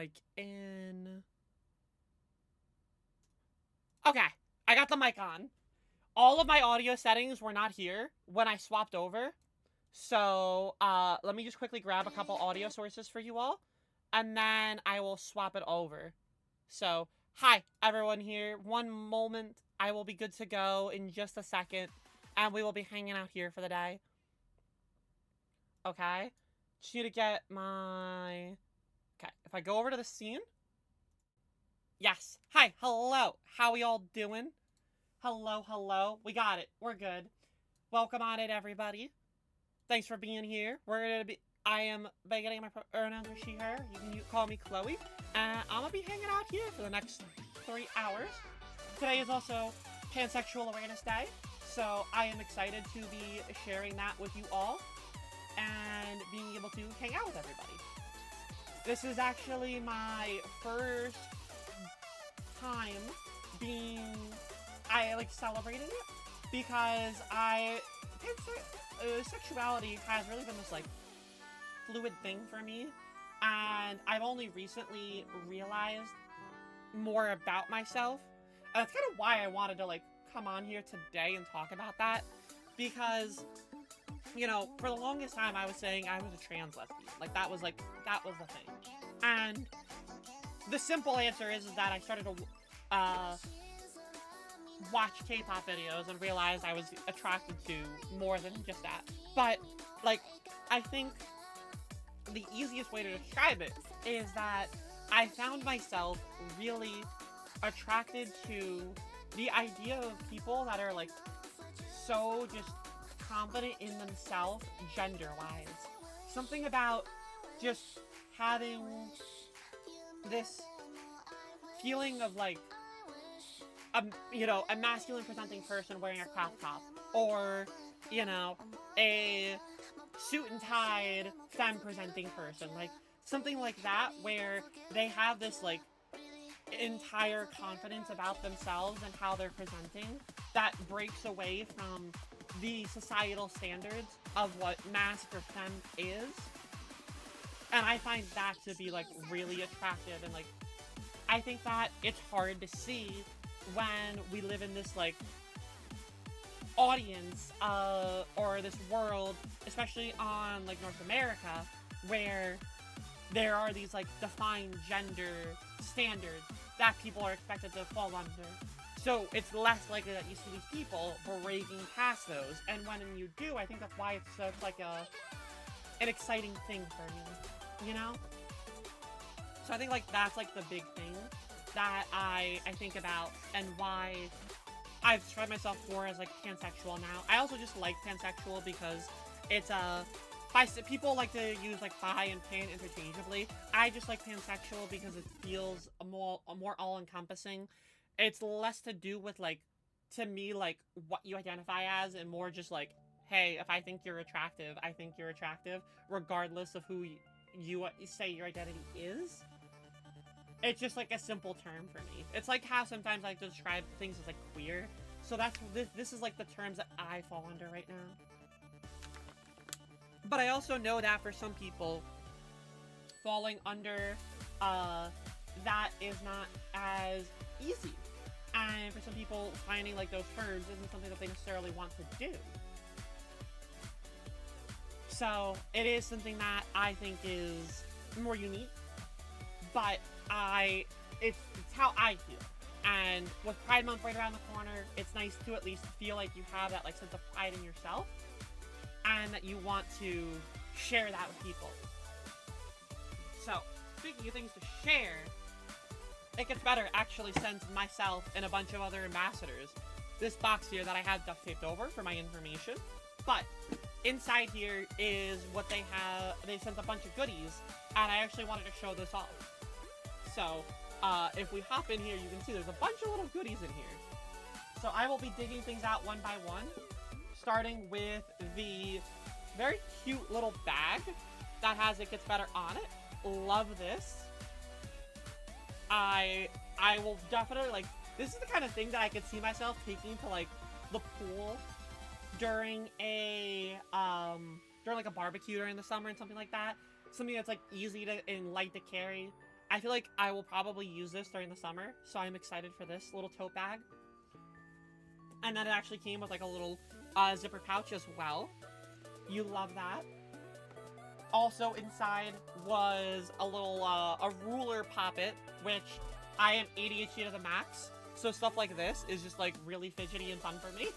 Mic in. Okay, I got the mic on. All of my audio settings were not here when I swapped over. So, let me just quickly grab a couple audio sources for you all, and then I will swap it over. So, hi, everyone here. One moment. I will be good to go in just a second, and we will be hanging out here for the day. Okay? Just need to get my... Okay, if I go over to the scene... Yes. Hi, hello. How we all doing? Hello, hello. We got it. We're good. Welcome on it, everybody. Thanks for being here. We're gonna be... I am beginning my pronouns are she, her. You can call me Chloe. And I'm gonna be hanging out here for the next 3 hours. Today is also Pansexual Awareness Day, so I am excited to be sharing that with you all and being able to hang out with everybody. This is actually my first time celebrating it because sexuality has really been this fluid thing for me, and I've only recently realized more about myself. And that's kind of why I wanted to come on here today and talk about that, because for the longest time I was saying I was a trans lesbian. That was the thing. And the simple answer is that I started to watch K-pop videos and realized I was attracted to more than just that. But I think the easiest way to describe it is that I found myself really attracted to the idea of people that are so just confident in themselves gender-wise. Something about just having this feeling of a masculine presenting person wearing a crop top, or a suit and tied femme presenting person, something like that, where they have this entire confidence about themselves and how they're presenting that breaks away from the societal standards of what masc or femme is. And I find that to be really attractive, and I think that it's hard to see when we live in this audience or this world, especially on North America, where there are these defined gender standards that people are expected to fall under. So it's less likely that you see these people breaking past those, and when you do, I think that's why it's such an exciting thing for me, So I think that's the big thing that I think about, and why I've described myself more as pansexual now. I also just like pansexual because it's people like to use bi and pan interchangeably. I just like pansexual because it feels more all-encompassing. It's less to do with to me what you identify as, and more just hey, if I think you're attractive, I think you're attractive regardless of who you say your identity is. It's just a simple term for me. It's how sometimes I like to describe things as queer. So that's this is the terms that I fall under right now. But I also know that for some people, falling under that is not as easy. And for some people, finding those terms isn't something that they necessarily want to do. So it is something that I think is more unique, but it's how I feel. And with Pride Month right around the corner, it's nice to at least feel like you have that sense of pride in yourself, and that you want to share that with people. So, speaking of things to share, it gets better actually sends myself and a bunch of other ambassadors this box here that I had duct taped over for my information. But inside here is what they have. They sent a bunch of goodies, and I actually wanted to show this off. So, if we hop in here, you can see there's a bunch of little goodies in here. So I will be digging things out one by one, starting with the very cute little bag that has It Gets Better on it. Love this. I will definitely, this is the kind of thing that I could see myself taking to, the pool during a barbecue during the summer and something like that. Something that's, easy to and light to carry. I feel like I will probably use this during the summer, so I'm excited for this little tote bag. And then it actually came with like a little zipper pouch as well. You love that. Also inside was a little a ruler poppet, which I am ADHD to the max, so stuff like this is just like really fidgety and fun for me.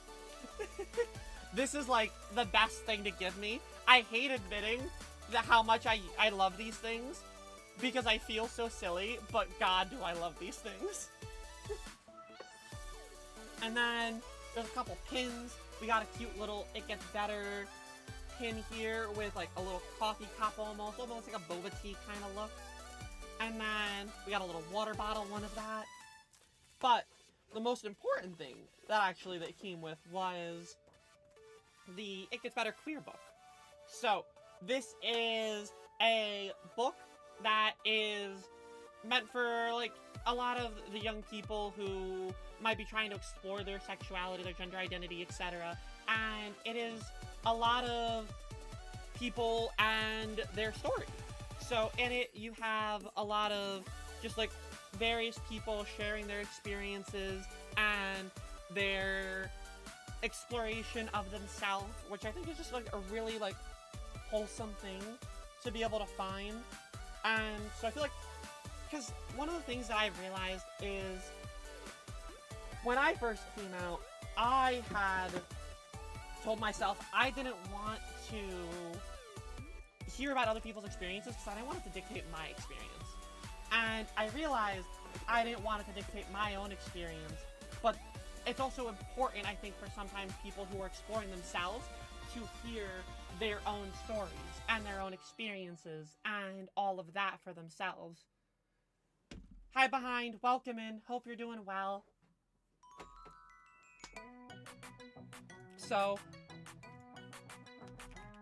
This is like the best thing to give me. I hate admitting that how much I love these things because I feel so silly, but God, do I love these things. And then there's a couple pins. We got a cute little It Gets Better pin here with like a little coffee cup almost like a boba tea kind of look. And then we got a little water bottle, one of that. But the most important thing that it came with was the It Gets Better Queer book. So this is a book that is meant for like a lot of the young people who might be trying to explore their sexuality, their gender identity, etc. And it is a lot of people and their story. So in it, you have a lot of just like various people sharing their experiences and their exploration of themselves, which I think is just like a really like wholesome thing to be able to find. And so I feel like, because one of the things that I realized is when I first came out, I had told myself I didn't want to hear about other people's experiences because I didn't want it to dictate my experience. And I realized I didn't want it to dictate my own experience, but it's also important, I think, for sometimes people who are exploring themselves to hear their own stories and their own experiences and all of that for themselves. Hi behind, welcome in, hope you're doing well. So,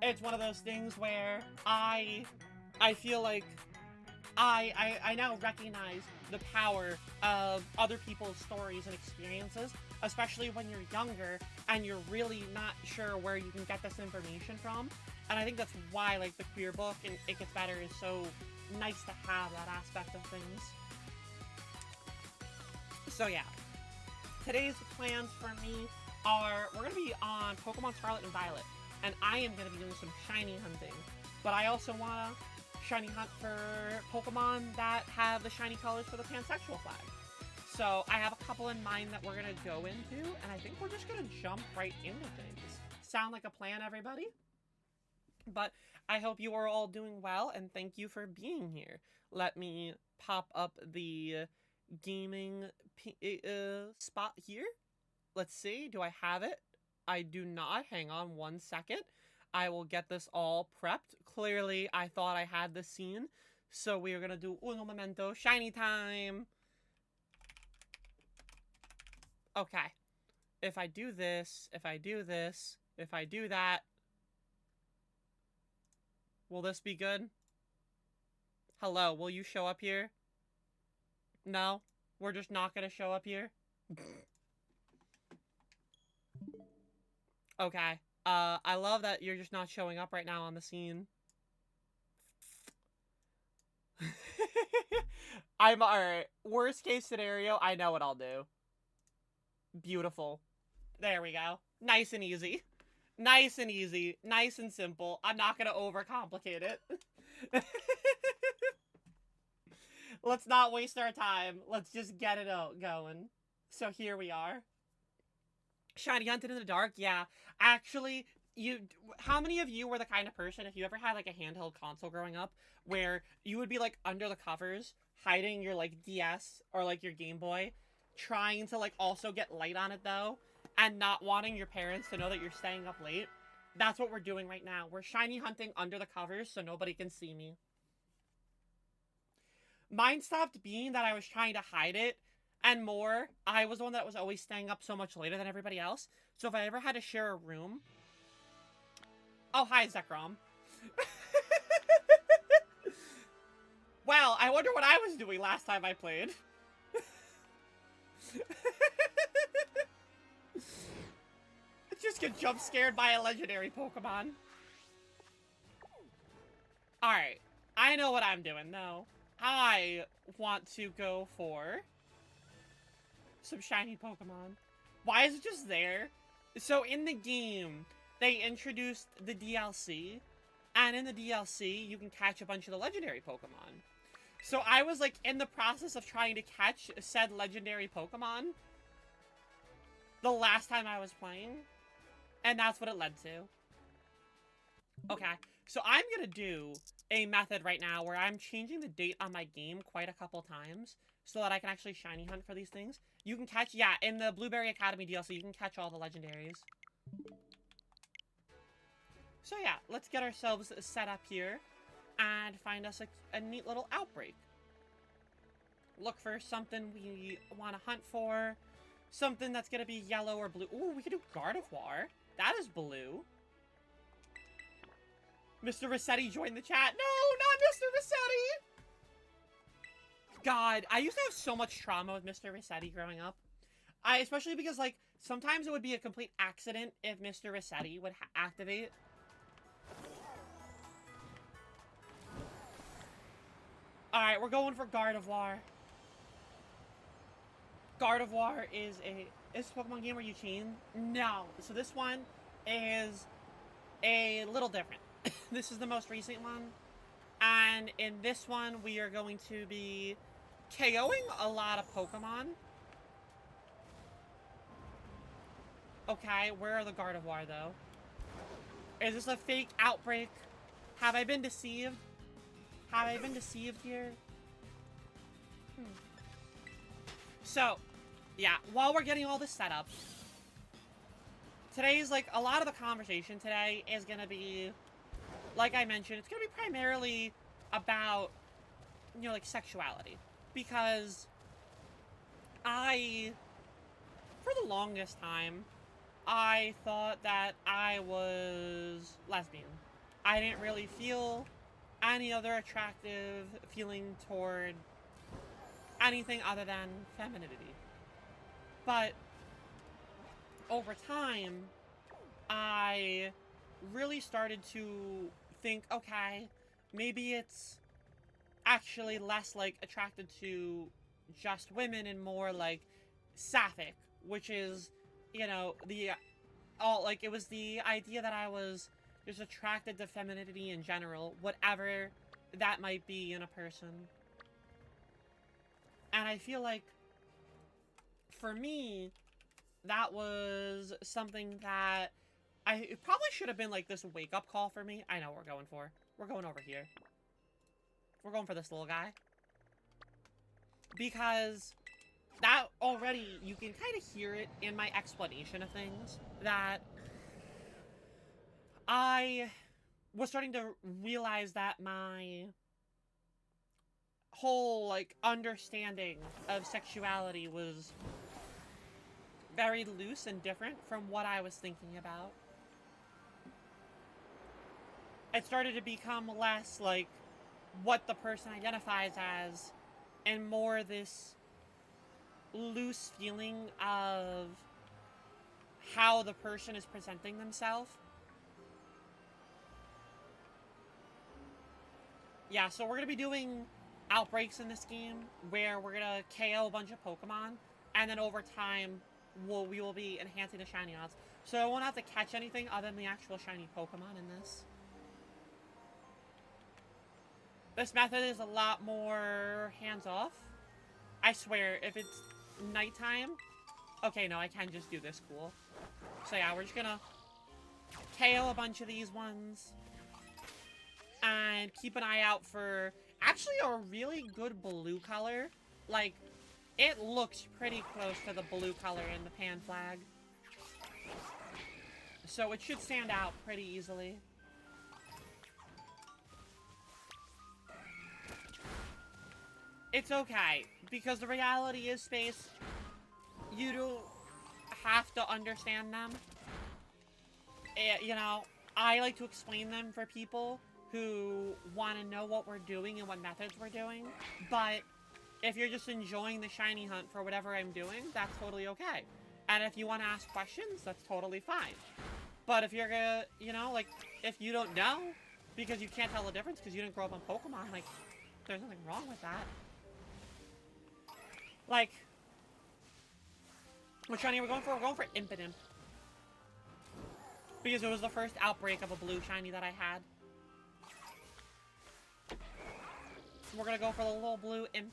it's one of those things where I feel like I now recognize the power of other people's stories and experiences, especially when you're younger and you're really not sure where you can get this information from. And I think that's why like the queer book and It Gets Better is so nice to have that aspect of things. So yeah, today's plans for me are, we're going to be on Pokemon Scarlet and Violet, and I am going to be doing some shiny hunting, but I also want to shiny hunt for Pokemon that have the shiny colors for the pansexual flag. So I have a couple in mind that we're going to go into, and I think we're just going to jump right into things. Sound like a plan, everybody? But I hope you are all doing well, and thank you for being here. Let me pop up the gaming spot here. Let's see, do I have it? I do not. Hang on one second. I will get this all prepped. Clearly, I thought I had this scene, so we are going to do uno momento, shiny time. Okay. If I do this, if I do this, if I do that, will this be good? Hello, will you show up here? No? We're just not going to show up here? Okay. I love that you're just not showing up right now on the scene. Alright. Worst case scenario, I know what I'll do. Beautiful. There we go. Nice and easy. Nice and easy. Nice and simple. I'm not gonna overcomplicate it. Let's not waste our time. Let's just get it out going. So here we are. Shiny hunted in the dark? Yeah. Actually, how many of you were the kind of person, if you ever had like a handheld console growing up, where you would be like under the covers, hiding your like DS or like your Game Boy, trying to like also get light on it though, and not wanting your parents to know that you're staying up late? That's what we're doing right now. We're shiny hunting under the covers so nobody can see me. Mine stopped being that I was trying to hide it, and more, I was the one that was always staying up so much later than everybody else. So if I ever had to share a room... Oh, hi, Zekrom. Well, I wonder what I was doing last time I played. Just get jump scared by a legendary Pokemon. Alright. I know what I'm doing, though. I want to go for some shiny Pokemon. Why is it just there? So in the game, they introduced the DLC, and in the DLC, you can catch a bunch of the legendary Pokemon. So I was like in the process of trying to catch said legendary Pokemon the last time I was playing, and that's what it led to. Okay, so I'm gonna do a method right now where I'm changing the date on my game quite a couple times so that I can actually shiny hunt for these things. You can catch, yeah, in the Blueberry Academy DLC, you can catch all the legendaries. So yeah, let's get ourselves set up here and find us a neat little outbreak. Look for something we want to hunt for. Something that's going to be yellow or blue. Ooh, we could do Gardevoir. That is blue. Mr. Rossetti joined the chat. No, not Mr. Rossetti! God, I used to have so much trauma with Mr. Rossetti growing up. Especially because, like, sometimes it would be a complete accident if Mr. Rossetti would activate. Alright, we're going for Gardevoir. Gardevoir is a Pokemon game where you chain? No. So this one is a little different. This is the most recent one. And in this one, we are going to be KOing a lot of Pokemon. Okay, where are the Gardevoir, though? Is this a fake outbreak? Have I been deceived? Have I been deceived here? So, yeah, while we're getting all this set up, today's, like, a lot of the conversation today is gonna be, like I mentioned, it's gonna be primarily about, you know, like, sexuality. Because for the longest time, I thought that I was lesbian. I didn't really feel any other attractive feeling toward anything other than femininity. But over time, I really started to think, okay, maybe it's actually less like attracted to just women and more like sapphic, which is, you know, it was the idea that I was just attracted to femininity in general, whatever that might be in a person. And I feel like, for me, that was something that it probably should have been like this wake-up call for me. I know what we're going for. We're going over here. We're going for this little guy. Because that already, you can kind of hear it in my explanation of things, that I was starting to realize that my whole, like, understanding of sexuality was very loose and different from what I was thinking about. It started to become less, like, what the person identifies as, and more this loose feeling of how the person is presenting themselves. Yeah, so we're going to be doing outbreaks in this game where we're going to KO a bunch of Pokemon, and then over time, we will be enhancing the shiny odds. So I won't have to catch anything other than the actual shiny Pokemon in this. This method is a lot more hands-off. I swear, if it's nighttime... Okay, no, I can just do this cool. So yeah, we're just gonna KO a bunch of these ones. And keep an eye out for actually a really good blue color. Like, it looks pretty close to the blue color in the pan flag. So it should stand out pretty easily. It's okay, because the reality is, Space, you don't have to understand them. You know, I like to explain them for people who want to know what we're doing and what methods we're doing. But if you're just enjoying the shiny hunt for whatever I'm doing, that's totally okay. And if you want to ask questions, that's totally fine. But if you're gonna, you know, like, if you don't know, because you can't tell the difference because you didn't grow up on Pokemon, like, There's nothing wrong with that. Like, which shiny are we going for? We're going for Impotent. Because it was the first outbreak of a blue shiny that I had. We're gonna go for the little blue imp.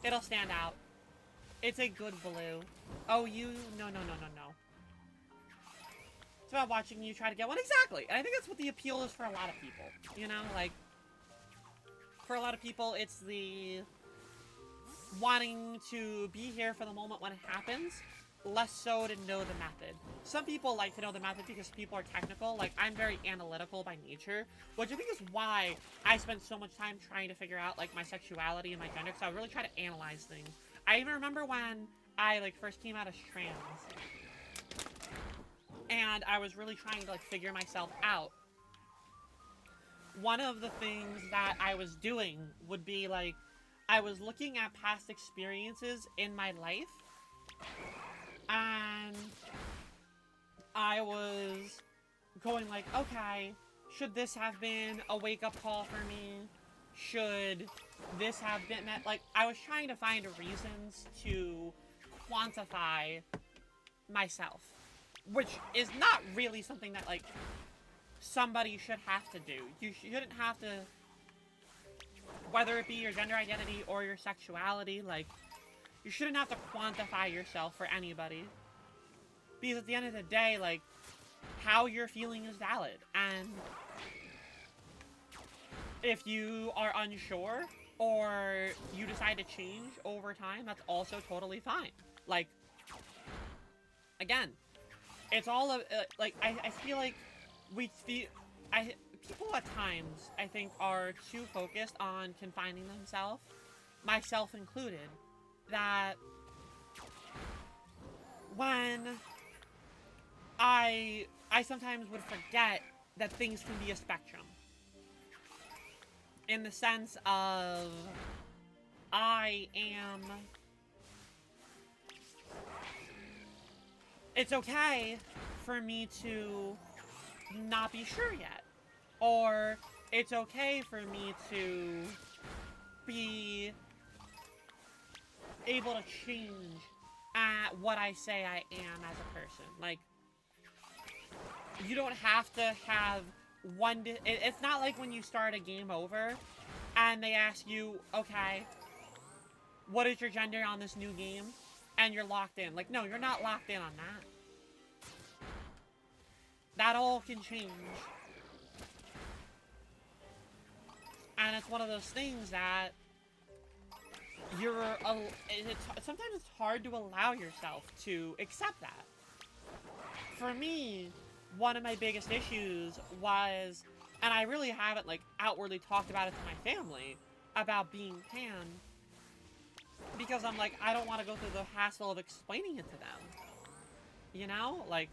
It'll stand out. It's a good blue. Oh, you... No. It's about watching you try to get one. Exactly! And I think that's what the appeal is for a lot of people. You know, like... For a lot of people, it's the... wanting to be here for the moment when it happens. Less so to know the method. Some people like to know the method because people are technical. Like, I'm very analytical by nature, which I think is why I spend so much time trying to figure out, like, my sexuality and my gender, because I really try to analyze things. I even remember when I, like, first came out as trans, and I was really trying to, like, figure myself out. One of the things that I was doing would be, like, I was looking at past experiences in my life, and I was going like, okay, should this have been a wake-up call for me? Should this have been... Like, I was trying to find reasons to quantify myself. Which is not really something that, like, somebody should have to do. You shouldn't have to... Whether it be your gender identity or your sexuality, like... You shouldn't have to quantify yourself for anybody. Because at the end of the day, like, how you're feeling is valid. And if you are unsure, or you decide to change over time, that's also totally fine. Like, again, it's all of, like, I feel like people at times, I think, are too focused on confining themselves, myself included, that when I sometimes would forget that things can be a spectrum. In the sense of, it's okay for me to not be sure yet. Or, it's okay for me to be able to change at what I say I am as a person. Like, you don't have to have one... It's not like when you start a game over and they ask you, okay, what is your gender on this new game? And you're locked in. Like, no, you're not locked in on that. That all can change. And it's one of those things that sometimes it's hard to allow yourself to accept that. For me, one of my biggest issues was, and I really haven't, like, outwardly talked about it to my family, about being pan, because I'm like, I don't want to go through the hassle of explaining it to them. You know? Like,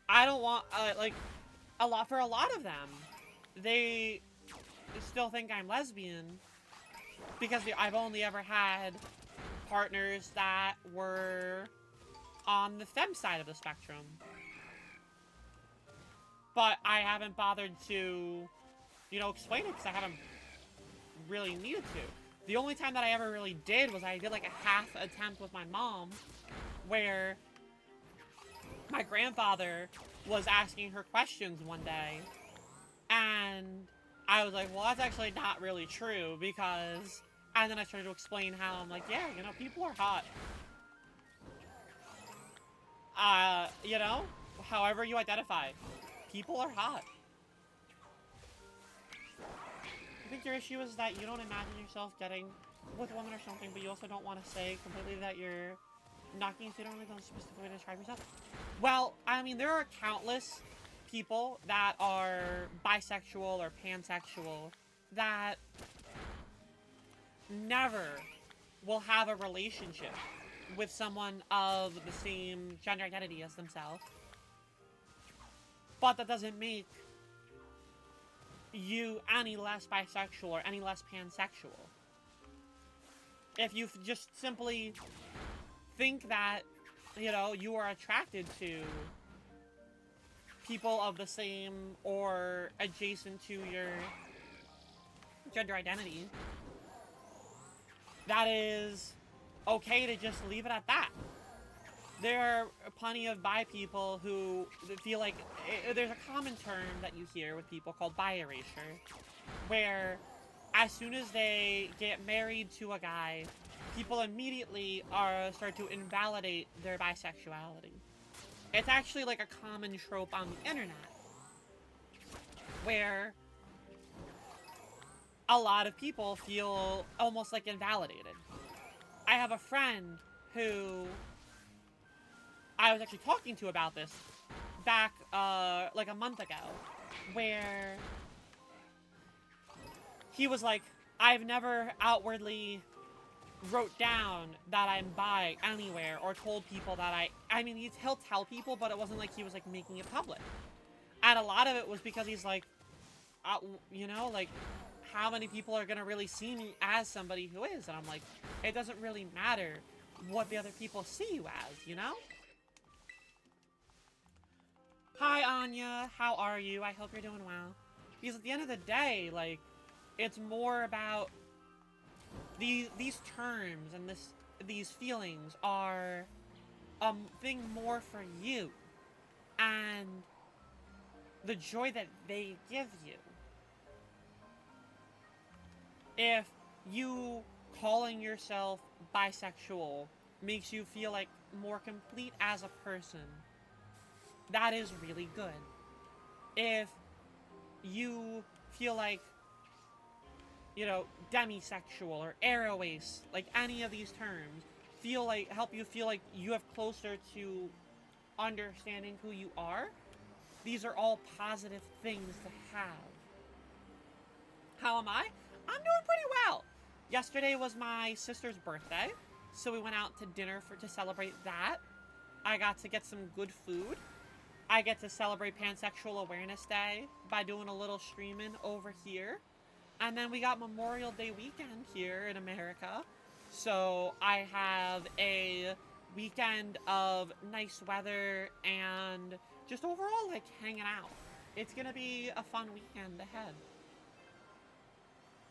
I don't want, like, for a lot of them, they still think I'm lesbian, because I've only ever had partners that were on the femme side of the spectrum. But I haven't bothered to, you know, explain it because I haven't really needed to. The only time that I ever really did was I did like a half attempt with my mom where my grandfather was asking her questions one day and I was like, well, that's actually not really true because... And then I started to explain how I'm like, yeah, you know, people are hot. You know, however you identify, people are hot. I think your issue is that you don't imagine yourself getting with a woman or something, but you also don't want to say completely that you're knocking if you don't really know a specific way to describe yourself. Well, I mean, there are countless people that are bisexual or pansexual that never will have a relationship with someone of the same gender identity as themselves. But that doesn't make you any less bisexual or any less pansexual. If you just simply think that, you know, you are attracted to people of the same or adjacent to your gender identity, that is okay to just leave it at that. There are plenty of bi people who feel like there's a common term that you hear with people called bi erasure, where as soon as they get married to a guy, people immediately start to invalidate their bisexuality. It's actually like a common trope on the internet, where a lot of people feel almost like invalidated. I have a friend who I was actually talking to about this back like a month ago, where he was like, I've never outwardly wrote down that I'm bi anywhere or told people that I mean, he'll tell people, but it wasn't like he was like making it public. And a lot of it was because he's like, you know, like, how many people are gonna really see me as somebody who is? And I'm like, it doesn't really matter what the other people see you as, you know? Hi, Anya. How are you? I hope you're doing well. Because at the end of the day, like, it's more about these terms and these feelings are a thing more for you and the joy that they give you. If you calling yourself bisexual makes you feel like more complete as a person, that is really good. If you feel like, you know, demisexual or aroace, like any of these terms, help you feel like you have closer to understanding who you are, these are all positive things to have. How am I? I'm doing pretty well. Yesterday was my sister's birthday, so we went out to dinner to celebrate that. I got to get some good food. I get to celebrate Pansexual Awareness Day by doing a little streaming over here. And then we got Memorial Day weekend here in America. So I have a weekend of nice weather and just overall like hanging out. It's gonna be a fun weekend ahead.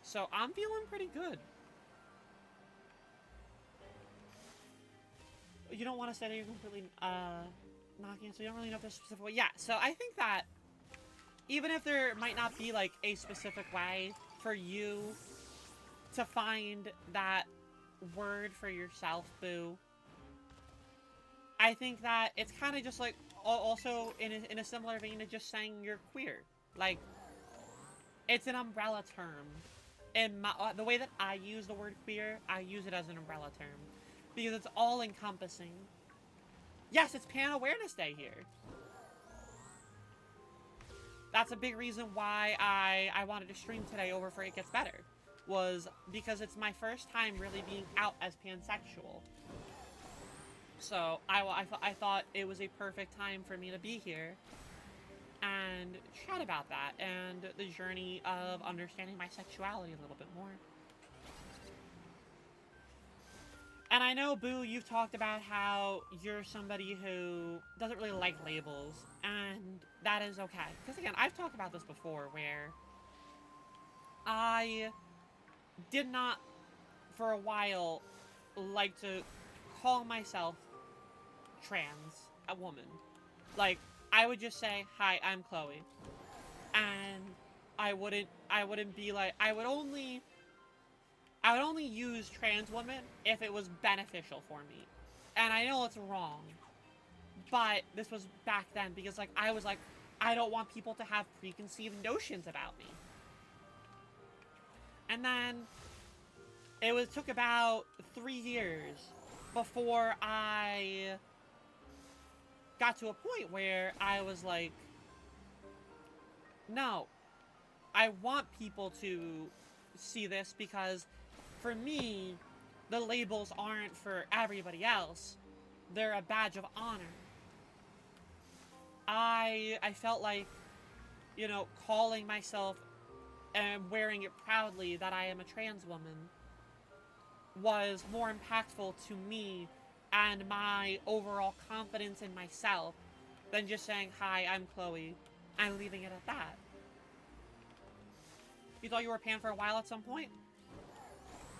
So I'm feeling pretty good. You don't want to say that you're completely knocking, so you don't really know if there's a specific way. Yeah, so I think that even if there might not be like a specific way for you to find that word for yourself, boo, I think that it's kind of just like also in a similar vein to just saying you're queer. Like, it's an umbrella term. And the way that I use the word queer, I use it as an umbrella term. Because it's all-encompassing. Yes, it's Pan Awareness Day here. That's a big reason why I wanted to stream today over for It Gets Better. Was because it's my first time really being out as pansexual. So I thought it was a perfect time for me to be here and chat about that and the journey of understanding my sexuality a little bit more. And I know, Boo, you've talked about how you're somebody who doesn't really like labels, and that is okay. Because again, I've talked about this before, where I did not, for a while, like to call myself trans, a woman. Like, I would just say, hi, I'm Chloe. And I wouldn't be like, I would only use trans women if it was beneficial for me. And I know it's wrong, but this was back then because like I was like, I don't want people to have preconceived notions about me. And then took about 3 years before I got to a point where I was like, no, I want people to see this because for me, the labels aren't for everybody else. They're a badge of honor. I felt like, you know, calling myself and wearing it proudly that I am a trans woman was more impactful to me and my overall confidence in myself than just saying, hi, I'm Chloe, and leaving it at that. You thought you were Pan for a while at some point?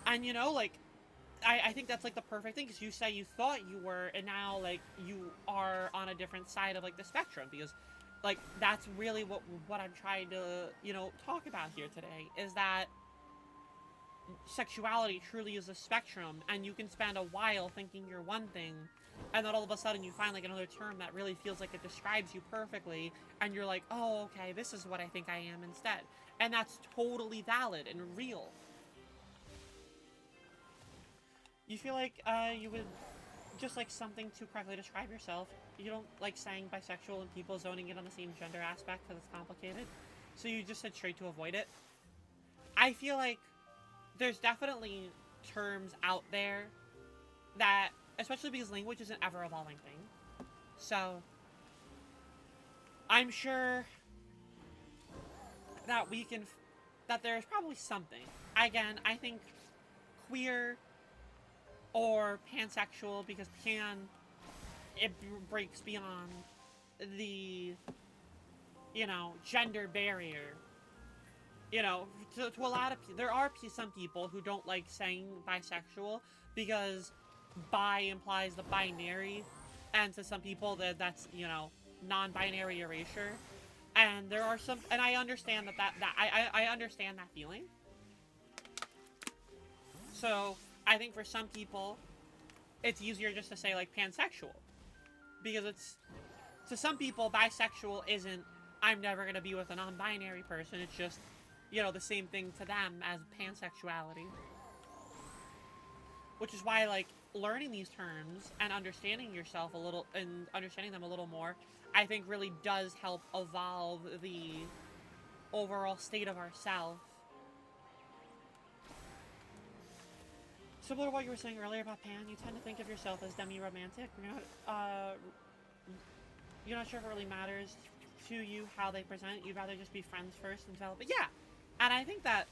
And you know, like, I think that's like the perfect thing, because you say you thought you were, and now like you are on a different side of like the spectrum, because like that's really what I'm trying to, you know, talk about here today, is that sexuality truly is a spectrum, and you can spend a while thinking you're one thing, and then all of a sudden you find like another term that really feels like it describes you perfectly, and you're like, oh, okay, this is what I think I am instead. And that's totally valid and real. You feel like you would just like something to correctly describe yourself. You don't like saying bisexual and people zoning in on the same gender aspect because it's complicated. So you just said straight to avoid it. I feel like there's definitely terms out there that, especially because language is an ever-evolving thing. So I'm sure that that there's probably something. Again, I think queer or pansexual, because pan, it breaks beyond the, you know, gender barrier. You know, to a lot of people, there are some people who don't like saying bisexual because bi implies the binary, and to some people that's, you know, non-binary erasure. And there are some, and I understand I understand that feeling. So I think for some people, it's easier just to say like pansexual, because it's, to some people, bisexual isn't, I'm never gonna be with a non-binary person. It's just, you know, the same thing to them as pansexuality. Which is why, like, learning these terms and understanding yourself a little, and understanding them a little more, I think really does help evolve the overall state of ourself. Similar to what you were saying earlier about pan, you tend to think of yourself as demi-romantic. You're not sure if it really matters to you how they present. You'd rather just be friends first and develop. But yeah, and I think that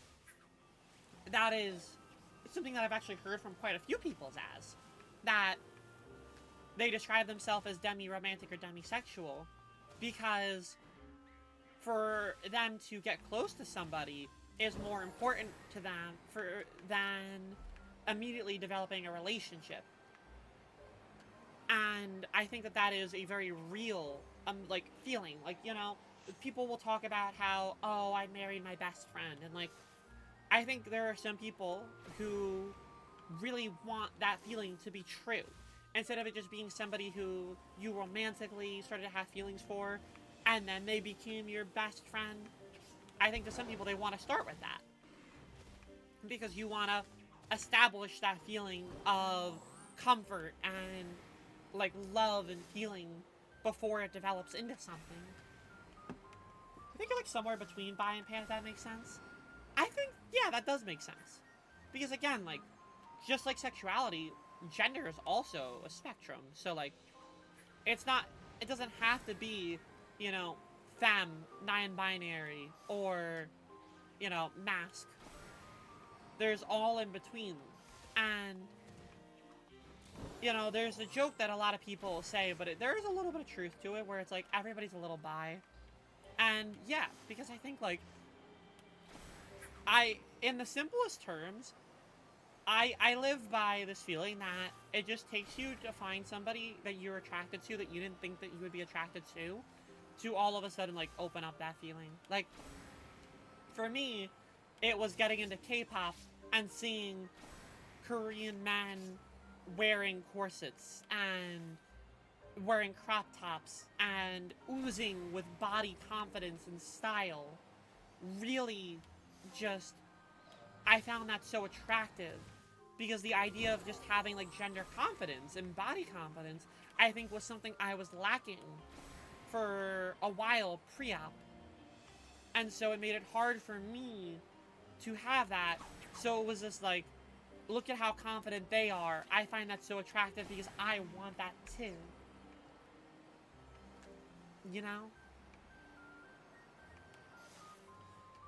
is something that I've actually heard from quite a few people as, that they describe themselves as demi-romantic or demisexual because for them to get close to somebody is more important to them than immediately developing a relationship. And I think that is a very real like feeling. Like, you know, people will talk about how, oh, I married my best friend, and like, I think there are some people who really want that feeling to be true, instead of it just being somebody who you romantically started to have feelings for and then they became your best friend. I think to some people they want to start with that because you want to establish that feeling of comfort and like love and feeling before it develops into something. I think you're like somewhere between bi and pan, if that makes sense. I think, yeah, that does make sense. Because again, like, just like sexuality, gender is also a spectrum. So like, it doesn't have to be, you know, femme, non-binary, or, you know, mask. There's all in between. And, you know, there's a joke that a lot of people say, but there is a little bit of truth to it, where it's like, everybody's a little bi. And yeah, because I think, like, in the simplest terms, I live by this feeling that it just takes you to find somebody that you're attracted to that you didn't think that you would be attracted to all of a sudden, like, open up that feeling. Like, for me, it was getting into K-pop and seeing Korean men wearing corsets and wearing crop tops and oozing with body confidence and style. Really, just, I found that so attractive, because the idea of just having like gender confidence and body confidence, I think, was something I was lacking for a while pre-op. And so it made it hard for me to have that. So it was just like, look at how confident they are. I find that so attractive because I want that too. You know?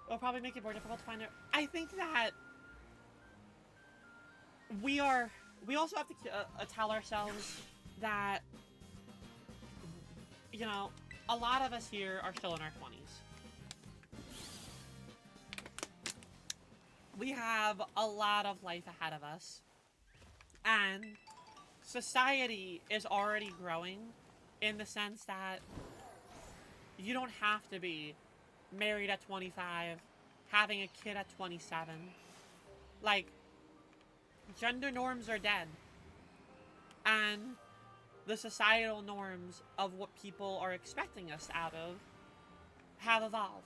It'll probably make it more difficult to find it. I think that we also have to tell ourselves that, you know, a lot of us here are still in our 20s. We have a lot of life ahead of us. And society is already growing in the sense that you don't have to be married at 25, having a kid at 27. Like, gender norms are dead. And the societal norms of what people are expecting us out of have evolved.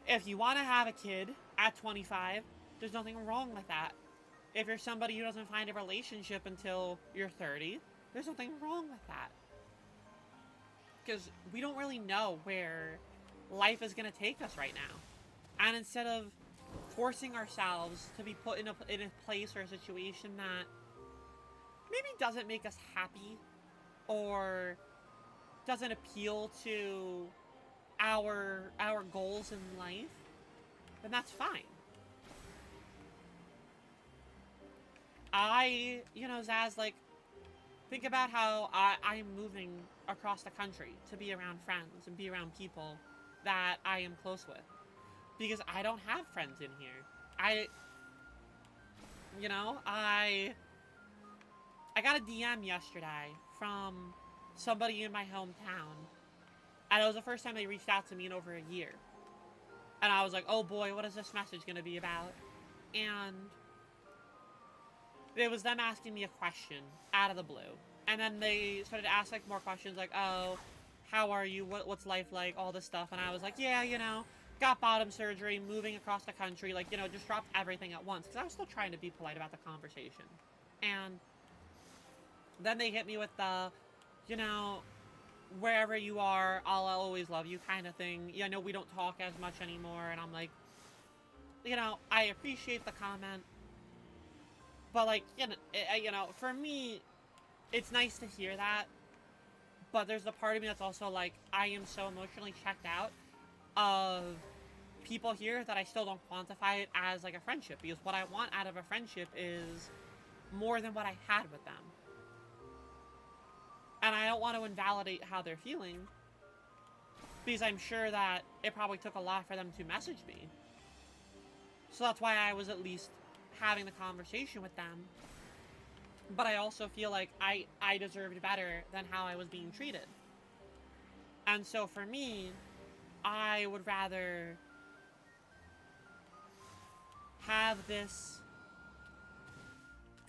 If you want to have a kid at 25, there's nothing wrong with that. If you're somebody who doesn't find a relationship until you're 30, there's nothing wrong with that. Because we don't really know where life is going to take us right now. And instead of forcing ourselves to be put in a place or a situation that maybe doesn't make us happy or doesn't appeal to our goals in life, then that's fine. Zaz, like, think about how I'm moving across the country to be around friends and be around people that I am close with. Because I don't have friends in here. I got a DM yesterday from somebody in my hometown. And it was the first time they reached out to me in over a year. And I was like, oh boy, what is this message going to be about? And it was them asking me a question out of the blue. And then they started to ask, like, more questions, like, oh, how are you? What's life like? All this stuff. And I was like, yeah, got bottom surgery, moving across the country, like, just dropped everything at once. Because I was still trying to be polite about the conversation. And then they hit me with the, wherever you are, I'll always love you kind of thing. I know we don't talk as much anymore. And I'm like, I appreciate the comment. But, like, for me, it's nice to hear that. But there's the part of me that's also like, I am so emotionally checked out of people here that I still don't quantify it as, like, a friendship. Because what I want out of a friendship is more than what I had with them. And I don't want to invalidate how they're feeling. Because I'm sure that it probably took a lot for them to message me. So that's why I was at least having the conversation with them. But I also feel like I deserved better than how I was being treated. And so for me, I would rather have this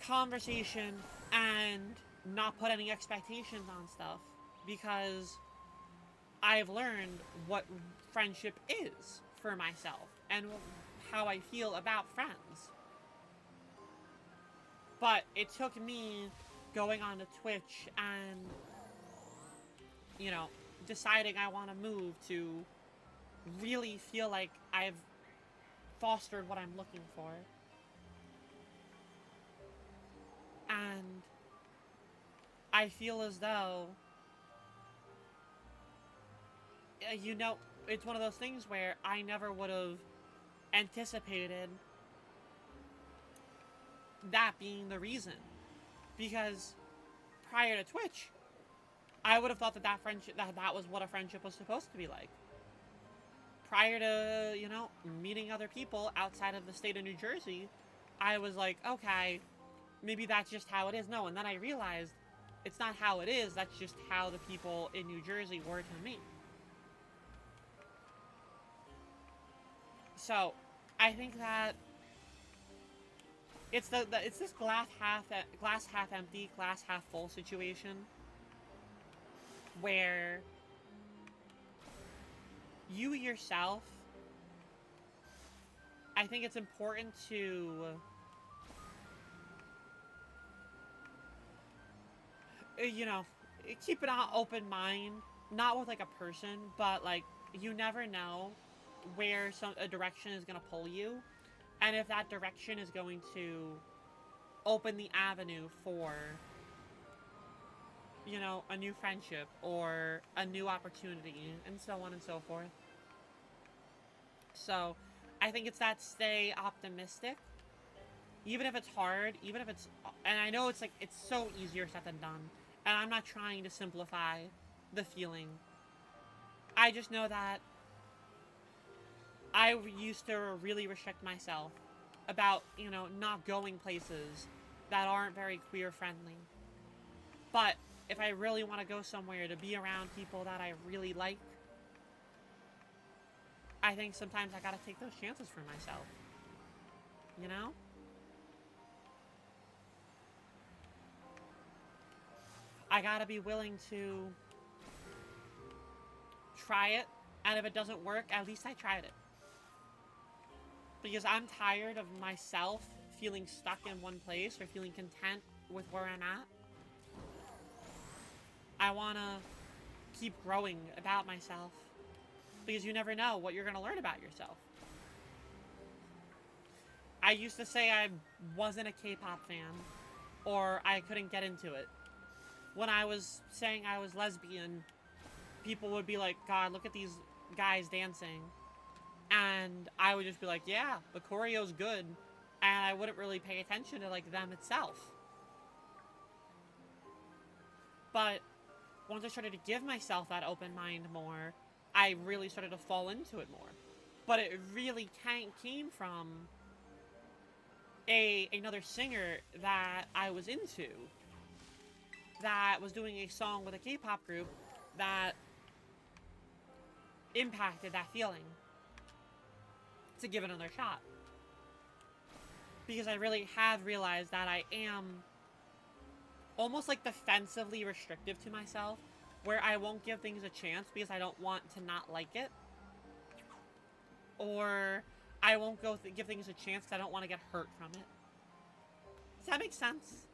conversation and not put any expectations on stuff. Because I've learned what friendship is for myself and how I feel about friends. But it took me going on to Twitch and, deciding I want to move to really feel like I've fostered what I'm looking for. And I feel as though, it's one of those things where I never would have anticipated that being the reason. Because prior to Twitch, I would have thought that friendship, that was what a friendship was supposed to be like. Prior to, meeting other people outside of the state of New Jersey, I was like, okay, maybe that's just how it is. No, and then I realized it's not how it is, that's just how the people in New Jersey were to me. So, I think that it's this glass half empty, glass half full situation where you yourself, I think it's important to keep an open mind, not with, like, a person, but, like, you never know where a direction is going to pull you. And if that direction is going to open the avenue for, a new friendship or a new opportunity and so on and so forth. So, I think it's that stay optimistic. Even if it's hard, and I know it's, like, it's so easier said than done. And I'm not trying to simplify the feeling. I just know that I used to really restrict myself about, not going places that aren't very queer friendly. But if I really want to go somewhere to be around people that I really like, I think sometimes I gotta take those chances for myself. You know? I gotta be willing to try it, and if it doesn't work, at least I tried it. Because I'm tired of myself feeling stuck in one place or feeling content with where I'm at. I wanna keep growing about myself. Because you never know what you're gonna learn about yourself. I used to say I wasn't a K-pop fan, or I couldn't get into it. When I was saying I was lesbian, people would be like, God, look at these guys dancing. And I would just be like, yeah, the choreo's good. And I wouldn't really pay attention to, like, them itself. But once I started to give myself that open mind more, I really started to fall into it more. But it really came from another singer that I was into that was doing a song with a K-pop group that impacted that feeling to give it another shot. Because I really have realized that I am almost like defensively restrictive to myself, where I won't give things a chance because I don't want to not like it. Or I won't give things a chance because I don't want to get hurt from it. Does that make sense?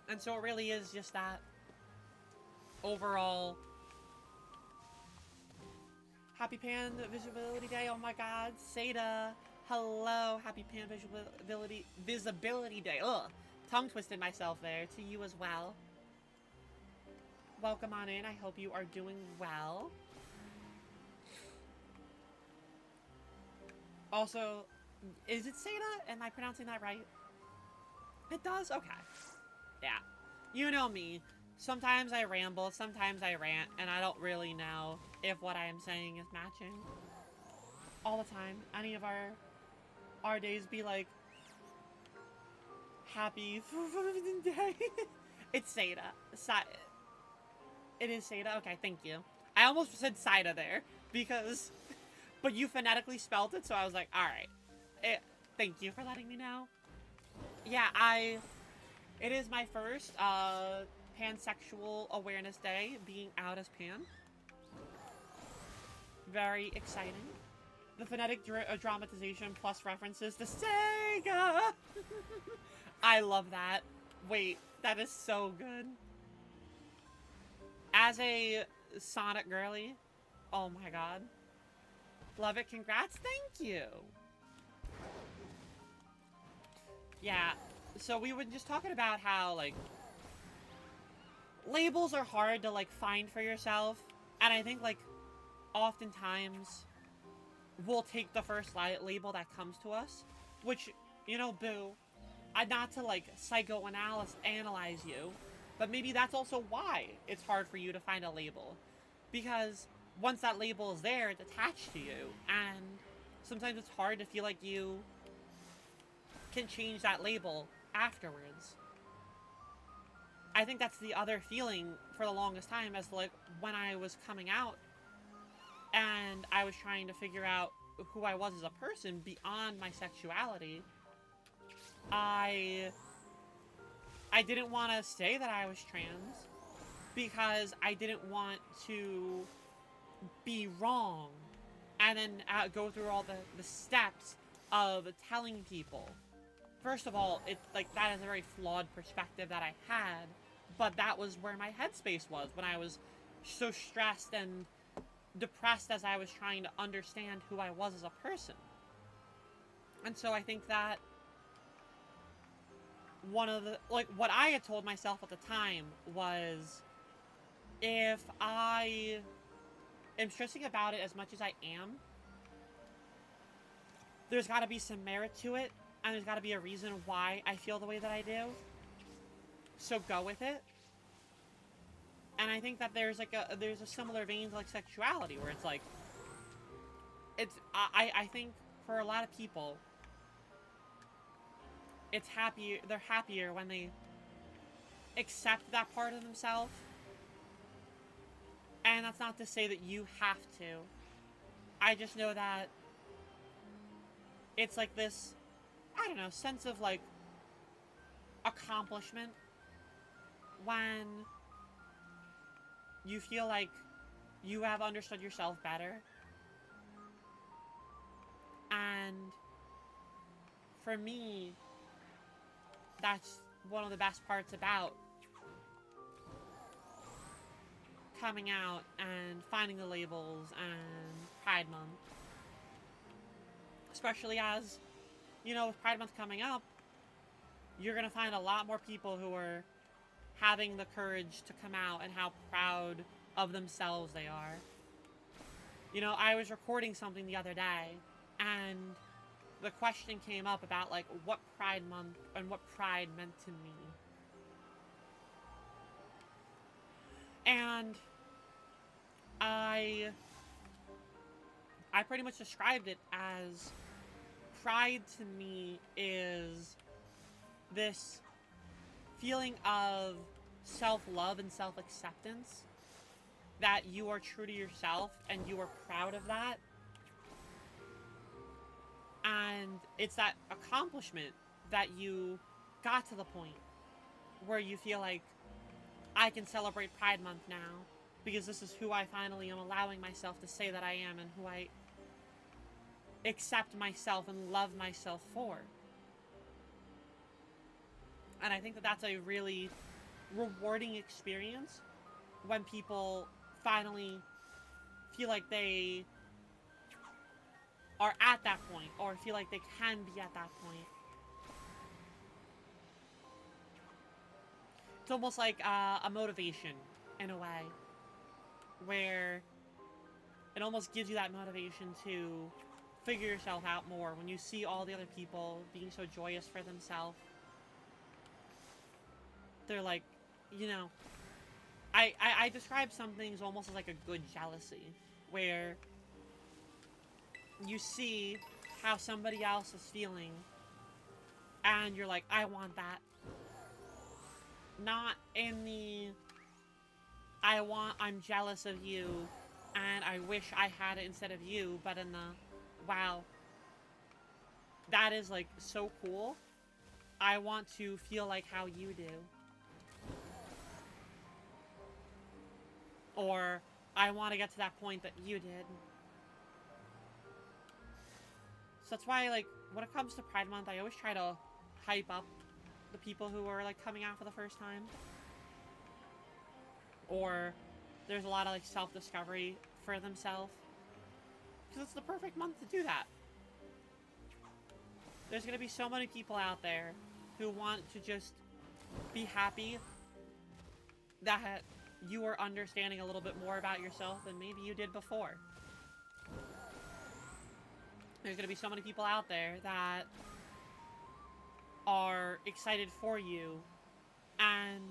And so it really is just that overall. Happy Pan Visibility Day. Oh my god. Seda. Hello. Happy Pan Visibility Day. Ugh. Tongue twisted myself there. To you as well. Welcome on in. I hope you are doing well. Also, is it Seda? Am I pronouncing that right? It does? Okay. Yeah. You know me. Sometimes I ramble, sometimes I rant, and I don't really know if what I am saying is matching. All the time. Any of our days be like, happy day. It's Seda. It is Seda? Okay, thank you. I almost said Seda there, because, but you phonetically spelled it, so I was like, alright. Thank you for letting me know. Yeah, it is my first, pansexual awareness day, being out as pan. Very exciting. The phonetic dramatization plus references to Sega! I love that. Wait, that is so good. As a Sonic girly, oh my god. Love it, congrats, thank you! Yeah, so we were just talking about how, like, labels are hard to, like, find for yourself. And I think, like, oftentimes we'll take the first label that comes to us. Which, boo. Not to, like, analyze you. But maybe that's also why it's hard for you to find a label. Because once that label is there, it's attached to you. And sometimes it's hard to feel like you can change that label afterwards. I think that's the other feeling for the longest time, as like when I was coming out and I was trying to figure out who I was as a person beyond my sexuality. I didn't want to say that I was trans because I didn't want to be wrong and then go through all the steps of telling people. First of all, that is a very flawed perspective that I had, but that was where my headspace was when I was so stressed and depressed as I was trying to understand who I was as a person. And so I think that one of the, what I had told myself at the time was, if I am stressing about it as much as I am, there's got to be some merit to it, and there's got to be a reason why I feel the way that I do. So go with it. And I think that there's a similar vein to like sexuality where it's like I think for a lot of people they're happier when they accept that part of themselves. And that's not to say that you have to. I just know that it's like this, I don't know, sense of like accomplishment when you feel like you have understood yourself better. And for me, that's one of the best parts about coming out and finding the labels and Pride Month. Especially as, you know, with Pride Month coming up, you're going to find a lot more people who are having the courage to come out and how proud of themselves they are. You know, I was recording something the other day, and the question came up about, like, what Pride Month and what Pride meant to me. And I pretty much described it as Pride to me is this feeling of self-love and self-acceptance, that you are true to yourself and you are proud of that. And it's that accomplishment that you got to the point where you feel like, I can celebrate Pride Month now because this is who I finally am allowing myself to say that I am and who I accept myself and love myself for. And I think that that's a really rewarding experience when people finally feel like they are at that point or feel like they can be at that point. It's almost like a motivation in a way, where it almost gives you that motivation to figure yourself out more when you see all the other people being so joyous for themselves. They're like, you know, I describe some things almost as like a good jealousy, where you see how somebody else is feeling and you're like, I want that. Not in the I'm jealous of you and I wish I had it instead of you, but in the, wow, that is like so cool. I want to feel like how you do. Or I want to get to that point that you did. So that's why, like, when it comes to Pride Month, I always try to hype up the people who are, like, coming out for the first time. Or there's a lot of, like, self-discovery for themselves. Because it's the perfect month to do that. There's going to be so many people out there who want to just be happy that you are understanding a little bit more about yourself than maybe you did before. There's going to be so many people out there that are excited for you, and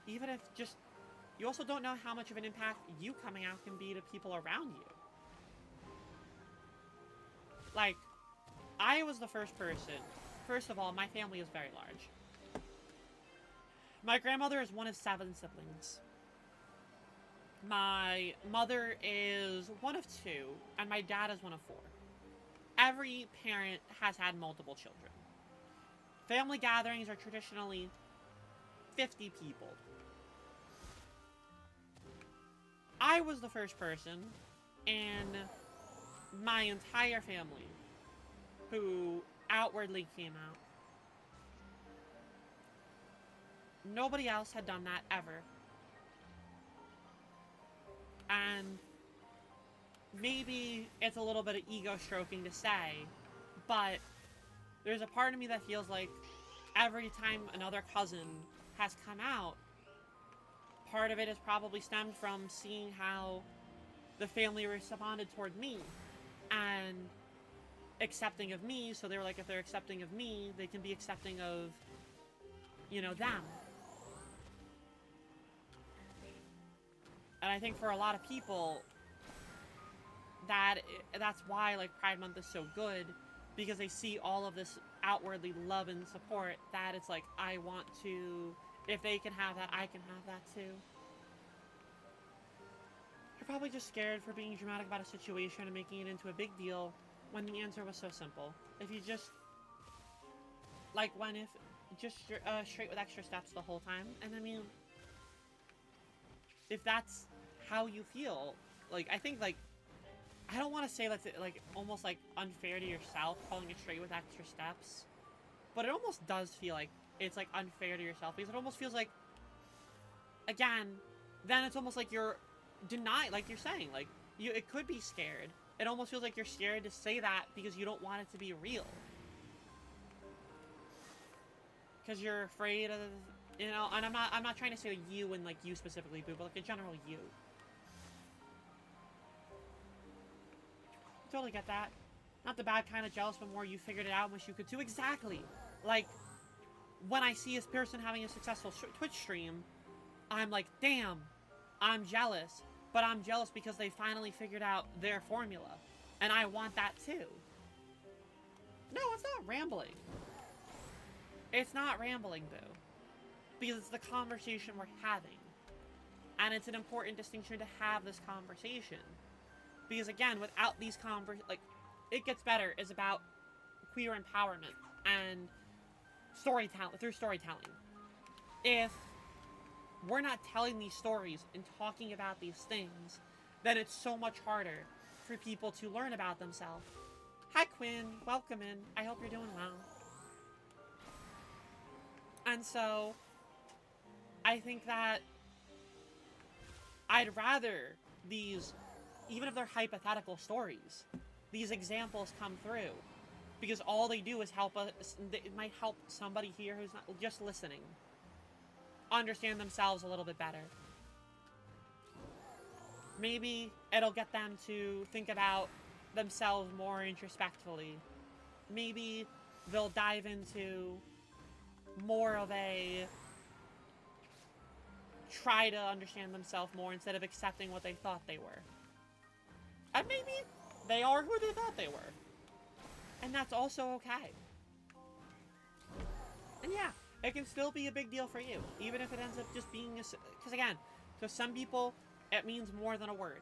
even if just, you also don't know how much of an impact you coming out can be to people around you. Like, I was the first person. First of all, my family is very large. My grandmother is one of 7 siblings. My mother is one of 2, and my dad is one of 4. Every parent has had multiple children. Family gatherings are traditionally 50 people. I was the first person in my entire family who outwardly came out. Nobody else had done that ever. And maybe it's a little bit of ego stroking to say, but there's a part of me that feels like every time another cousin has come out, part of it has probably stemmed from seeing how the family responded toward me and accepting of me. So they were like, if they're accepting of me, they can be accepting of, you know, them. I think for a lot of people, that's why like Pride Month is so good, because they see all of this outwardly love and support, that it's like, I want to, if they can have that, I can have that too. You're probably just scared for being dramatic about a situation and making it into a big deal when the answer was so simple. If you just, like, when if just straight with extra steps the whole time. And I mean, if that's how you feel, like, I think, like, I don't want to say that's, like, almost, like, unfair to yourself, calling it straight with extra steps. But it almost does feel like it's, like, unfair to yourself, because it almost feels like, again, then it's almost like you're denying, like you're saying, like, it could be scared. It almost feels like you're scared to say that because you don't want it to be real. Because you're afraid of, you know, and I'm not trying to say you and, like, you specifically, Boo, but, like, a general you. Totally get that. Not the bad kind of jealous, but more you figured it out and wish you could too. Exactly. Like, when I see a person having a successful Twitch stream, I'm like, damn, I'm jealous. But I'm jealous because they finally figured out their formula. And I want that too. No, it's not rambling. It's not rambling, Boo. Because it's the conversation we're having. And it's an important distinction to have this conversation. Because again, without these like, It Gets Better is about queer empowerment and storytelling, through storytelling. If we're not telling these stories and talking about these things, then it's so much harder for people to learn about themselves. Hi, Quinn. Welcome in. I hope you're doing well. And so, I think that I'd rather these, even if they're hypothetical stories, these examples come through. Because all they do is help us, it might help somebody here who's not just listening understand themselves a little bit better. Maybe it'll get them to think about themselves more introspectively. Maybe they'll dive into more of a try to understand themselves more instead of accepting what they thought they were. And maybe they are who they thought they were. And that's also okay. And yeah, it can still be a big deal for you, even if it ends up just being because again, to some people, it means more than a word.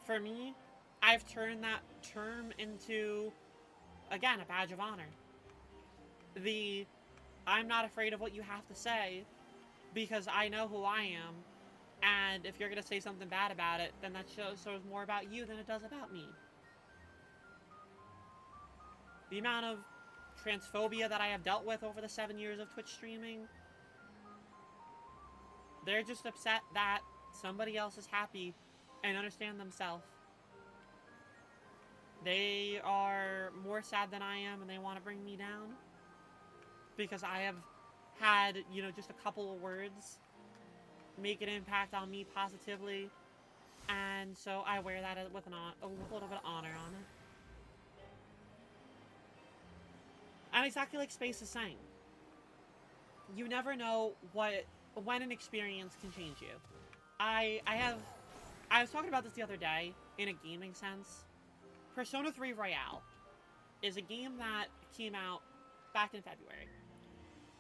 For me, I've turned that term into, again, a badge of honor. I'm not afraid of what you have to say because I know who I am, and if you're going to say something bad about it, then that shows more about you than it does about me. The amount of transphobia that I have dealt with over the 7 years of Twitch streaming, they're just upset that somebody else is happy and understand themselves. They are more sad than I am and they want to bring me down because I have had, you know, just a couple of words make an impact on me positively, and so I wear that with a little bit of honor on it. And exactly like Space is saying, you never know when an experience can change you. I was talking about this the other day in a gaming sense. Persona 3 Royale is a game that came out back in February.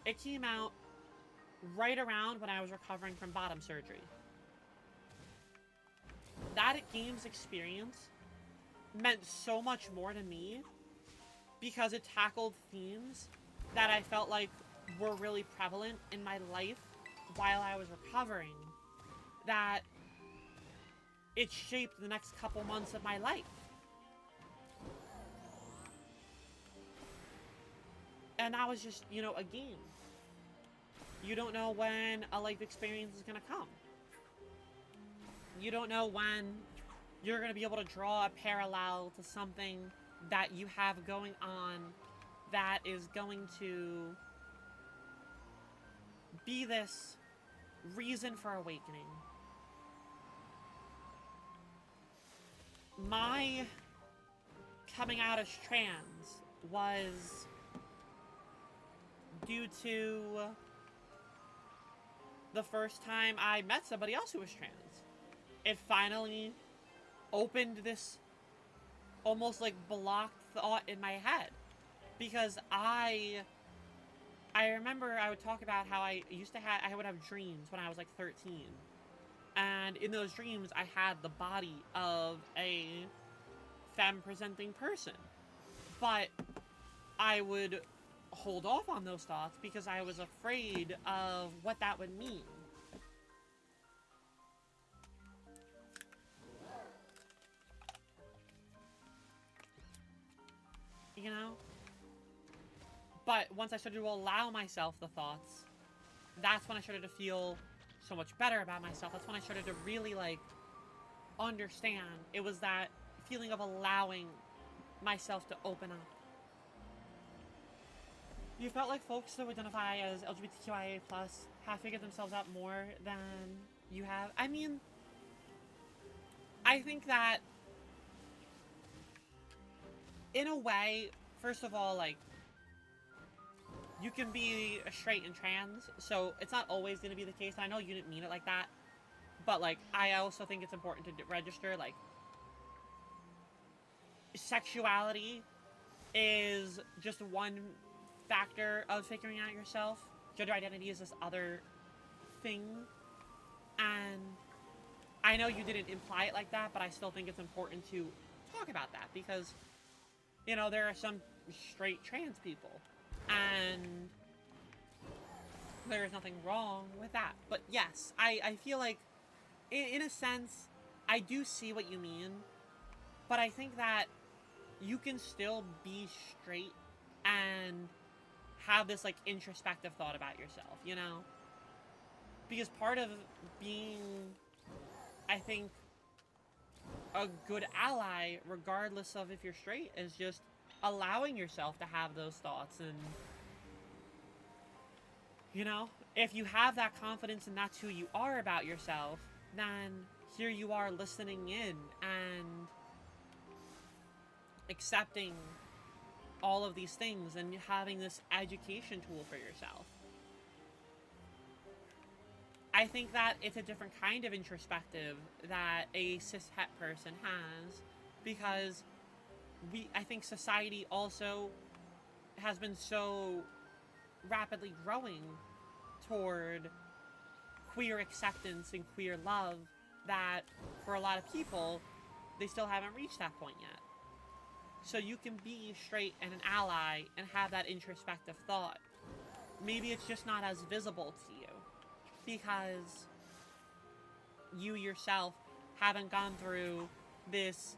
It came out right around when I was recovering from bottom surgery. That game's experience meant so much more to me because it tackled themes that I felt like were really prevalent in my life while I was recovering, that it shaped the next couple months of my life. And that was just, you know, a game. You don't know when a life experience is going to come. You don't know when you're going to be able to draw a parallel to something that you have going on that is going to be this reason for awakening. My coming out as trans was due to the first time I met somebody else who was trans. It finally opened this almost like blocked thought in my head, because I remember I would talk about how I would have dreams when I was like 13. And in those dreams, I had the body of a femme presenting person. But I would hold off on those thoughts because I was afraid of what that would mean. You know? But once I started to allow myself the thoughts, that's when I started to feel so much better about myself. That's when I started to really, like, understand. It was that feeling of allowing myself to open up. You felt like folks who identify as LGBTQIA+ have figured themselves out more than you have? I mean, I think that, in a way, first of all, like, you can be straight and trans, so it's not always going to be the case. I know you didn't mean it like that, but, like, I also think it's important to register, like, sexuality is just one factor of figuring out yourself. Gender identity is this other thing, and I know you didn't imply it like that, but I still think it's important to talk about that, because, you know, there are some straight trans people, and there is nothing wrong with that. But yes, I feel like, in a sense, I do see what you mean, but I think that you can still be straight and have this, like, introspective thought about yourself, you know? Because part of being, I think, a good ally, regardless of if you're straight, is just allowing yourself to have those thoughts. And, you know, if you have that confidence and that's who you are about yourself, then here you are listening in and accepting all of these things and having this education tool for yourself. I think that it's a different kind of introspective that a cis-het person has, because I think society also has been so rapidly growing toward queer acceptance and queer love that for a lot of people, they still haven't reached that point yet. So you can be straight and an ally and have that introspective thought. Maybe it's just not as visible to you because you yourself haven't gone through this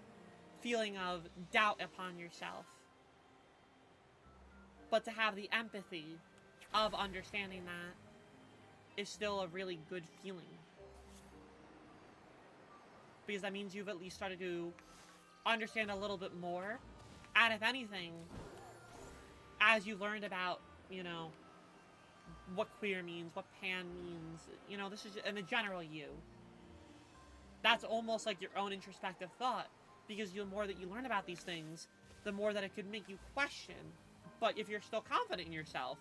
feeling of doubt upon yourself. But to have the empathy of understanding that is still a really good feeling. Because that means you've at least started to understand a little bit more. And if anything, as you learned about, you know, what queer means, what pan means, you know, this is in the general you. That's almost like your own introspective thought, because the more that you learn about these things, the more that it could make you question. But if you're still confident in yourself,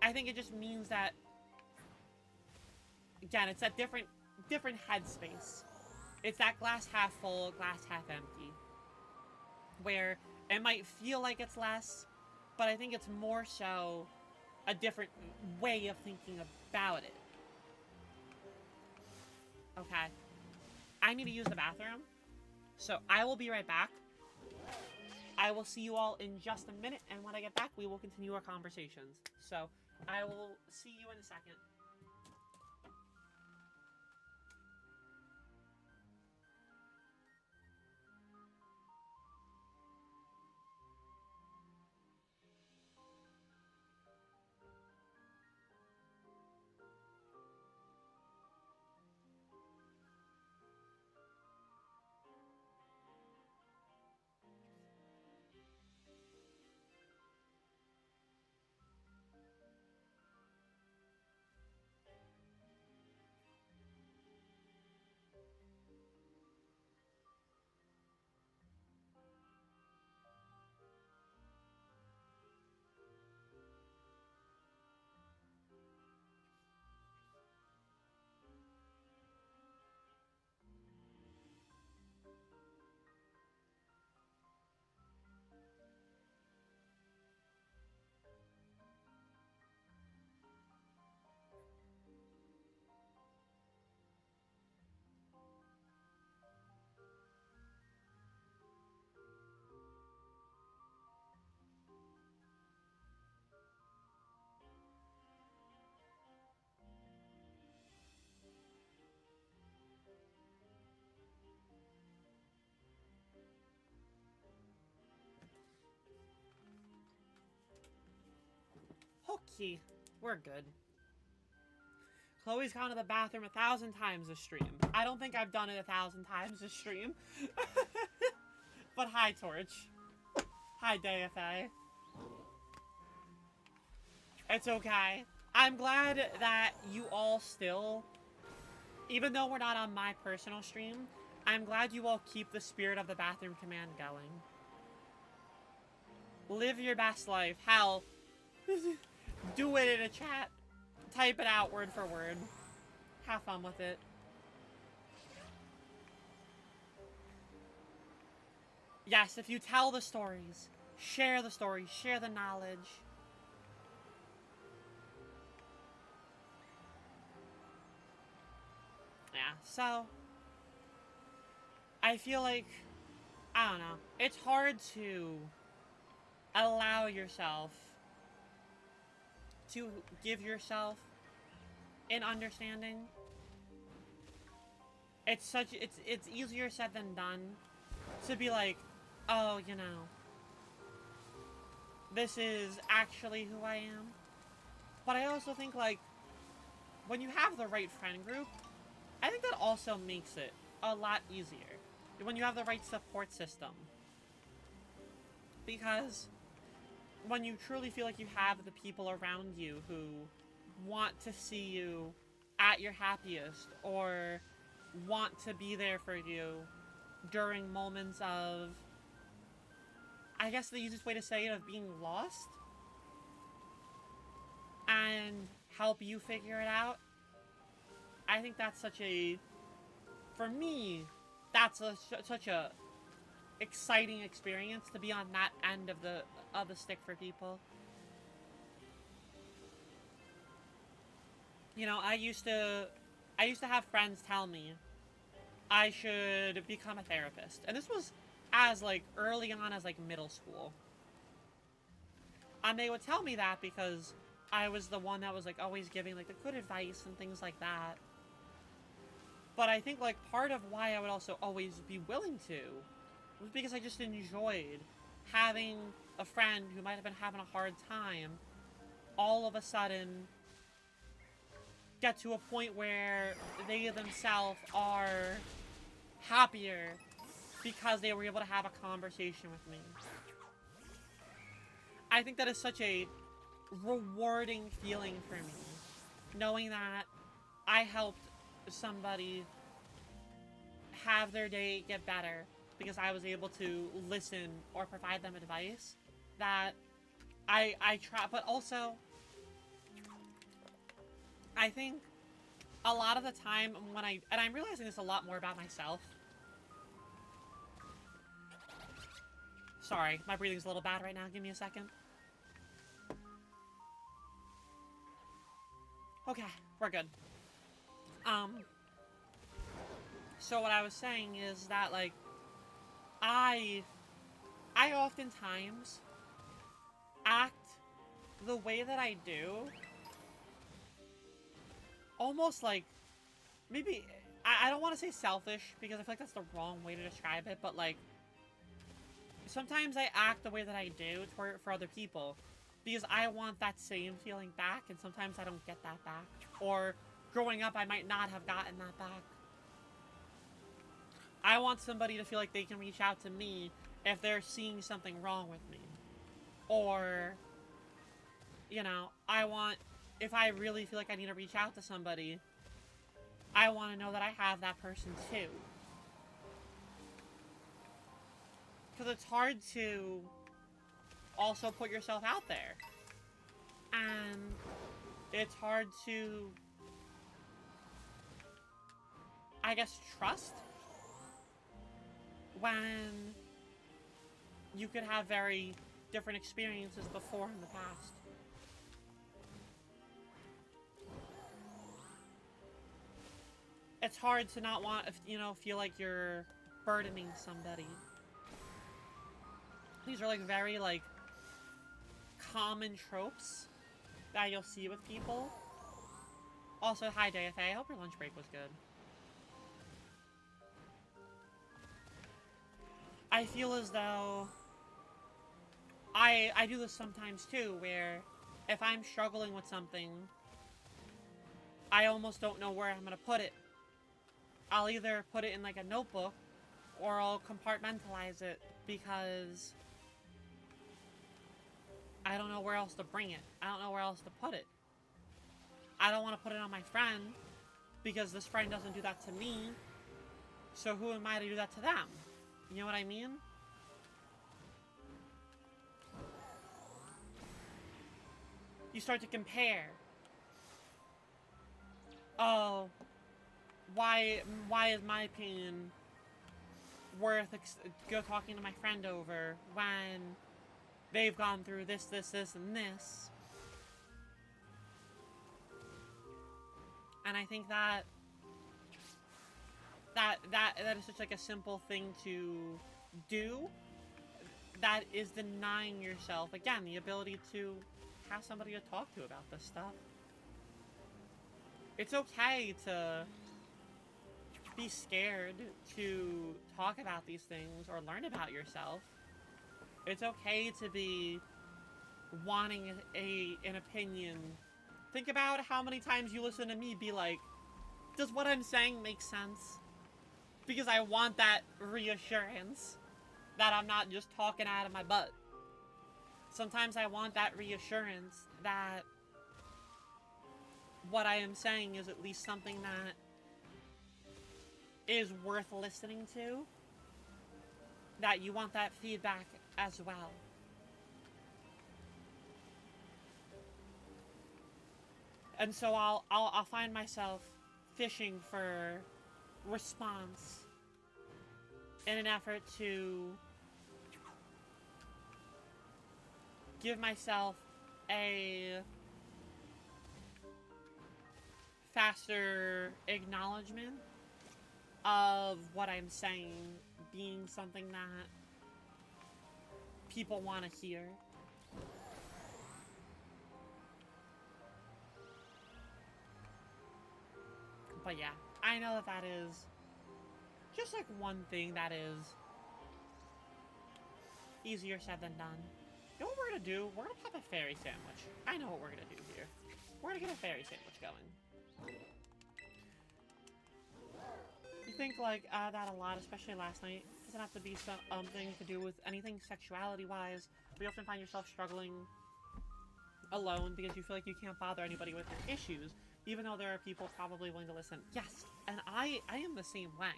I think it just means that, again, it's that different headspace. It's that glass half full, glass half empty, where it might feel like it's less, but I think it's more so a different way of thinking about it. Okay. I need to use the bathroom, so I will be right back. I will see you all in just a minute, and when I get back, we will continue our conversations. So, I will see you in a second. Key. We're good. Chloe's gone to the bathroom 1,000 times this stream. I don't think I've done it 1,000 times this stream. But hi, Torch. Hi, DFA. It's okay. I'm glad that you all still, even though we're not on my personal stream, I'm glad you all keep the spirit of the bathroom command going. Live your best life. Hell, do it in a chat. Type it out word for word. Have fun with it. Yes, if you tell the stories, share the stories, share the knowledge. Yeah, so I feel like, I don't know, it's hard to allow yourself to give yourself an understanding. It's easier said than done to be like, oh, you know, this is actually who I am. But I also think, like, when you have the right friend group, I think that also makes it a lot easier. When you have the right support system. Because when you truly feel like you have the people around you who want to see you at your happiest or want to be there for you during moments of, I guess the easiest way to say it, of being lost, and help you figure it out. I think that's such a, for me, that's such a exciting experience to be on that end of the stick for people. You know, I used to have friends tell me I should become a therapist. And this was as, like, early on as, like, middle school. And they would tell me that because I was the one that was, like, always giving, like, the good advice and things like that. But I think, like, part of why I would also always be willing to was because I just enjoyed having a friend who might have been having a hard time all of a sudden get to a point where they themselves are happier because they were able to have a conversation with me. I think that is such a rewarding feeling for me, knowing that I helped somebody have their day get better because I was able to listen or provide them advice that I try. But also, I think a lot of the time when and I'm realizing this a lot more about myself. Sorry, my breathing's a little bad right now. Give me a second. Okay, we're good. So what I was saying is that, like, I oftentimes act the way that I do almost like, maybe, I don't want to say selfish because I feel like that's the wrong way to describe it, but, like, sometimes I act the way that I do for other people because I want that same feeling back, and sometimes I don't get that back. Or growing up, I might not have gotten that back. I want somebody to feel like they can reach out to me if they're seeing something wrong with me. Or, you know, if I really feel like I need to reach out to somebody, I want to know that I have that person too. Because it's hard to also put yourself out there. And it's hard to, I guess, trust when you could have very different experiences before in the past. It's hard to not want, you know, feel like you're burdening somebody. These are, like, very, like, common tropes that you'll see with people. Also, hi, DFA. I hope your lunch break was good. I feel as though I do this sometimes too, where if I'm struggling with something, I almost don't know where I'm gonna put it. I'll either put it in like a notebook or I'll compartmentalize it because I don't know where else to bring it. I don't know where else to put it. I don't want to put it on my friend because this friend doesn't do that to me. So who am I to do that to them? You know what I mean? You start to compare. Oh, why is my pain worth go talking to my friend over when they've gone through this, and this? And I think that is such like a simple thing to do that is denying yourself, again, the ability to have somebody to talk to about this stuff. It's okay to be scared to talk about these things or learn about yourself. It's okay to be wanting an opinion. Think about how many times you listen to me be like, does what I'm saying make sense? Because I want that reassurance that I'm not just talking out of my butt. Sometimes I want that reassurance that what I am saying is at least something that is worth listening to. That you want that feedback as well. And so I'll find myself fishing for response in an effort to give myself a faster acknowledgement of what I'm saying being something that people want to hear. But yeah, I know that is just like one thing that is easier said than done. You know what we're gonna do? We're gonna pop a fairy sandwich. I know what we're gonna do here. We're gonna get a fairy sandwich going. You think like that a lot, especially last night. It doesn't have to be something to do with anything sexuality-wise. But you often find yourself struggling alone because you feel like you can't bother anybody with your issues, even though there are people probably willing to listen. Yes, and I am the same way.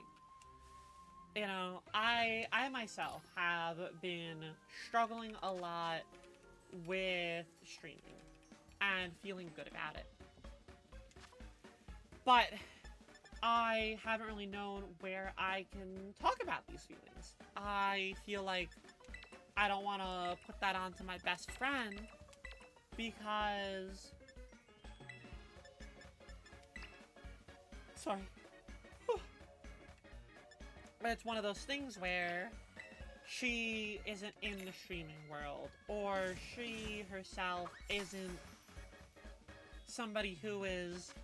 You know, I myself have been struggling a lot with streaming and feeling good about it. But I haven't really known where I can talk about these feelings. I feel like I don't want to put that onto my best friend because... Sorry. But it's one of those things where she isn't in the streaming world, or she herself isn't somebody who is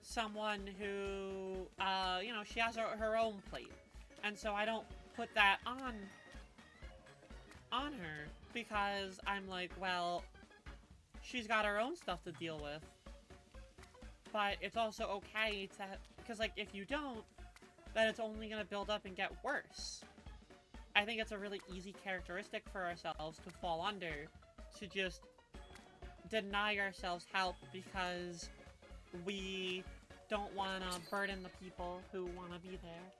someone who, you know, she has her own plate. And so I don't put that on her because I'm like, well, she's got her own stuff to deal with. But it's also okay to, because like if you don't, then it's only going to build up and get worse. I think it's a really easy characteristic for ourselves to fall under, to just deny ourselves help because we don't want to burden the people who want to be there.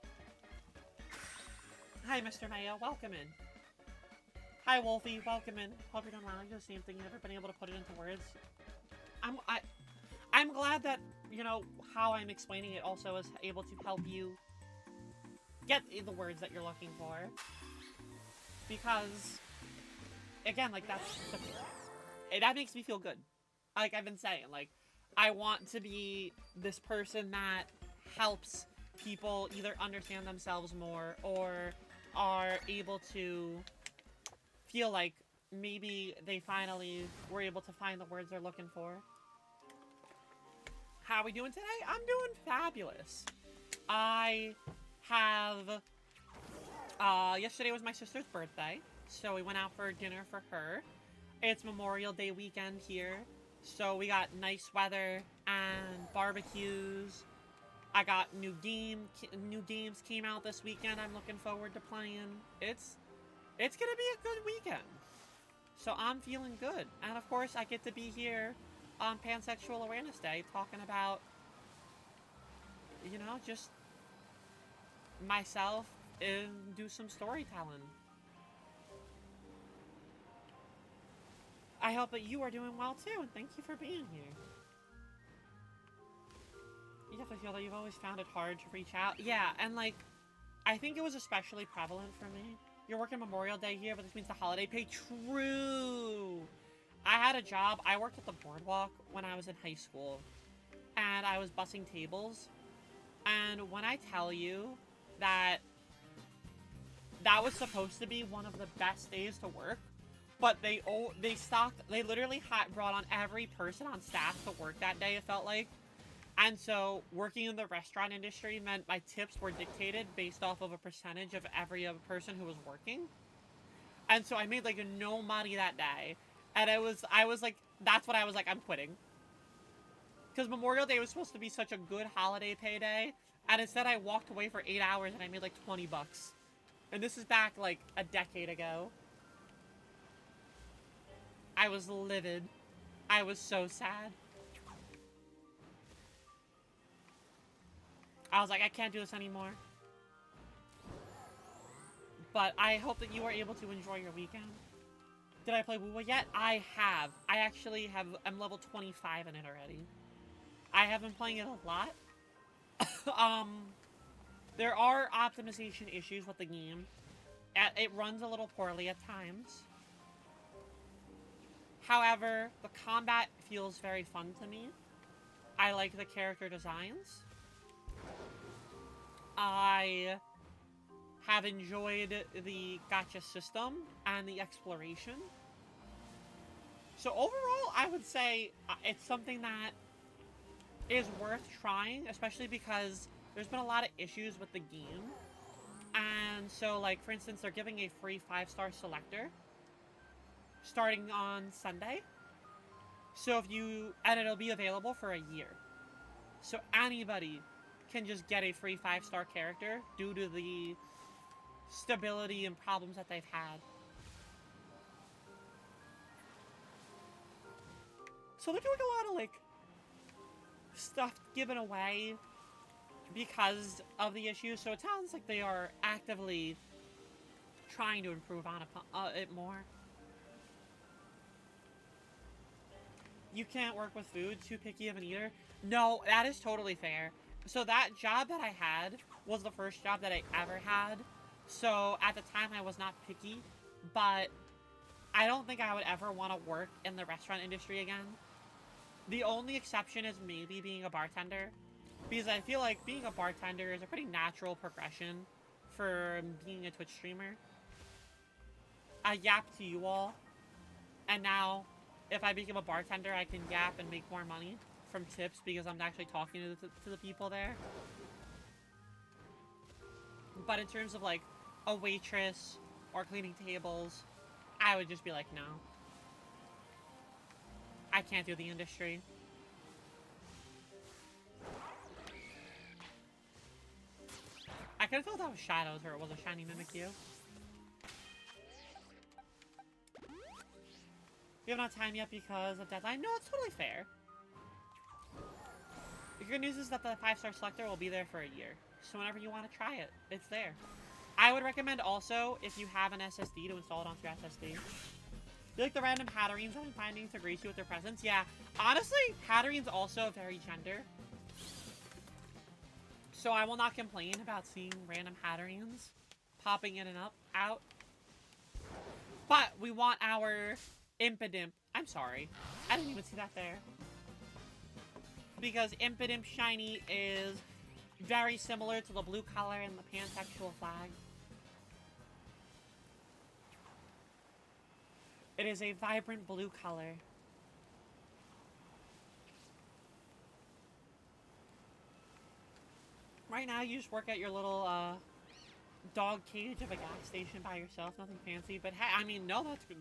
Hi, Mr. Mayo. Welcome in. Hi, Wolfie. Welcome in. Hope you're doing well. You're the same thing. You've never been able to put it into words. I'm glad that, you know, how I'm explaining it also is able to help you get the words that you're looking for. Because, again, like, that makes me feel good. Like I've been saying, like, I want to be this person that helps people either understand themselves more or are able to feel like maybe they finally were able to find the words they're looking for. How are we doing today? I'm doing fabulous. I have... yesterday was my sister's birthday, so we went out for dinner for her. It's Memorial Day weekend here, so we got nice weather and barbecues. I got new games came out this weekend. I'm looking forward to playing. It's gonna be a good weekend. So I'm feeling good. And of course, I get to be here on Pansexual Awareness Day talking about, just myself and do some storytelling. I hope that you are doing well too, and thank you for being here. You definitely feel that you've always found it hard to reach out. Yeah, and like, I think it was especially prevalent for me. You're working Memorial Day here, but this means the holiday pay. True! I had a job. I worked at the boardwalk when I was in high school, and I was bussing tables. And when I tell you that that was supposed to be one of the best days to work, but they literally brought on every person on staff to work that day, it felt like. And so working in the restaurant industry meant my tips were dictated based off of a percentage of every other person who was working. And so I made like no money that day. And I was like, that's what I was like, I'm quitting. Because Memorial Day was supposed to be such a good holiday payday. And instead I walked away for 8 hours and I made like 20 bucks. And this is back like a decade ago. I was livid. I was so sad. I was like, I can't do this anymore. But I hope that you are able to enjoy your weekend. Did I play Wuwa yet? I have. I actually have. I'm level 25 in it already. I have been playing it a lot. There are optimization issues with the game. It runs a little poorly at times. However, the combat feels very fun to me. I like the character designs. I have enjoyed the gacha system and the exploration. So overall, I would say it's something that is worth trying, especially because there's been a lot of issues with the game. And so, like, for instance, they're giving a free 5-star selector starting on Sunday. So and it'll be available for a year. So anybody can just get a free 5-star character due to the stability and problems that they've had. So they're doing a lot of, like, stuff given away because of the issue. So it sounds like they are actively trying to improve on it more. You can't work with food, too picky of an eater. No, that is totally fair. So that job that I had was the first job that I ever had. So at the time I was not picky, but I don't think I would ever want to work in the restaurant industry again. The only exception is maybe being a bartender, because I feel like being a bartender is a pretty natural progression for being a Twitch streamer. I yapped to you all, and now if I become a bartender, I can yap and make more money from tips because I'm actually talking to the people there. But in terms of like a waitress or cleaning tables, I would just be like, no. I can't do the industry. I could have thought that was shadows or it was a shiny Mimikyu. We haven't had time yet because of deadline. No, it's totally fair. The good news is that the 5-star selector will be there for a year. So whenever you want to try it, it's there. I would recommend also, if you have an SSD, to install it onto your SSD. You like the random Hatterines I've been finding to grace you with their presence? Yeah. Honestly, Hatterine's also very gender. So I will not complain about seeing random Hatterines popping in and out. But we want our Impidimp. I'm sorry. I didn't even see that there. Because Impidimp Shiny is very similar to the blue color in the pansexual flag. It is a vibrant blue color. Right now, you just work at your little dog cage of a gas station by yourself. Nothing fancy, but hey, I mean, no, that's good.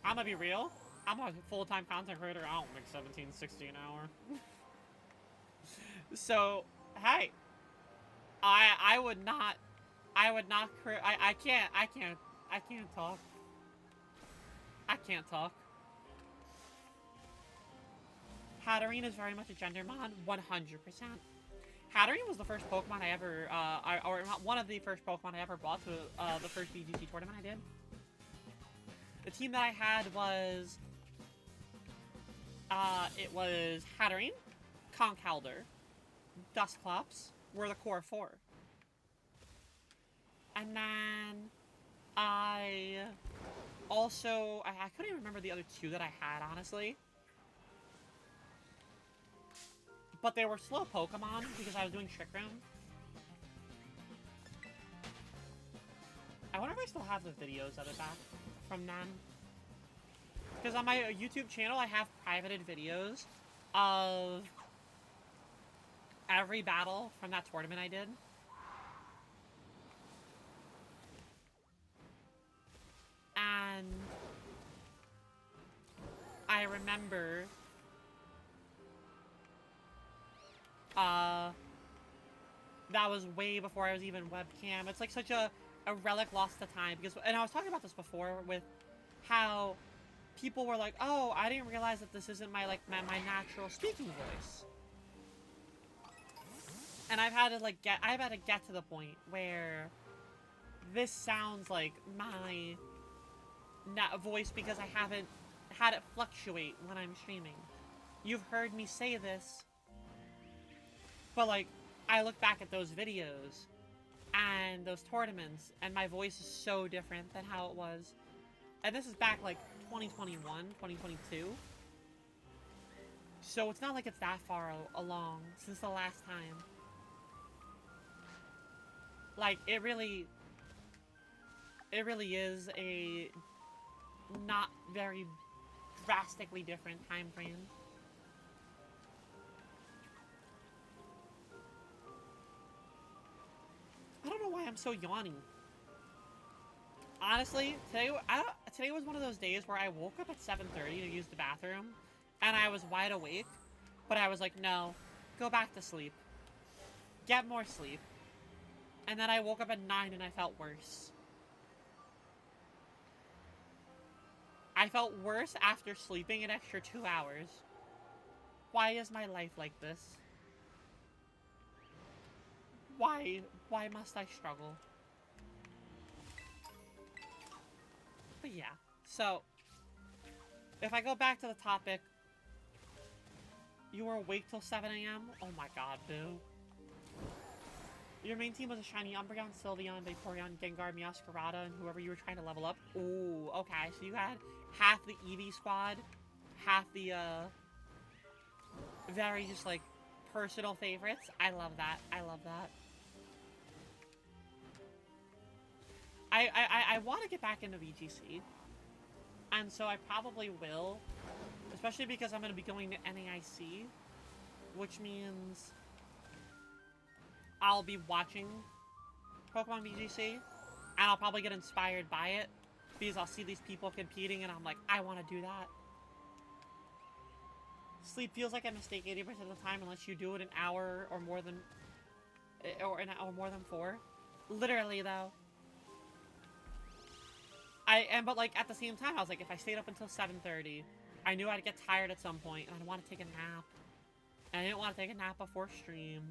I'm gonna be real. I'm a full-time content creator. I don't make 17.60 an hour. So, hey, I would not, I can't talk. I can't talk. Hatterene is very much a gender mod, 100%. Hatterene was the first Pokemon I ever, or one of the first Pokemon I ever bought to the first VGC tournament I did. The team that I had was, it was Hatterene, Conkeldurr, Dusclops were the core four. And then I also, I couldn't even remember the other two that I had, honestly. But they were slow Pokemon because I was doing Trick Room. I wonder if I still have the videos of it back from then. Because on my YouTube channel, I have privated videos of every battle from that tournament I did. And I remember that was way before I was even webcam. It's like such a relic lost to time because, and I was talking about this before with how people were like, oh, I didn't realize that this isn't my my natural speaking voice. And I've had to get to the point where this sounds like my voice because I haven't had it fluctuate when I'm streaming. You've heard me say this, but like, I look back at those videos and those tournaments and my voice is so different than how it was. And this is back like 2021, 2022. So it's not like it's that far along since the last time. Like, it really is a not very drastically different time frame. I don't know why I'm so yawny. Honestly, today was one of those days where I woke up at 7:30 to use the bathroom, and I was wide awake, but I was like, no, go back to sleep. Get more sleep. And then I woke up at 9 and I felt worse. I felt worse after sleeping an extra 2 hours. Why is my life like this? Why must I struggle? But yeah, so if I go back to the topic, you were awake till 7 a.m.? Oh my god, boo. Your main team was a shiny Umbreon, Sylveon, Vaporeon, Gengar, Meowscarada, and whoever you were trying to level up. Ooh, okay, so you had half the Eevee squad, half the, very just, like, personal favorites. I love that. I love that. I want to get back into VGC, and so I probably will, especially because I'm going to be going to NAIC, which means I'll be watching Pokemon VGC, and I'll probably get inspired by it, because I'll see these people competing, and I'm like, I want to do that. Sleep feels like a mistake 80% of the time unless you do it an hour or more than, or more than 4. Literally, though. But like, at the same time, I was like, if I stayed up until 7:30, I knew I'd get tired at some point, and I'd want to take a nap. And I didn't want to take a nap before stream.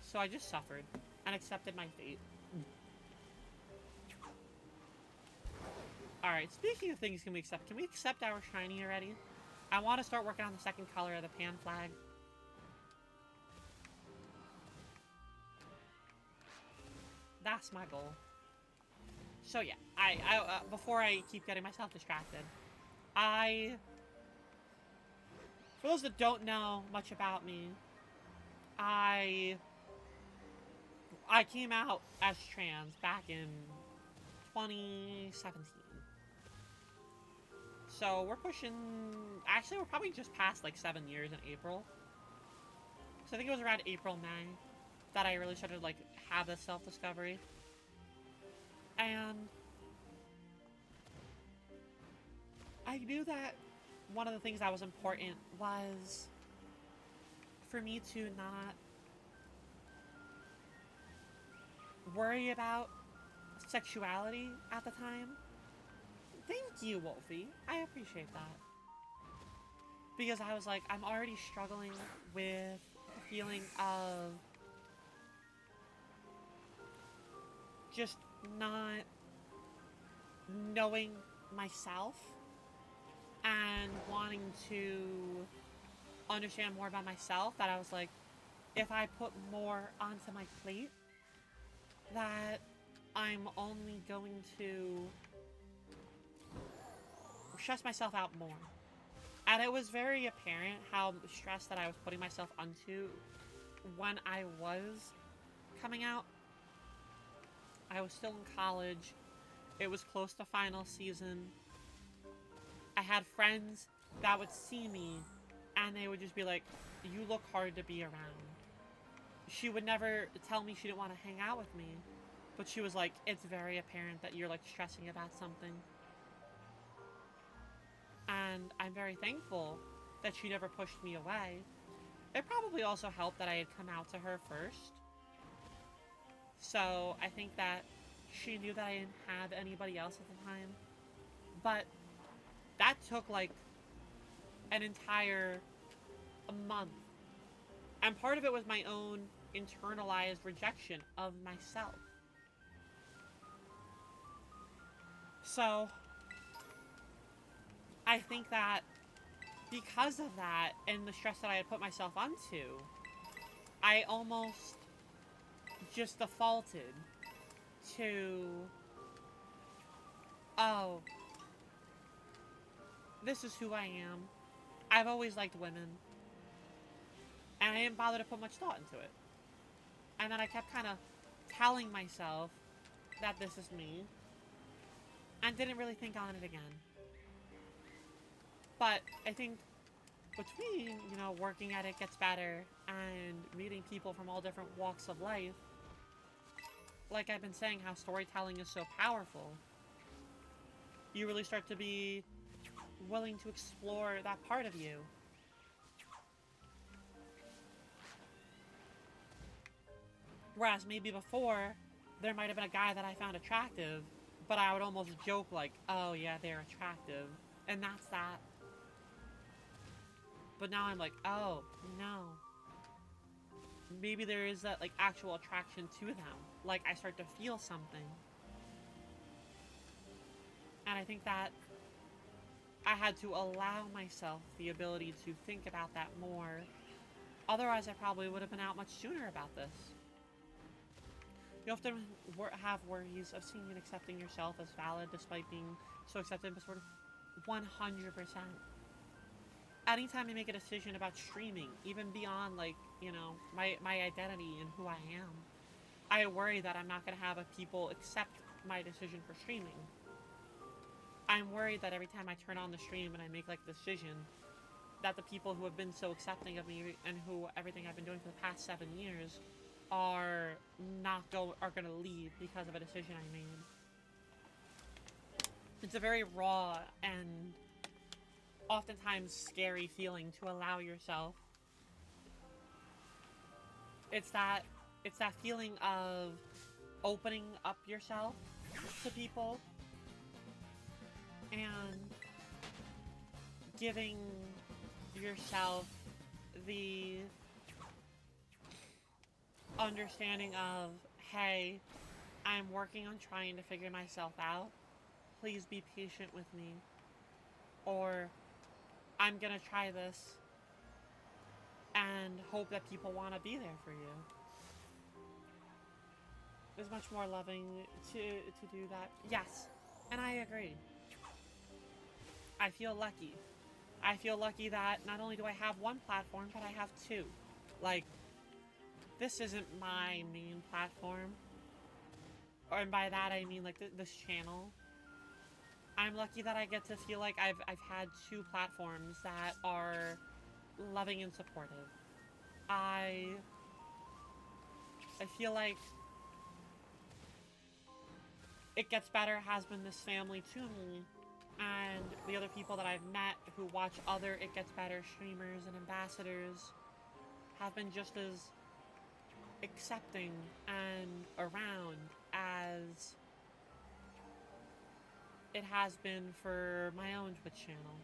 So I just suffered, and accepted my fate. Alright, speaking of things can we accept our shiny already? I want to start working on the second color of the pan flag. That's my goal. So yeah, before I keep getting myself distracted, for those that don't know much about me, I came out as trans back in 2017. So we're pushing, actually we're probably just past like 7 years in April. So I think it was around April, May that I really started to like have this self-discovery. And I knew that one of the things that was important was for me to not worry about sexuality at the time. Thank you, Wolfie. I appreciate that. Because I was like, I'm already struggling with the feeling of just not knowing myself and wanting to understand more about myself, that I was like, if I put more onto my plate, that I'm only going to stress myself out more. And it was very apparent how stressed that I was putting myself onto when I was coming out. I was still in college. It was close to final season. I had friends that would see me and they would just be like, you look hard to be around. She would never tell me she didn't want to hang out with me, but she was like, it's very apparent that you're like stressing about something. And I'm very thankful that she never pushed me away. It probably also helped that I had come out to her first. So I think that she knew that I didn't have anybody else at the time. But that took like an entire month. And part of it was my own internalized rejection of myself. So I think that because of that and the stress that I had put myself onto, I almost just defaulted to, oh, this is who I am. I've always liked women. And I didn't bother to put much thought into it. And then I kept kind of telling myself that this is me. And didn't really think on it again. But I think between, working at It Gets Better and meeting people from all different walks of life, like I've been saying, how storytelling is so powerful, you really start to be willing to explore that part of you. Whereas maybe before, there might have been a guy that I found attractive, but I would almost joke like, oh yeah, they're attractive. And that's that. But now I'm like, oh, no. Maybe there is that like actual attraction to them. Like I start to feel something. And I think that I had to allow myself the ability to think about that more. Otherwise, I probably would have been out much sooner about this. You often have worries of seeing and accepting yourself as valid despite being so accepted, but sort of 100%. Anytime I make a decision about streaming, even beyond like, my identity and who I am, I worry that I'm not going to have people accept my decision for streaming. I'm worried that every time I turn on the stream and I make like a decision, that the people who have been so accepting of me and who everything I've been doing for the past 7 years are going to leave because of a decision I made. It's a very raw and oftentimes scary feeling to allow yourself. It's that feeling of opening up yourself to people and giving yourself the understanding of, hey, I'm working on trying to figure myself out. Please be patient with me. Or, I'm gonna try this and hope that people want to be there for you. It's much more loving to do that. Yes, and I agree. I feel lucky. I feel lucky that not only do I have one platform, but I have two. Like, this isn't my main platform. And by that I mean like this channel. I'm lucky that I get to feel like I've had two platforms that are loving and supportive. I feel like It Gets Better has been this family to me and the other people that I've met who watch other It Gets Better streamers and ambassadors have been just as accepting and around as it has been for my own Twitch channel.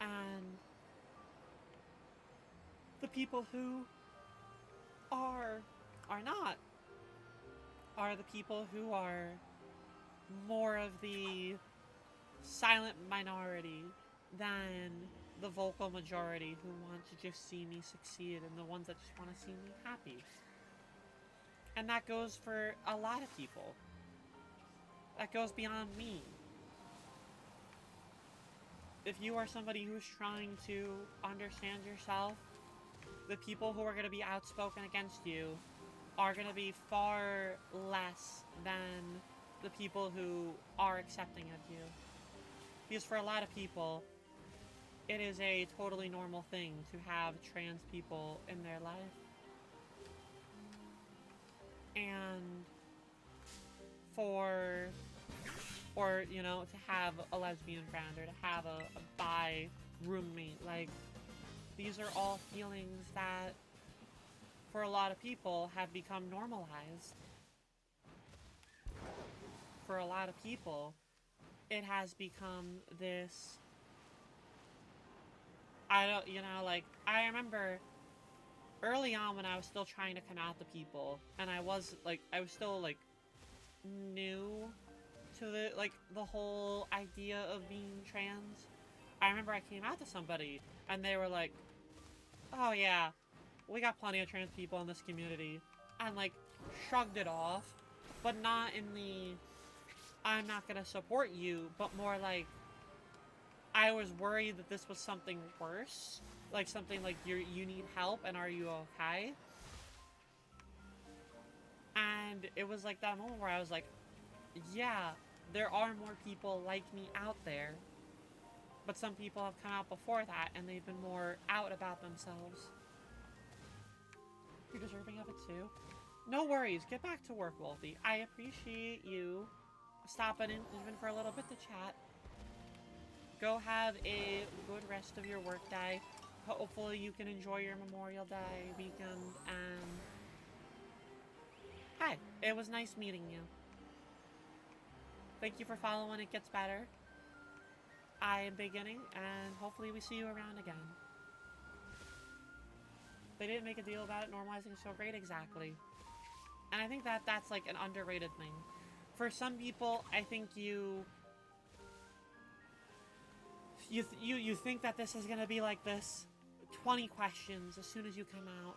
And the people who are not are the people who are more of the silent minority than the vocal majority who want to just see me succeed and the ones that just want to see me happy. And that goes for a lot of people. That goes beyond me. If you are somebody who's trying to understand yourself, the people who are going to be outspoken against you are going to be far less than the people who are accepting of you. Because for a lot of people, it is a totally normal thing to have trans people in their life. And or, you know, to have a lesbian friend or to have a bi roommate, like, these are all feelings that, for a lot of people, have become normalized. For a lot of people, it has become this, I remember early on when I was still trying to come out to people, and I was still, like, new to the whole idea of being trans. I remember I came out to somebody, and they were like, oh yeah, we got plenty of trans people in this community, and, like, shrugged it off, but not in the, I'm not gonna support you, but more like, I was worried that this was something worse, like something like you need help, and are you okay? And it was like that moment where I was like, yeah, there are more people like me out there, but some people have come out before that, and they've been more out about themselves. You're deserving of it too. No worries, get back to work, Wolfie. I appreciate you stopping in even for a little bit to chat. Go have a good rest of your work day. Hopefully you can enjoy your Memorial Day weekend, and hi, it was nice meeting you. Thank you for following It Gets Better. I am beginning, and hopefully we see you around again. They didn't make a deal about it normalizing so great, exactly. And I think that that's like an underrated thing. For some people, I think you think that this is gonna be like this 20 questions as soon as you come out,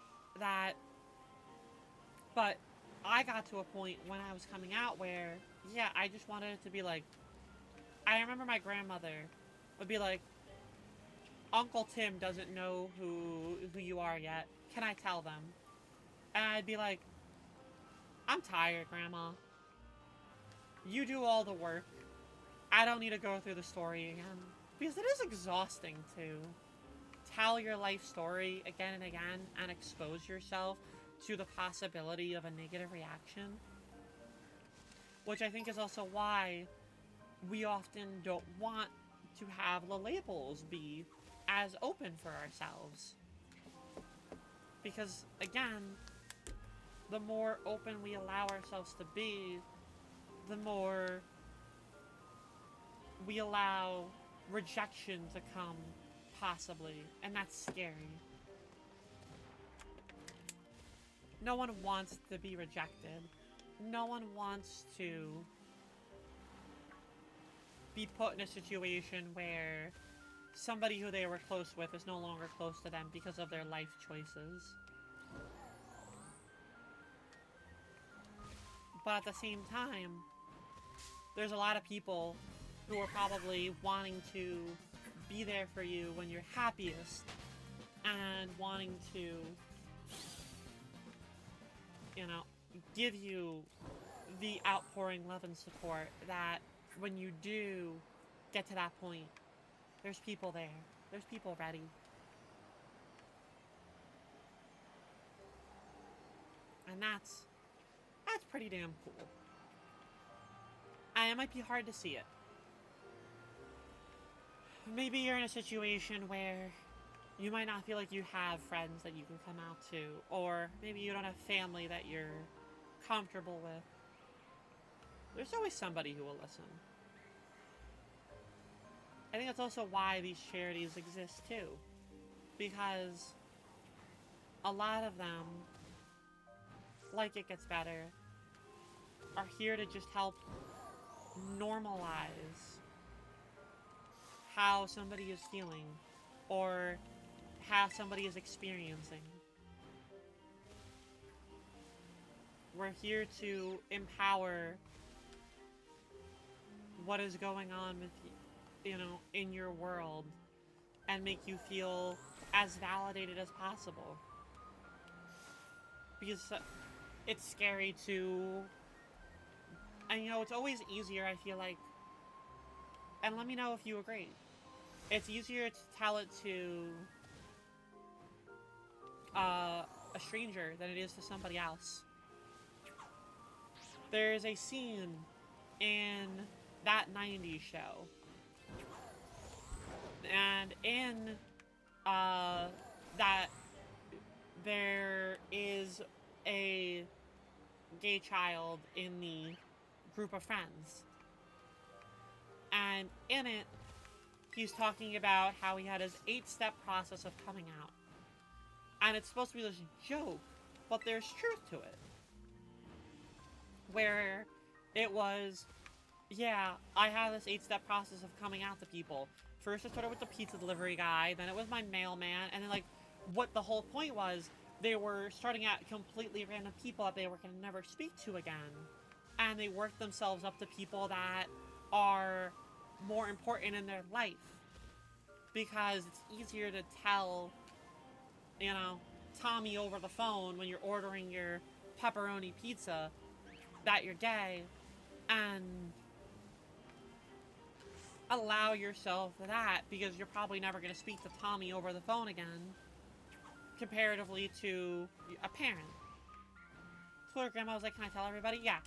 but I got to a point when I was coming out where, yeah, I just wanted it to be like, I remember my grandmother would be like, Uncle Tim doesn't know who you are yet. Can I tell them? And I'd be like, I'm tired, Grandma. You do all the work. I don't need to go through the story again. Because it is exhausting to tell your life story again and again and expose yourself to the possibility of a negative reaction. Which I think is also why we often don't want to have the labels be as open for ourselves. Because, again, the more open we allow ourselves to be, the more we allow rejection to come, possibly, and that's scary. No one wants to be rejected. No one wants to be put in a situation where somebody who they were close with is no longer close to them because of their life choices. But at the same time, there's a lot of people who are probably wanting to be there for you when you're happiest and wanting to, you know, give you the outpouring love and support that when you do get to that point, there's people there. There's people ready. And that's pretty damn cool. And it might be hard to see it. Maybe you're in a situation where you might not feel like you have friends that you can come out to, or maybe you don't have family that you're comfortable with. There's always somebody who will listen. I think that's also why these charities exist too, because a lot of them, like It Gets Better, are here to just help normalize how somebody is feeling or how somebody is experiencing. We're here to empower what is going on with you know, in your world and make you feel as validated as possible. Because it's scary to, and you know, it's always easier, I feel like, and let me know if you agree. It's easier to tell it to a stranger than it is to somebody else. There's a scene in that 90s show, and in that there is a gay child in the group of friends, and in it he's talking about how he had his 8-step process of coming out, and it's supposed to be this joke, but there's truth to it, where it was, yeah, I had this 8-step process of coming out to people. First it started with the pizza delivery guy, then it was my mailman, and then like, what the whole point was, they were starting at completely random people that they were going to never speak to again. And they worked themselves up to people that are more important in their life. Because it's easier to tell, you know, Tommy over the phone when you're ordering your pepperoni pizza that you're gay, and allow yourself that, because you're probably never going to speak to Tommy over the phone again, comparatively to a parent. So her grandma was like, can I tell everybody? Yeah.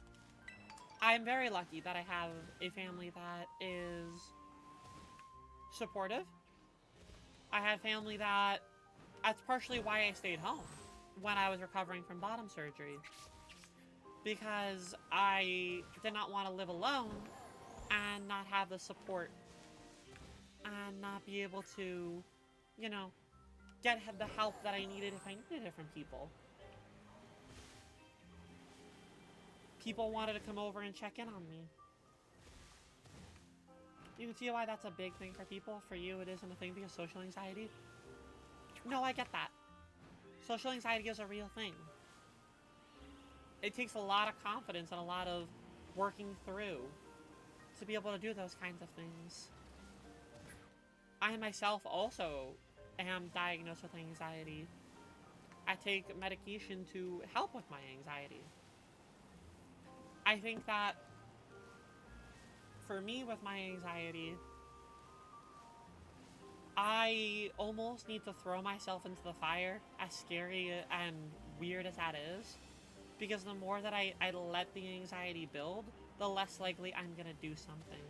I'm very lucky that I have a family that is supportive. I had family that's partially why I stayed home when I was recovering from bottom surgery. Because I did not want to live alone and not have the support and not be able to, you know, get the help that I needed if I needed it from people. People wanted to come over and check in on me. You can see why that's a big thing for people. For you, it isn't a thing because social anxiety. No, I get that. Social anxiety is a real thing. It takes a lot of confidence and a lot of working through to be able to do those kinds of things. I myself also am diagnosed with anxiety. I take medication to help with my anxiety. I think that for me with my anxiety, I almost need to throw myself into the fire, as scary and weird as that is, because the more that I let the anxiety build, the less likely I'm gonna do something.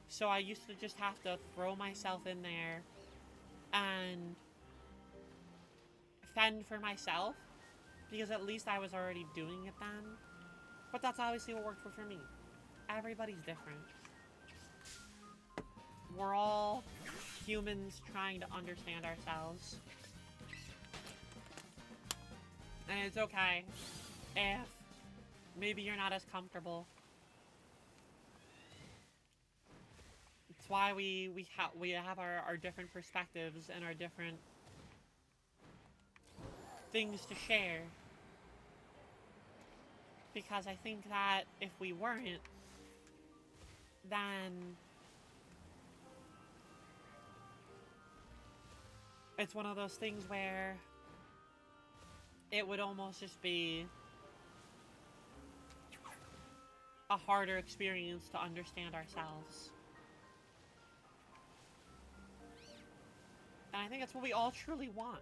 So I used to just have to throw myself in there and fend for myself, because at least I was already doing it then. But that's obviously what worked for me. Everybody's different. We're all humans trying to understand ourselves. And it's okay if maybe you're not as comfortable. It's why we have our different perspectives and our different things to share. Because I think that if we weren't, then it's one of those things where it would almost just be a harder experience to understand ourselves. And I think that's what we all truly want.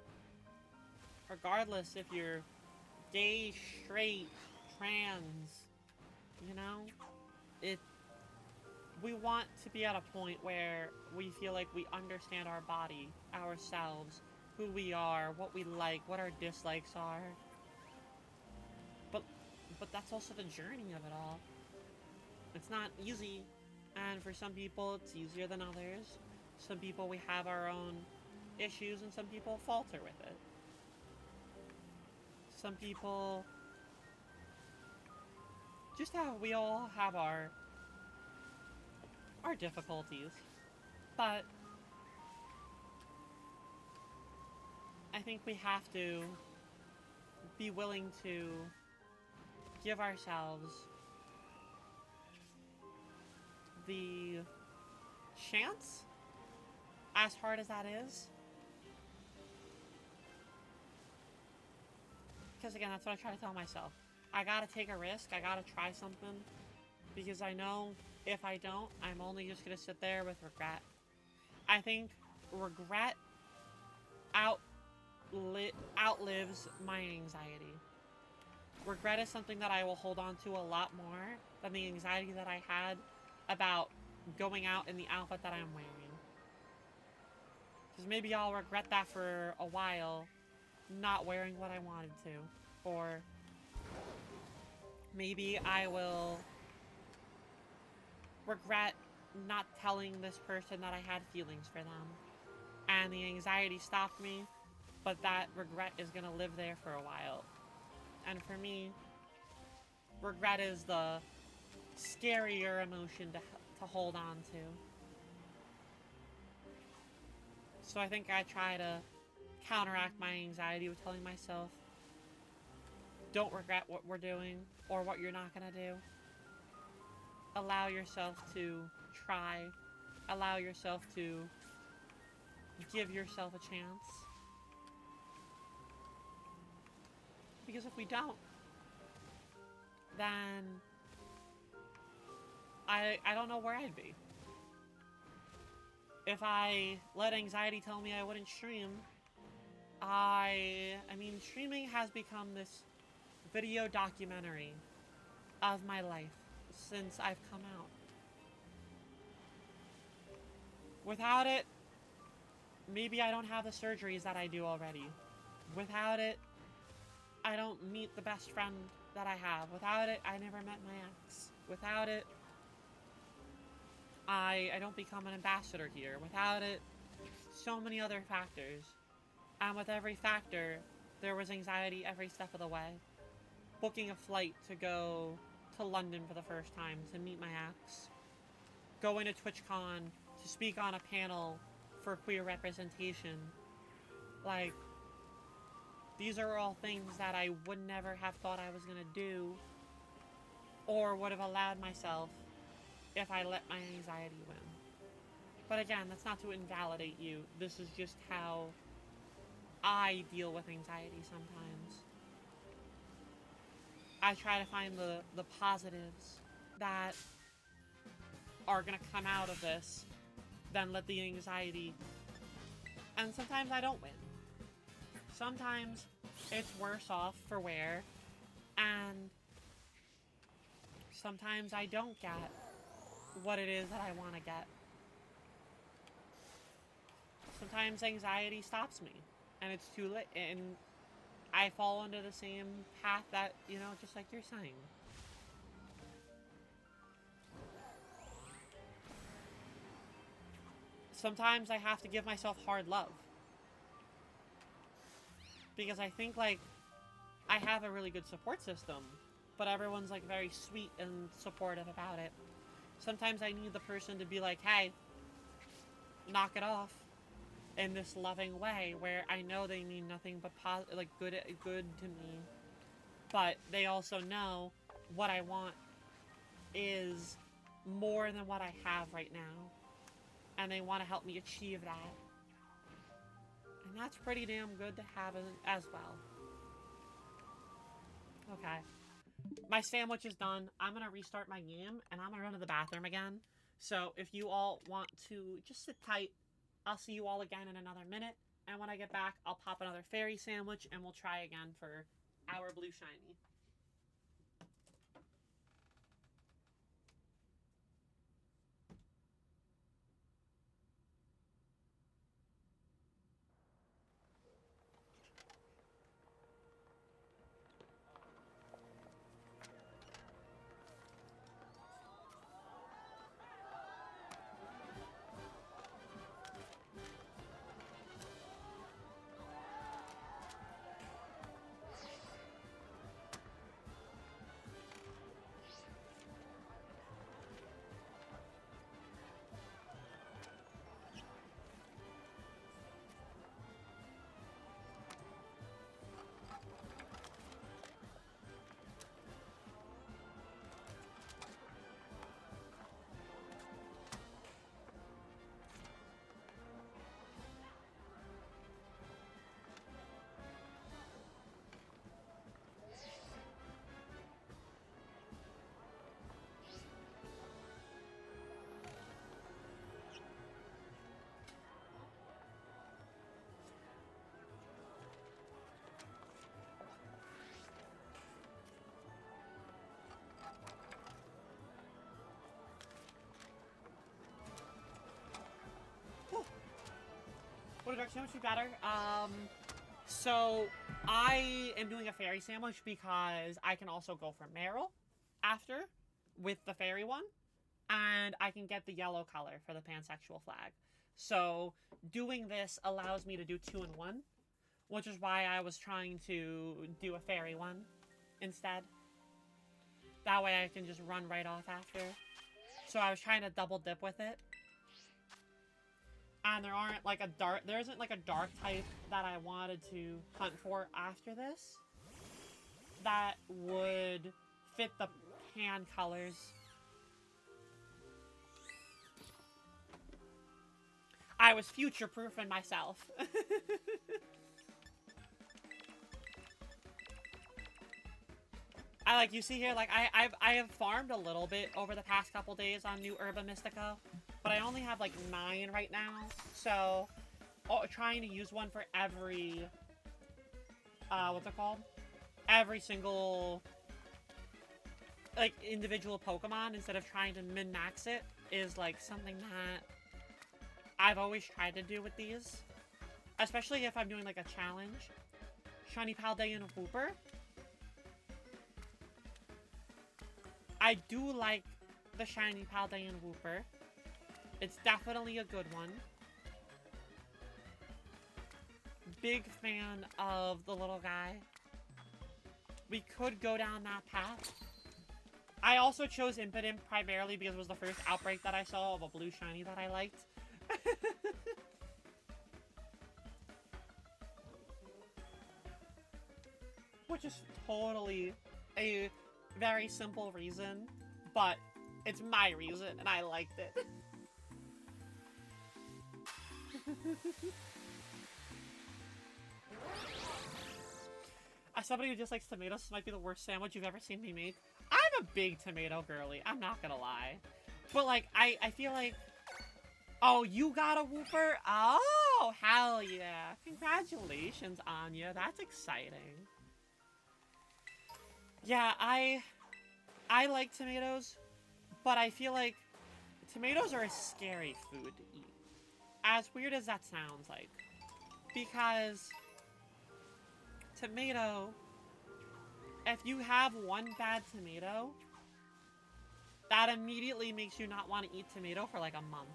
Regardless if you're gay, straight, trans, you know? it we want to be at a point where we feel like we understand our body, ourselves, who we are, what we like, what our dislikes are. But but that's also the journey of it all. It's not easy, and for some people it's easier than others. Some people we have our own issues and some people falter with it. Some people just have we all have our difficulties. But I think we have to be willing to give ourselves the chance, as hard as that is. Because again, that's what I try to tell myself. I gotta take a risk, I gotta try something. Because I know if I don't, I'm only just gonna sit there with regret. I think regret outlives my anxiety. Regret is something that I will hold on to a lot more than the anxiety that I had about going out in the outfit that I'm wearing. Because maybe I'll regret that for a while, not wearing what I wanted to. Or maybe I will regret not telling this person that I had feelings for them. And the anxiety stopped me, but that regret is going to live there for a while. And for me, regret is the scarier emotion to hold on to. So I think I try to counteract my anxiety with telling myself, don't regret what we're doing or what you're not going to do. Allow yourself to try. Allow yourself to give yourself a chance. Because if we don't, then I don't know where I'd be. If I let anxiety tell me I wouldn't stream, I mean, streaming has become this video documentary of my life since I've come out. Without it, maybe I don't have the surgeries that I do already. Without it, I don't meet the best friend that I have. Without it, I never met my ex. Without it, I don't become an ambassador here. Without it, so many other factors. And with every factor, there was anxiety every step of the way. Booking a flight to go to London for the first time to meet my ex. Going to TwitchCon to speak on a panel for queer representation. Like, these are all things that I would never have thought I was gonna do or would have allowed myself if I let my anxiety win. But again, that's not to invalidate you. This is just how I deal with anxiety sometimes. I try to find the positives that are gonna come out of this, then let the anxiety. And sometimes I don't win. Sometimes it's worse off for wear, and sometimes I don't get what it is that I want to get. Sometimes anxiety stops me, and it's too late, and I fall into the same path that, just like you're saying. Sometimes I have to give myself hard love. Because I think, like, I have a really good support system, but everyone's, like, very sweet and supportive about it. Sometimes I need the person to be like, hey, knock it off, in this loving way, where I know they mean nothing but good to me, but they also know what I want is more than what I have right now, and they want to help me achieve that. And that's pretty damn good to have as well. Okay. My sandwich is done. I'm going to restart my game, and I'm going to run to the bathroom again. So if you all want to just sit tight, I'll see you all again in another minute. And when I get back, I'll pop another fairy sandwich, and we'll try again for our blue shiny. a dark sandwich would be better. So I am doing a fairy sandwich because I can also go for Meryl after with the fairy one, and I can get the yellow color for the pansexual flag. So doing this allows me to do 2 in 1, which is why I was trying to do a fairy one instead. That way I can just run right off after. So I was trying to double dip with it. And there isn't like a dark type that I wanted to hunt for after this that would fit the pan colors. I was future-proofing myself. You see here, I have farmed a little bit over the past couple days on new Herba Mystica, but I only have, 9 right now, so trying to use one for every, what's it called? Every single, individual Pokemon, instead of trying to min-max it, is, something that I've always tried to do with these. Especially if I'm doing, a challenge. Shiny Paldean Wooper. I do like the Shiny Paldean Wooper. It's definitely a good one. Big fan of the little guy. We could go down that path. I also chose Impidimp primarily because it was the first outbreak that I saw of a blue shiny that I liked. Which is totally a very simple reason, but it's my reason and I liked it. As somebody who just likes tomatoes, this might be the worst sandwich you've ever seen me make. I'm a big tomato girly, I'm not gonna lie. But I feel like... Oh, you got a Wooper? Oh, hell yeah. Congratulations, Anya. That's exciting. Yeah, I like tomatoes, but I feel like tomatoes are a scary food to eat. As weird as that sounds like. Because tomato, if you have one bad tomato, that immediately makes you not want to eat tomato for a month.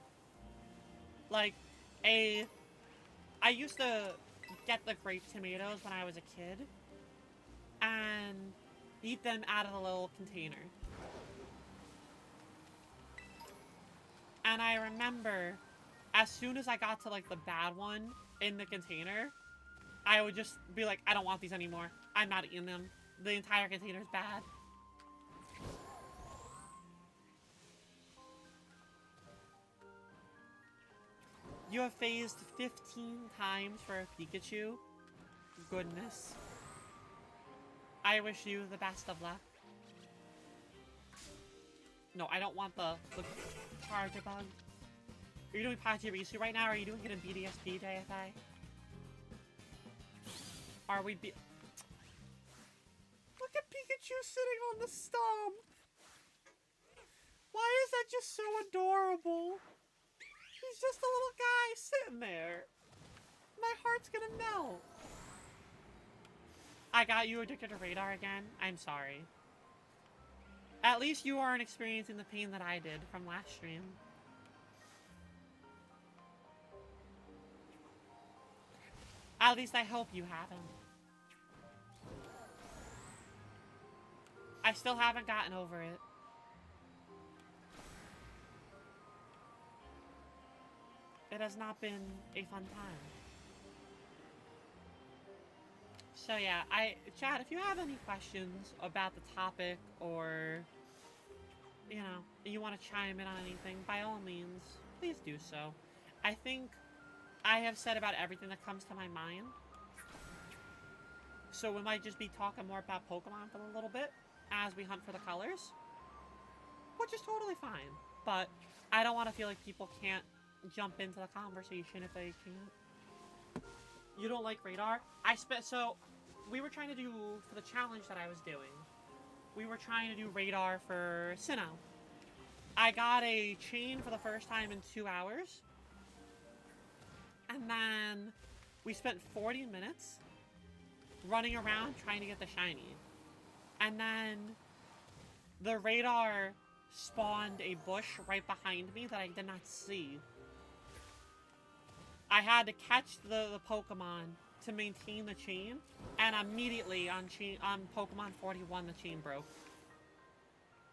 I used to get the grape tomatoes when I was a kid and eat them out of the little container. And I remember, as soon as I got to the bad one in the container, I would just be like, I don't want these anymore. I'm not eating them. The entire container's bad. You have phased 15 times for a Pikachu. Goodness. I wish you the best of luck. No, I don't want the Charger Bug. Are you doing Pachirisu right now, or are you doing it in BDSP, JFA? Are we Look at Pikachu sitting on the stump! Why is that just so adorable? He's just a little guy sitting there. My heart's gonna melt. I got you addicted to radar again. I'm sorry. At least you aren't experiencing the pain that I did from last stream. At least I hope you haven't. I still haven't gotten over it. It has not been a fun time. So yeah, chat, if you have any questions about the topic or, you want to chime in on anything, by all means, please do so. I think I have said about everything that comes to my mind. So we might just be talking more about Pokemon for a little bit as we hunt for the colors. Which is totally fine. But I don't want to feel like people can't jump into the conversation if they can't. You don't like radar? So we were trying to do, for the challenge that I was doing, we were trying to do radar for Sinnoh. I got a chain for the first time in 2 hours. And then we spent 40 minutes running around trying to get the shiny. And then the radar spawned a bush right behind me that I did not see. I had to catch the Pokemon to maintain the chain, and immediately on Pokemon 41 the chain broke.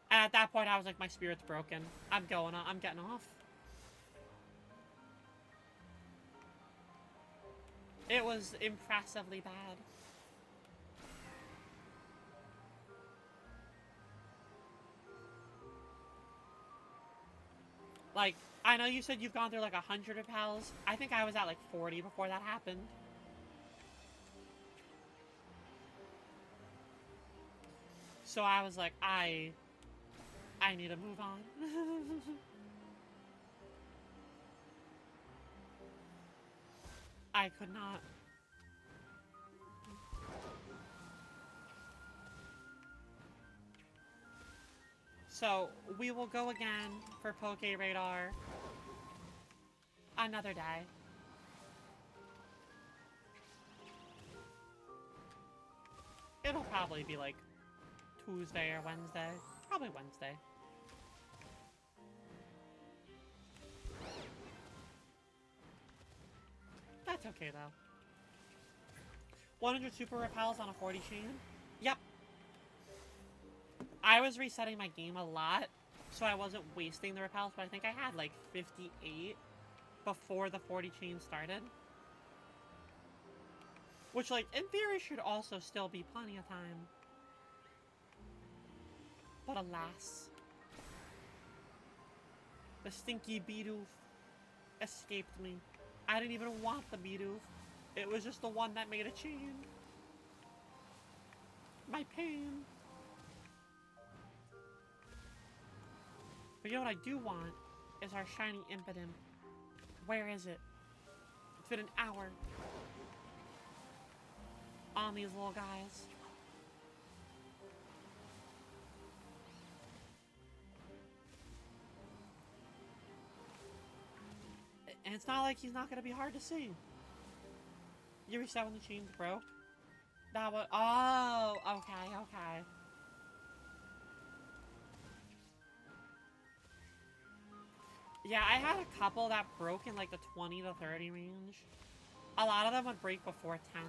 And at that point I was like, my spirit's broken. I'm getting off. It was impressively bad. Like, I know you said you've gone through like 100 repels. I think I was at like 40 before that happened. So I was like, I need to move on. I could not. So we will go again for Poke Radar another day. It'll probably be like Tuesday or Wednesday. Probably Wednesday. That's okay though. 100 super repels on a 40 chain? Yep. I was resetting my game a lot, so I wasn't wasting the repels, but I think I had like 58 before the 40 chain started. Which, like, in theory should also still be plenty of time. But alas. The stinky Bidoof escaped me. I didn't even want the Bidoof. It was just the one that made a chain. My pain. But you know what I do want is our shiny Impidimp. Where is it? It's been an hour on these little guys. And it's not like he's not gonna be hard to see. You reset when the chains broke? That was. Oh, okay, okay. Yeah, I had a couple that broke in like the 20 to 30 range. A lot of them would break before 10.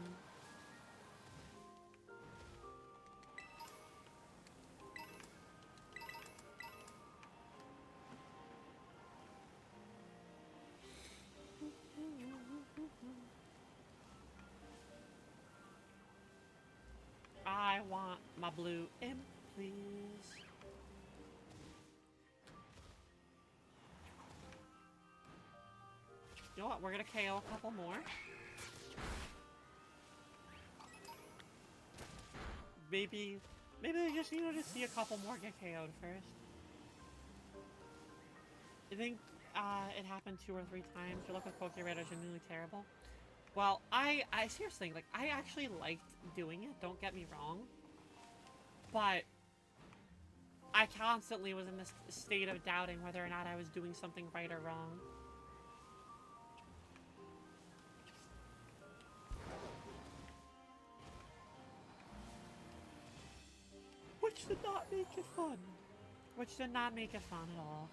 I want my blue imp, please. You know what? We're gonna KO a couple more. Maybe they just need to see a couple more get KO'd first. I think it happened 2 or 3 times. Your luck with Poke Radar is genuinely terrible. Well, I seriously, like, I actually liked doing it, don't get me wrong. But I constantly was in this state of doubting whether or not I was doing something right or wrong. Which did not make it fun. Which did not make it fun at all.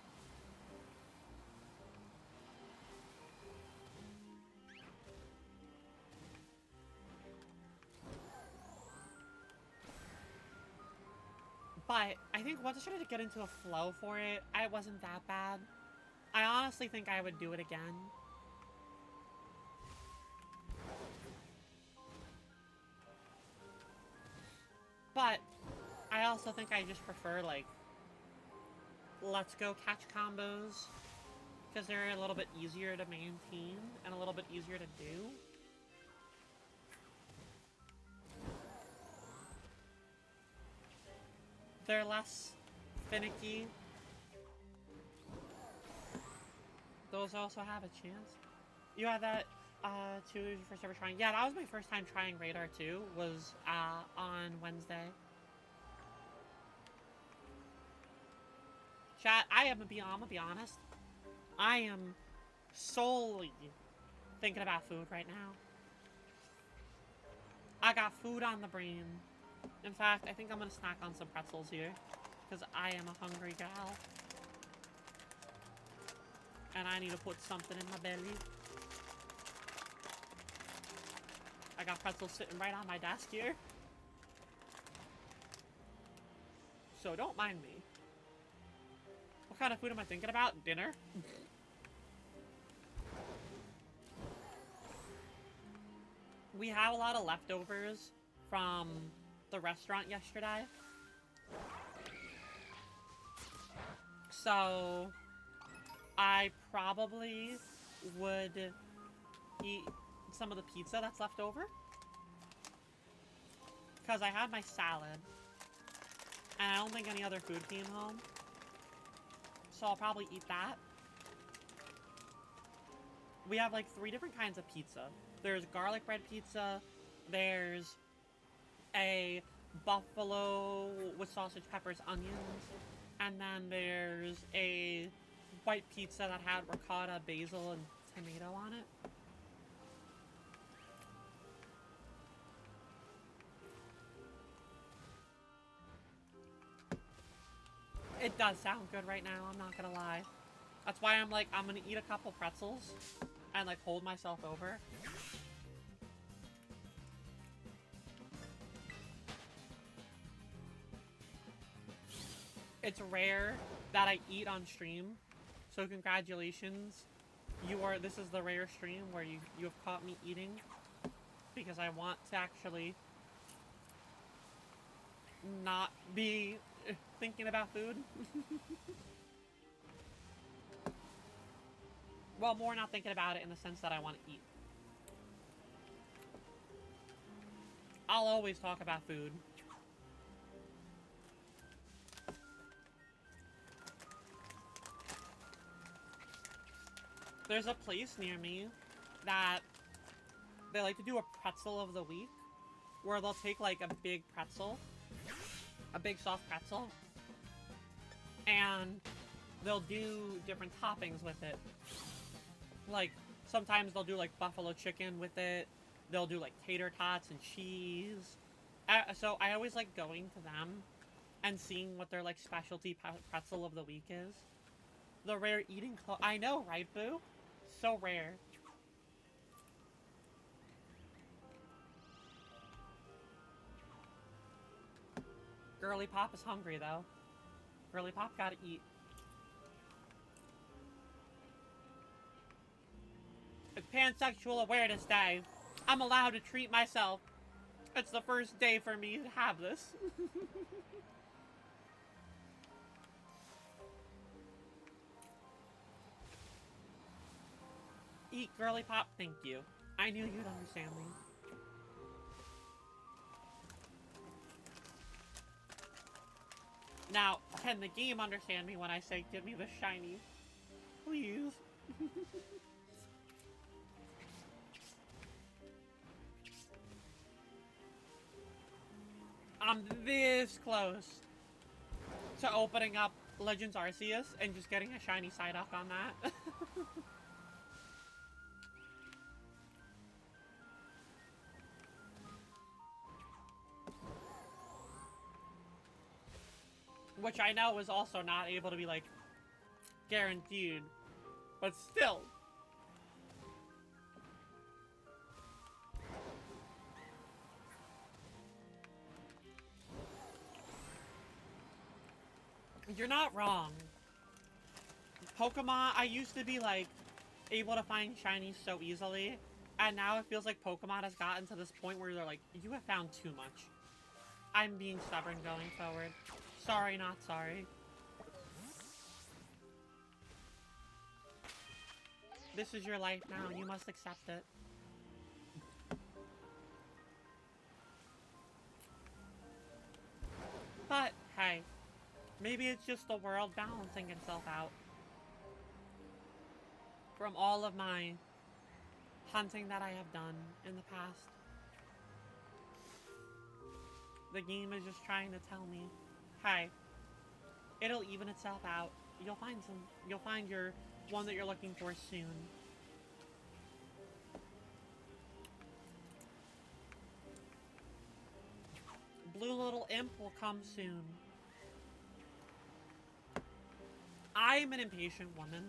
But I think once I started to get into a flow for it, it wasn't that bad. I honestly think I would do it again. But I also think I just prefer, like, let's go catch combos. Because they're a little bit easier to maintain and a little bit easier to do. They're less finicky. Those also have a chance. You had that too, your first ever trying. Yeah, that was my first time trying Radar too, was on Wednesday. Chat, I'm gonna be honest. I am solely thinking about food right now. I got food on the brain. In fact, I think I'm gonna snack on some pretzels here. Because I am a hungry gal. And I need to put something in my belly. I got pretzels sitting right on my desk here. So don't mind me. What kind of food am I thinking about? Dinner? We have a lot of leftovers from the restaurant yesterday. So I probably would eat some of the pizza that's left over. Because I had my salad. And I don't think any other food came home. So I'll probably eat that. We have like 3 different kinds of pizza. There's garlic bread pizza. There's a buffalo with sausage, peppers, onions. And then there's a white pizza that had ricotta, basil, and tomato on it. It does sound good right now, I'm not gonna lie. That's why I'm like, I'm gonna eat a couple pretzels and like hold myself over. It's rare that I eat on stream, so congratulations. This is the rare stream where you have caught me eating, because I want to actually not be thinking about food. Well, more not thinking about it in the sense that I want to eat. I'll always talk about food. There's a place near me that they like to do a pretzel of the week, where they'll take like a big pretzel, a big soft pretzel, and they'll do different toppings with it. Like, sometimes they'll do like buffalo chicken with it, they'll do like tater tots and cheese. So I always like going to them and seeing what their like specialty pretzel of the week is. The rare eating I know, right, boo? So rare. Girly Pop is hungry, though. Girly Pop gotta eat. It's Pansexual Awareness Day. I'm allowed to treat myself. It's the first day for me to have this. Eat, Girly Pop, thank you. I knew you'd understand me. Now, can the game understand me when I say give me the shiny? Please. I'm this close to opening up Legends Arceus and just getting a shiny Psyduck on that. Which I know is also not able to be, like, guaranteed. But still. You're not wrong. Pokemon, I used to be, like, able to find shinies so easily. And now it feels like Pokemon has gotten to this point where they're like, you have found too much. I'm being stubborn going forward. Sorry, not sorry. This is your life now, and you must accept it. But, hey, maybe it's just the world balancing itself out. From all of my hunting that I have done in the past. The game is just trying to tell me, hey, it'll even itself out. You'll find your one that you're looking for soon. blue little imp will come soon. I'm an impatient woman.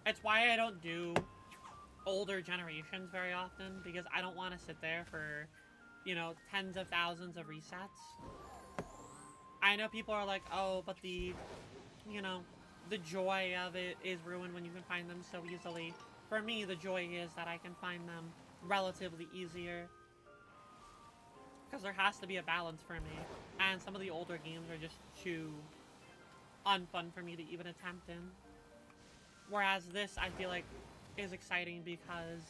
It's why I don't do older generations very often, because I don't want to sit there for, you know, tens of thousands of resets. I know people are like, oh, but the, you know, the joy of it is ruined when you can find them so easily. For me, the joy is that I can find them relatively easier. Because there has to be a balance for me. And some of the older games are just too unfun for me to even attempt in. Whereas this, I feel like, is exciting because,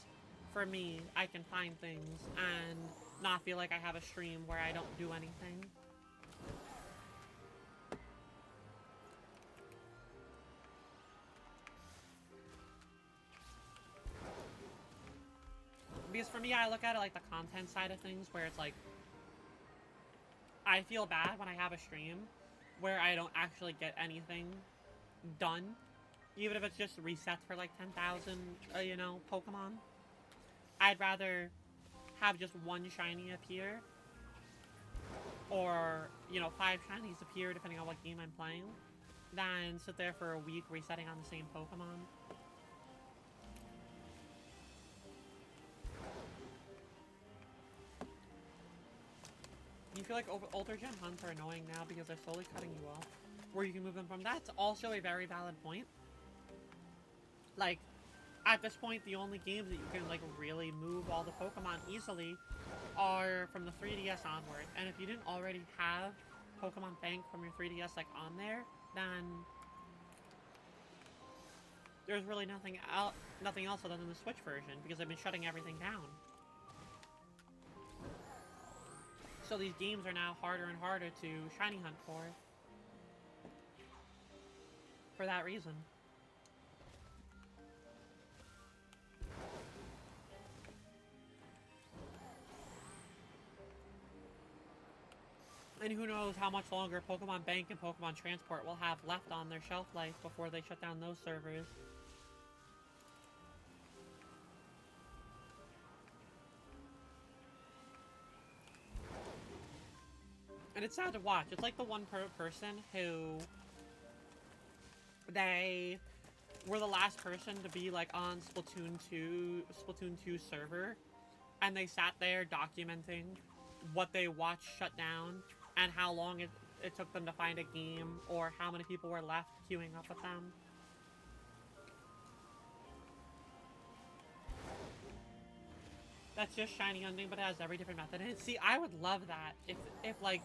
for me, I can find things and not feel like I have a stream where I don't do anything. Because for me, I look at it like the content side of things, where it's like, I feel bad when I have a stream where I don't actually get anything done. Even if it's just resets for like 10,000, you know, Pokemon. I'd rather have just one shiny appear. Or, you know, 5 shinies appear depending on what game I'm playing. Than sit there for a week resetting on the same Pokemon. You feel like older gen hunts are annoying now because they're slowly cutting you off where you can move them from. That's also a very valid point. Like, at this point, the only games that you can, like, really move all the Pokemon easily are from the 3DS onward. And if you didn't already have Pokemon Bank from your 3DS, like, on there, then there's really nothing else other than the Switch version, because they've been shutting everything down. So these games are now harder and harder to shiny hunt for that reason. And who knows how much longer Pokemon Bank and Pokemon Transport will have left on their shelf life before they shut down those servers. And it's sad to watch. It's like the one person who... They were the last person to be, like, on Splatoon 2 server. And they sat there documenting what they watched shut down and how long it took them to find a game, or how many people were left queuing up with them. That's just shiny hunting, but it has every different method in it. See, I would love that if like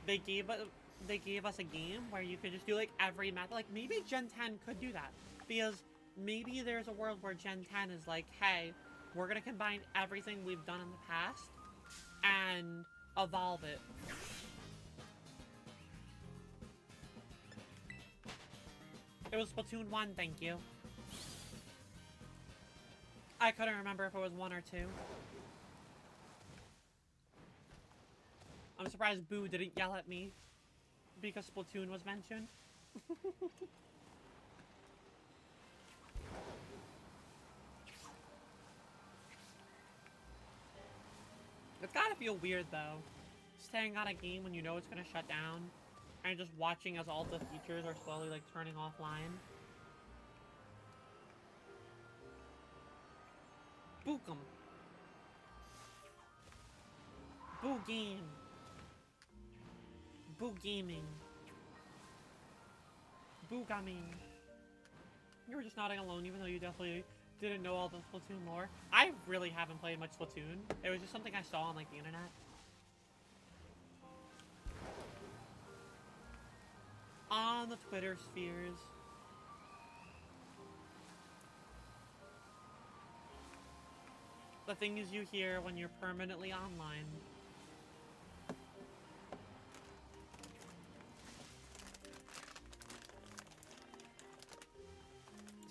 they gave us a game where you could just do like every method. Like maybe Gen 10 could do that, because maybe there's a world where Gen 10 is like, hey, we're gonna combine everything we've done in the past and evolve it. It was Splatoon 1, thank you. I couldn't remember if it was 1 or 2. I'm surprised Boo didn't yell at me because Splatoon was mentioned. It's gotta feel weird though, staying on a game when you know it's gonna shut down and just watching as all the features are slowly like turning offline. Bookum. Boo game. Boo gaming. Boo gaming. You were just nodding alone even though you definitely didn't know all the Splatoon lore. I really haven't played much Splatoon. It was just something I saw on like the internet. On the Twitter spheres. The things you hear when you're permanently online.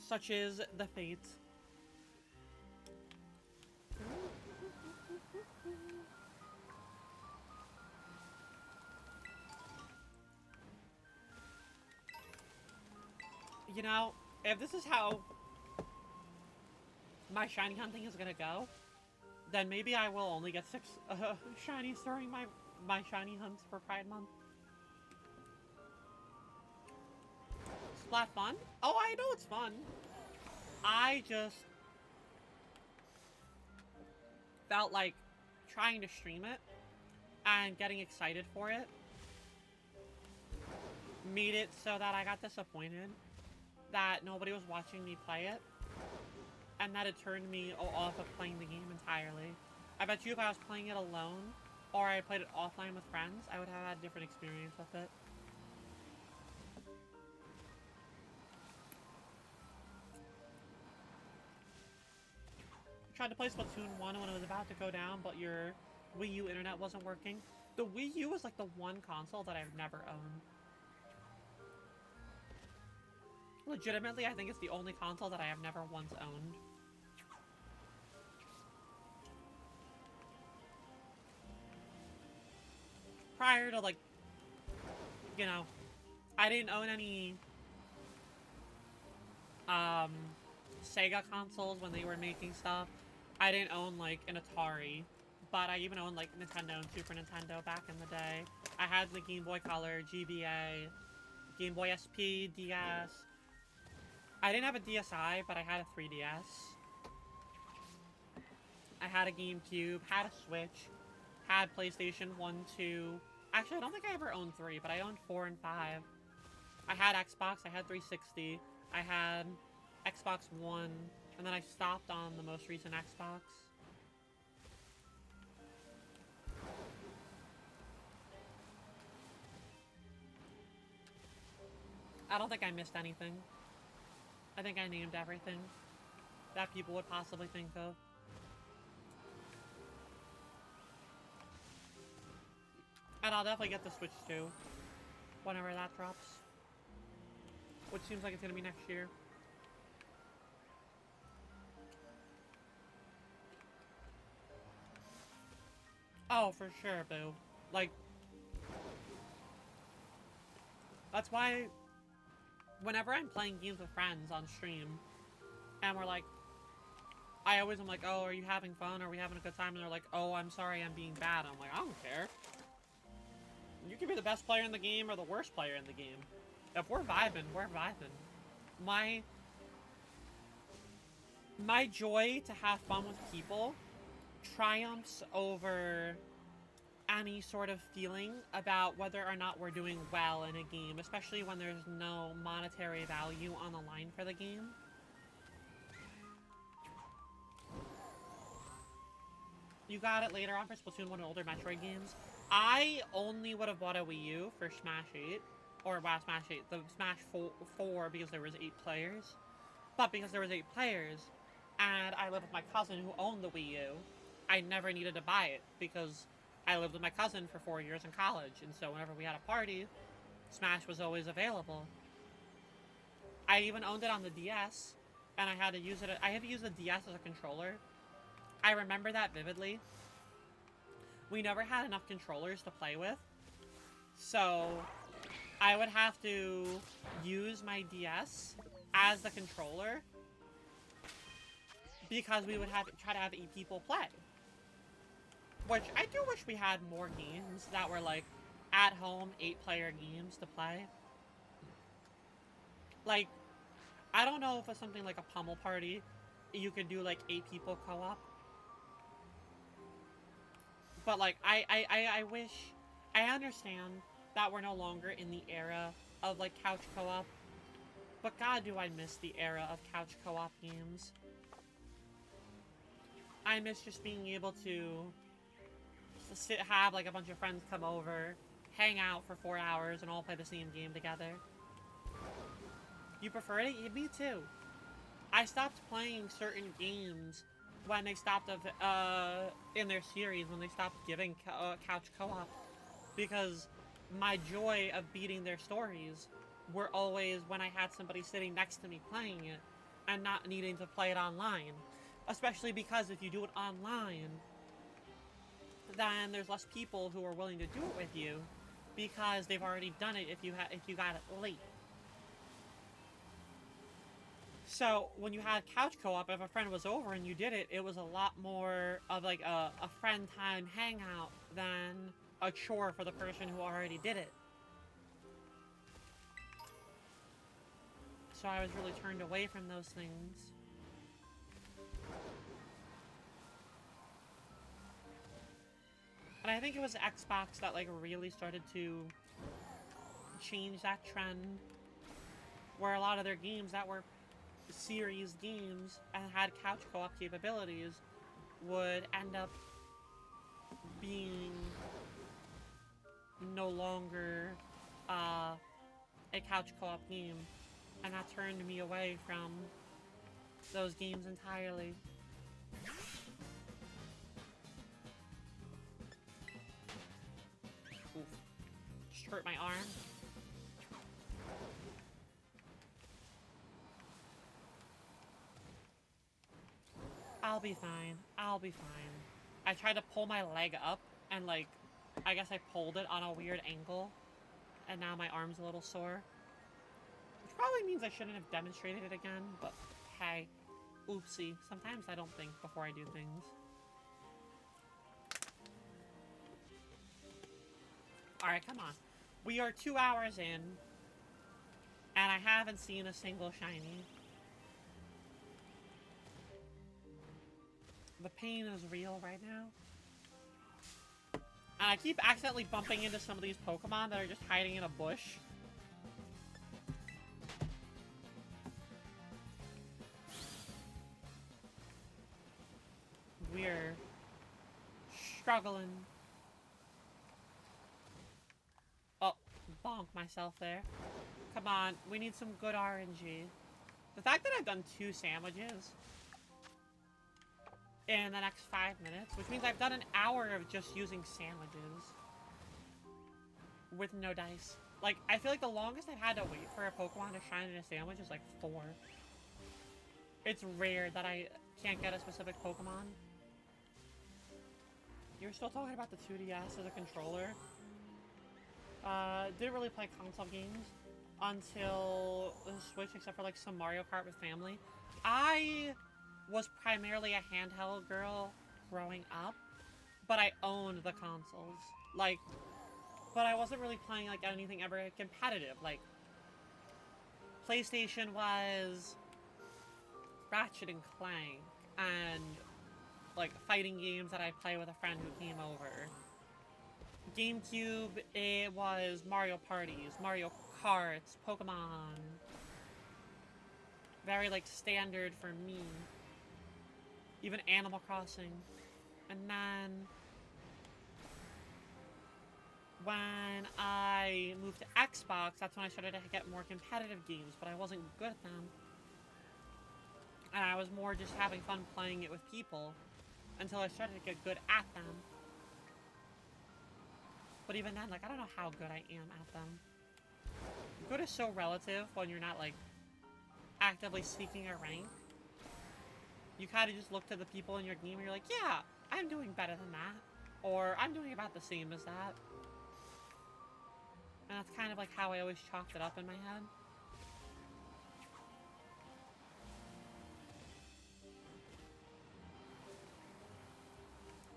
Such is the fate. You know, if this is how my shiny hunting is gonna go, then maybe I will only get 6 shinies during my shiny hunts for Pride Month. Splat fun? Oh, I know it's fun. I just felt like trying to stream it and getting excited for it made it so that I got disappointed that nobody was watching me play it, and that it turned me off of playing the game entirely. I bet you if I was playing it alone, or I played it offline with friends, I would have had a different experience with it. I tried to play Splatoon 1 when it was about to go down, but your Wii U internet wasn't working. The Wii U is like the one console that I've never owned. Legitimately, I think it's the only console that I have never once owned. Prior to, like, you know, I didn't own any Sega consoles when they were making stuff. I didn't own like an Atari, but I even owned like Nintendo and Super Nintendo back in the day. I had the Game Boy Color, GBA, Game Boy SP, DS. I didn't have a DSi, but I had a 3DS. I had a GameCube, had a Switch, had PlayStation 1, 2. Actually, I don't think I ever owned 3, but I owned 4 and 5. I had Xbox, I had 360, I had Xbox One, and then I stopped on the most recent Xbox. I don't think I missed anything. I think I named everything that people would possibly think of. And I'll definitely get the Switch too, whenever that drops. Which seems like it's gonna be next year. Oh, for sure, boo. Like, that's why whenever I'm playing games with friends on stream, and we're like, I always am like, oh, are you having fun? Are we having a good time? And they're like, oh, I'm sorry, I'm being bad. I'm like, I don't care. You can be the best player in the game or the worst player in the game. If we're vibing, we're vibing. My joy to have fun with people triumphs over any sort of feeling about whether or not we're doing well in a game, especially when there's no monetary value on the line for the game. You got it later on for Splatoon 1 and older Metroid games. I only would have bought a Wii U for Smash 8. Or, wow, Smash 8. The Smash 4 because there was 8 players. But because there was 8 players, and I lived with my cousin who owned the Wii U, I never needed to buy it because I lived with my cousin for 4 years in college. And so whenever we had a party, Smash was always available. I even owned it on the DS, and I had to use it. I had to use the DS as a controller. I remember that vividly. We never had enough controllers to play with, so I would have to use my DS as the controller because we would have to try to have 8 people play. Which I do wish we had more games that were like at home 8-player games to play. Like, I don't know if it's something like a Pummel Party, you could do like 8 people co-op. But like, I wish, I understand that we're no longer in the era of like couch co-op, but god do I miss the era of couch co-op games. I miss just being able to have like a bunch of friends come over, hang out for 4 hours, and all play the same game together. You prefer it? Yeah, me too. I stopped playing certain games when they stopped in their series, when they stopped giving couch co-op, because my joy of beating their stories were always when I had somebody sitting next to me playing it and not needing to play it online. Especially because if you do it online, then there's less people who are willing to do it with you because they've already done it if you got it late. So when you had couch co-op, if a friend was over and you did it, it was a lot more of like a friend time hangout than a chore for the person who already did it. So I was really turned away from those things. And I think it was Xbox that like really started to change that trend, where a lot of their games that were series games and had couch co-op capabilities would end up being no longer a couch co-op game, and that turned me away from those games entirely. Oof. Just hurt my arm. I'll be fine. I'll be fine. I tried to pull my leg up, and like, I guess I pulled it on a weird angle, and now my arm's a little sore. Which probably means I shouldn't have demonstrated it again, but hey, oopsie. Sometimes I don't think before I do things. Alright, come on. We are 2 hours in, and I haven't seen a single shiny. The pain is real right now. And I keep accidentally bumping into some of these Pokemon that are just hiding in a bush. We're struggling. Oh, bonk myself there. Come on, we need some good RNG. The fact that I've done 2 sandwiches in the next 5 minutes, which means I've done an hour of just using sandwiches with no dice. Like, I feel like the longest I've had to wait for a Pokemon to shine in a sandwich is like 4. It's rare that I can't get a specific Pokemon. You're still talking about the 2DS as a controller. Didn't really play console games until the Switch, except for like some Mario Kart with family. I was primarily a handheld girl growing up, but I owned the consoles. Like, but I wasn't really playing like anything ever competitive. Like, PlayStation was Ratchet and Clank and like fighting games that I play with a friend who came over. GameCube, it was Mario Parties, Mario Karts, Pokemon. Very like standard for me. Even Animal Crossing. And then when I moved to Xbox, that's when I started to get more competitive games, but I wasn't good at them. And I was more just having fun playing it with people until I started to get good at them. But even then, like, I don't know how good I am at them. Good is so relative when you're not, like, actively seeking a rank. You kind of just look to the people in your game and you're like, yeah, I'm doing better than that. Or I'm doing about the same as that. And that's kind of like how I always chalked it up in my head.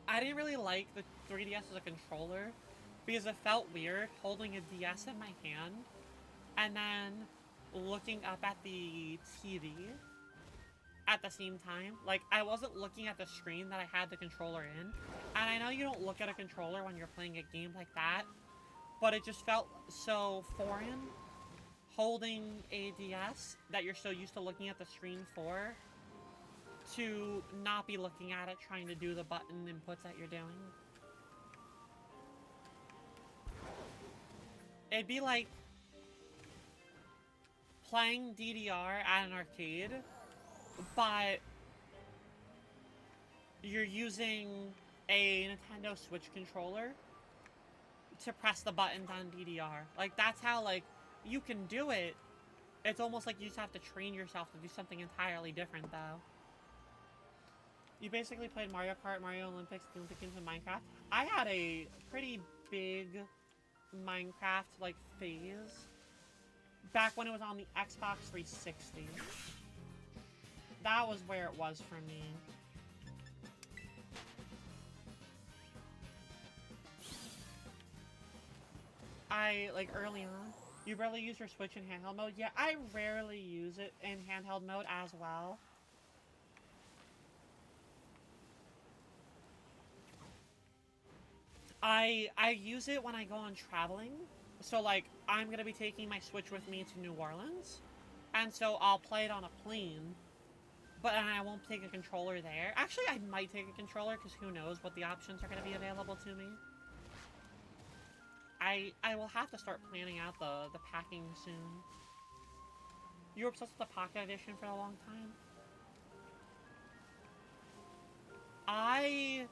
I didn't really like the 3DS as a controller because it felt weird holding a DS in my hand and then looking up at the TV at the same time. Like, I wasn't looking at the screen that I had the controller in. And I know you don't look at a controller when you're playing a game like that, but it just felt so foreign holding a DS that you're so used to looking at the screen for, to not be looking at it trying to do the button inputs that you're doing. It'd be like playing DDR at an arcade, but you're using a Nintendo Switch controller to press the buttons on DDR. Like, that's how, like, you can do it. It's almost like you just have to train yourself to do something entirely different, though. You basically played Mario Kart, Mario Olympics, the Olympic Games, and Minecraft. I had a pretty big Minecraft, like, phase back when it was on the Xbox 360. That was where it was for me. why, like, early on, you rarely use your Switch in handheld mode. Yeah, I rarely use it in handheld mode as well. I use it when I go on traveling. So, like, I'm gonna be taking my Switch with me to New Orleans. And so I'll play it on a plane, but I won't take a controller there. Actually, I might take a controller, because who knows what the options are going to be available to me. I will have to start planning out the packing soon. You were obsessed with the Pocket Edition for a long time? I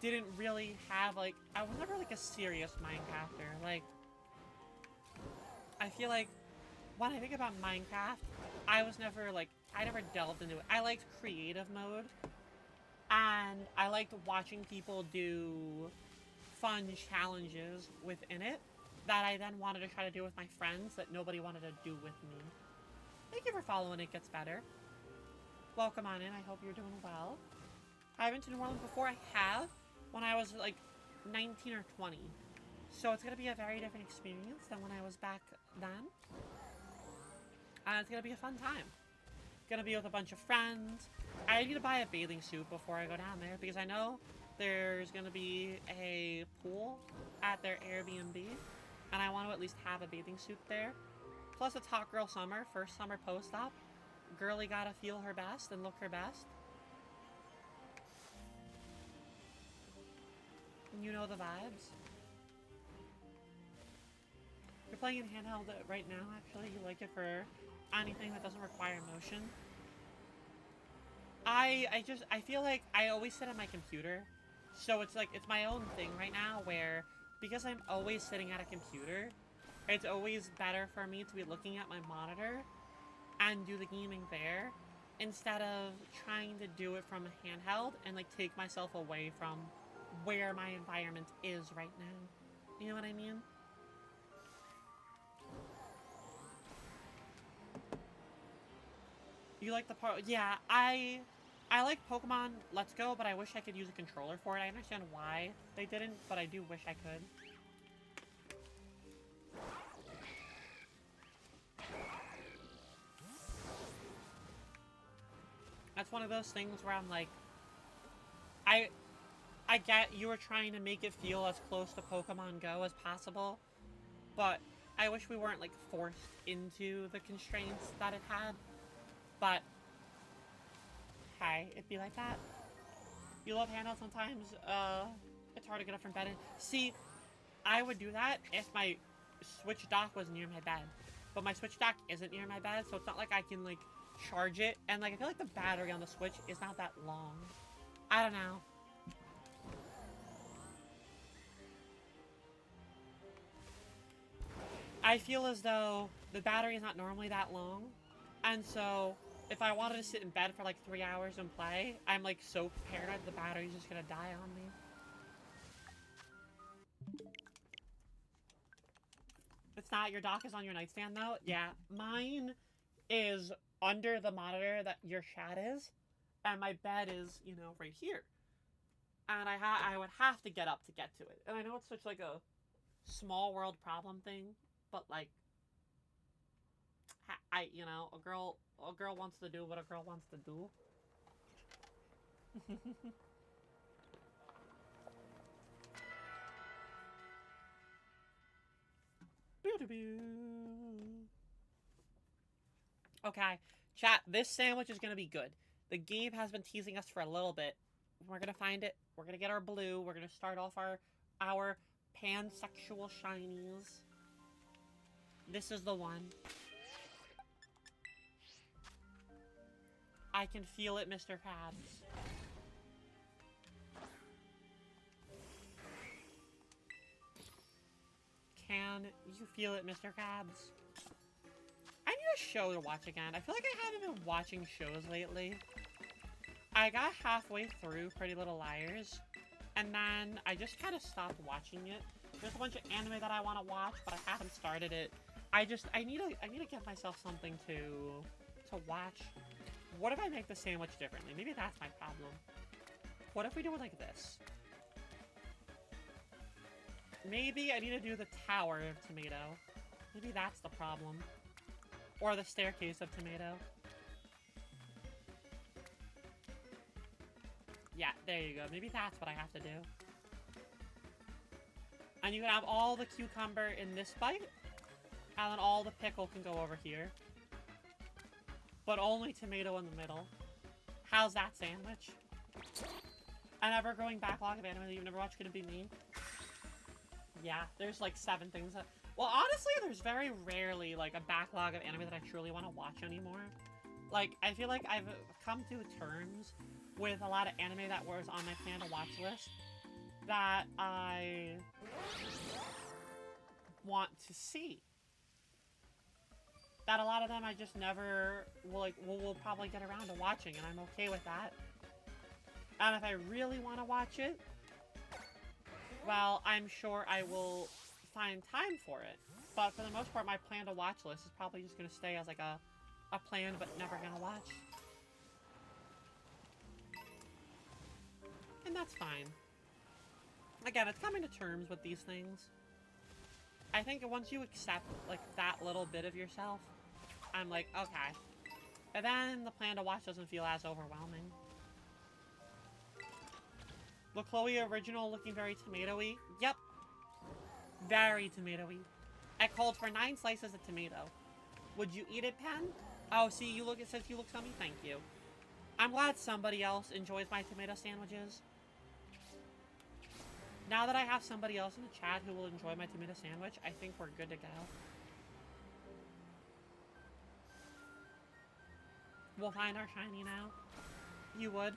didn't really have, like, I was never, like, a serious Minecrafter. Like, I feel like when I think about Minecraft, I was never, like, I never delved into it. I liked creative mode, and I liked watching people do fun challenges within it that I then wanted to try to do with my friends that nobody wanted to do with me. Thank you for following It Gets Better. Welcome on in, I hope you're doing well. I haven't been to New Orleans before. I have, when I was like 19 or 20. So it's going to be a very different experience than when I was back then. And it's going to be a fun time. Gonna be with a bunch of friends. I need to buy a bathing suit before I go down there, because I know there's gonna be a pool at their Airbnb, and I want to at least have a bathing suit there. Plus, it's hot girl summer, first summer post-op. Girly gotta feel her best and look her best. And you know the vibes. You're playing in handheld right now, actually. You like it for anything that doesn't require motion. I feel like I always sit at my computer. So it's like, it's my own thing right now where, because I'm always sitting at a computer, it's always better for me to be looking at my monitor and do the gaming there, instead of trying to do it from a handheld and, like, take myself away from where my environment is right now. You know what I mean? You like the part? Yeah, I like Pokemon Let's Go, but I wish I could use a controller for it. I understand why they didn't, but I do wish I could. That's one of those things where I'm like, I get you were trying to make it feel as close to Pokemon Go as possible, but I wish we weren't, like, forced into the constraints that it had. But hey, it'd be like that. You love handhelds sometimes. It's hard to get up from bed. And see, I would do that if my Switch dock was near my bed, but my Switch dock isn't near my bed, so it's not like I can, like, charge it. And, like, I feel like the battery on the Switch is not that long. I don't know. I feel as though the battery is not normally that long, and so if I wanted to sit in bed for like 3 hours and play, I'm like so paranoid the battery's just gonna die on me. It's not, your dock is on your nightstand though? Yeah, mine is under the monitor that your chat is, and my bed is, you know, right here. And I would have to get up to get to it. And I know it's such like a small world problem thing, but like, you know, a girl wants to do what a girl wants to do. Okay, chat, this sandwich is gonna be good. The game has been teasing us for a little bit. We're gonna find it. We're gonna get our blue. We're gonna start off our pansexual shinies. This is the one. I can feel it, Mr. Krabs. Can you feel it, Mr. Krabs? I need a show to watch again. I feel like I haven't been watching shows lately. I got halfway through Pretty Little Liars, and then I just kind of stopped watching it. There's a bunch of anime that I want to watch, but I haven't started it. I need to get myself something to watch. What if I make the sandwich differently? Maybe that's my problem. What if we do it like this? Maybe I need to do the Tower of Tomato. Maybe that's the problem. Or the Staircase of Tomato. Yeah, there you go. Maybe that's what I have to do. And you can have all the cucumber in this bite, and then all the pickle can go over here. But only tomato in the middle. How's that sandwich? An ever-growing backlog of anime that you've never watched. Could it be me? Yeah, there's like 7 things that... Well, honestly, there's very rarely like a backlog of anime that I truly want to watch anymore. Like, I feel like I've come to terms with a lot of anime that was on my plan to watch list that I want to see. That a lot of them I just never will probably get around to watching, and I'm okay with that. And if I really want to watch it, well, I'm sure I will find time for it. But for the most part, my plan to watch list is probably just going to stay as like a plan but never going to watch. And that's fine. Again, it's coming to terms with these things. I think once you accept like that little bit of yourself, I'm like, okay. And then the plan to watch doesn't feel as overwhelming. The Chloe original looking very tomatoey. Yep. Very tomatoey. I called for 9 slices of tomato. Would you eat it, Pen? Oh, see, you look. It says you look yummy. Thank you. I'm glad somebody else enjoys my tomato sandwiches. Now that I have somebody else in the chat who will enjoy my tomato sandwich, I think we're good to go. We'll find our shiny now. You would.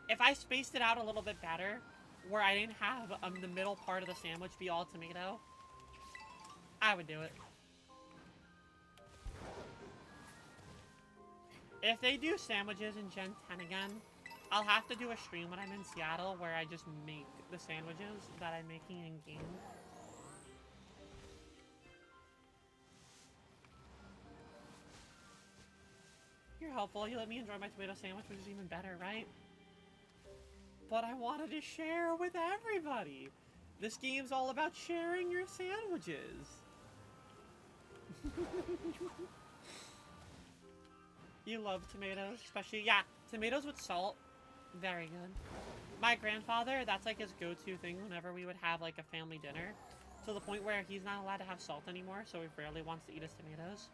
If I spaced it out a little bit better, where I didn't have the middle part of the sandwich be all tomato, I would do it. If they do sandwiches in Gen 10 again, I'll have to do a stream when I'm in Seattle where I just make the sandwiches that I'm making in-game. You're helpful. You let me enjoy my tomato sandwich, which is even better, right? But I wanted to share with everybody. This game's all about sharing your sandwiches. You love tomatoes, especially, yeah, tomatoes with salt. Very good. My grandfather, that's like his go-to thing whenever we would have like a family dinner. To the point where he's not allowed to have salt anymore, so he rarely wants to eat his tomatoes.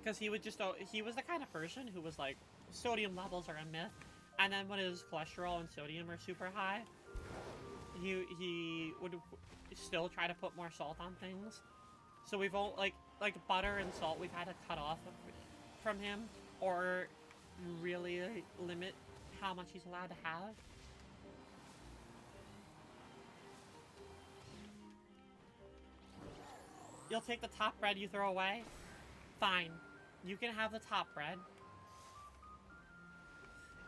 Because he would just, he was the kind of person who was like, sodium levels are a myth. And then when his cholesterol and sodium are super high, he would still try to put more salt on things. So we've all, like butter and salt, we've had to cut off from him, or really limit how much he's allowed to have. You'll take the top bread you throw away? Fine. You can have the top bread.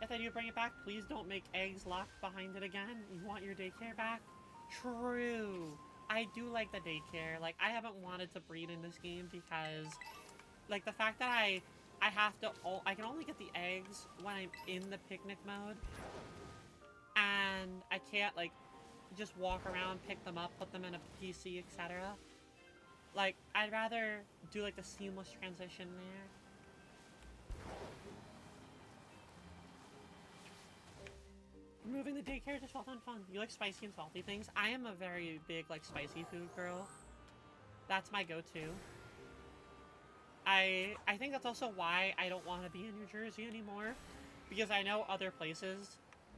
If they do bring it back, please don't make eggs locked behind it again. You want your daycare back? True. I do like the daycare. Like, I haven't wanted to breed in this game because, like, the fact that I have to, I can only get the eggs when I'm in the picnic mode. And I can't, like, just walk around, pick them up, put them in a PC, etc. Like, I'd rather do, like, the seamless transition there. Moving the daycare just felt fun. You like spicy and salty things? I am a very big, like, spicy food girl. That's my go-to. I think that's also why I don't want to be in New Jersey anymore. Because I know other places...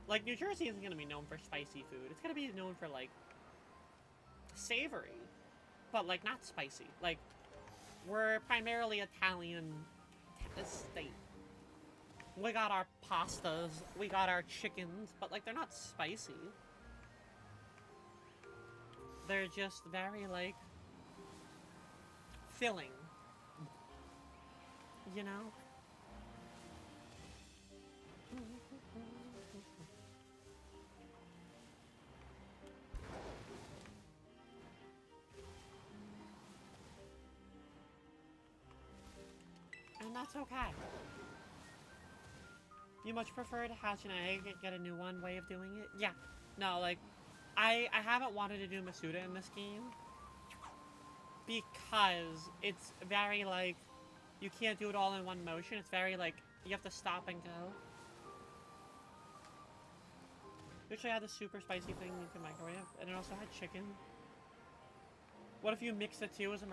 Like, New Jersey isn't going to be known for spicy food. It's going to be known for, like, savory. But, like, not spicy. Like, we're primarily Italian state. We got our pastas, we got our chickens, but, like, they're not spicy. They're just very, like, filling. You know? And that's okay. You much prefer to hatch an egg and get a new way of doing it? Yeah. No, like, I haven't wanted to do Masuda in this game because it's very, like, you can't do it all in one motion. It's very, like, you have to stop and go. Which I had the super spicy thing you can microwave, and it also had chicken. What if you mix the two as a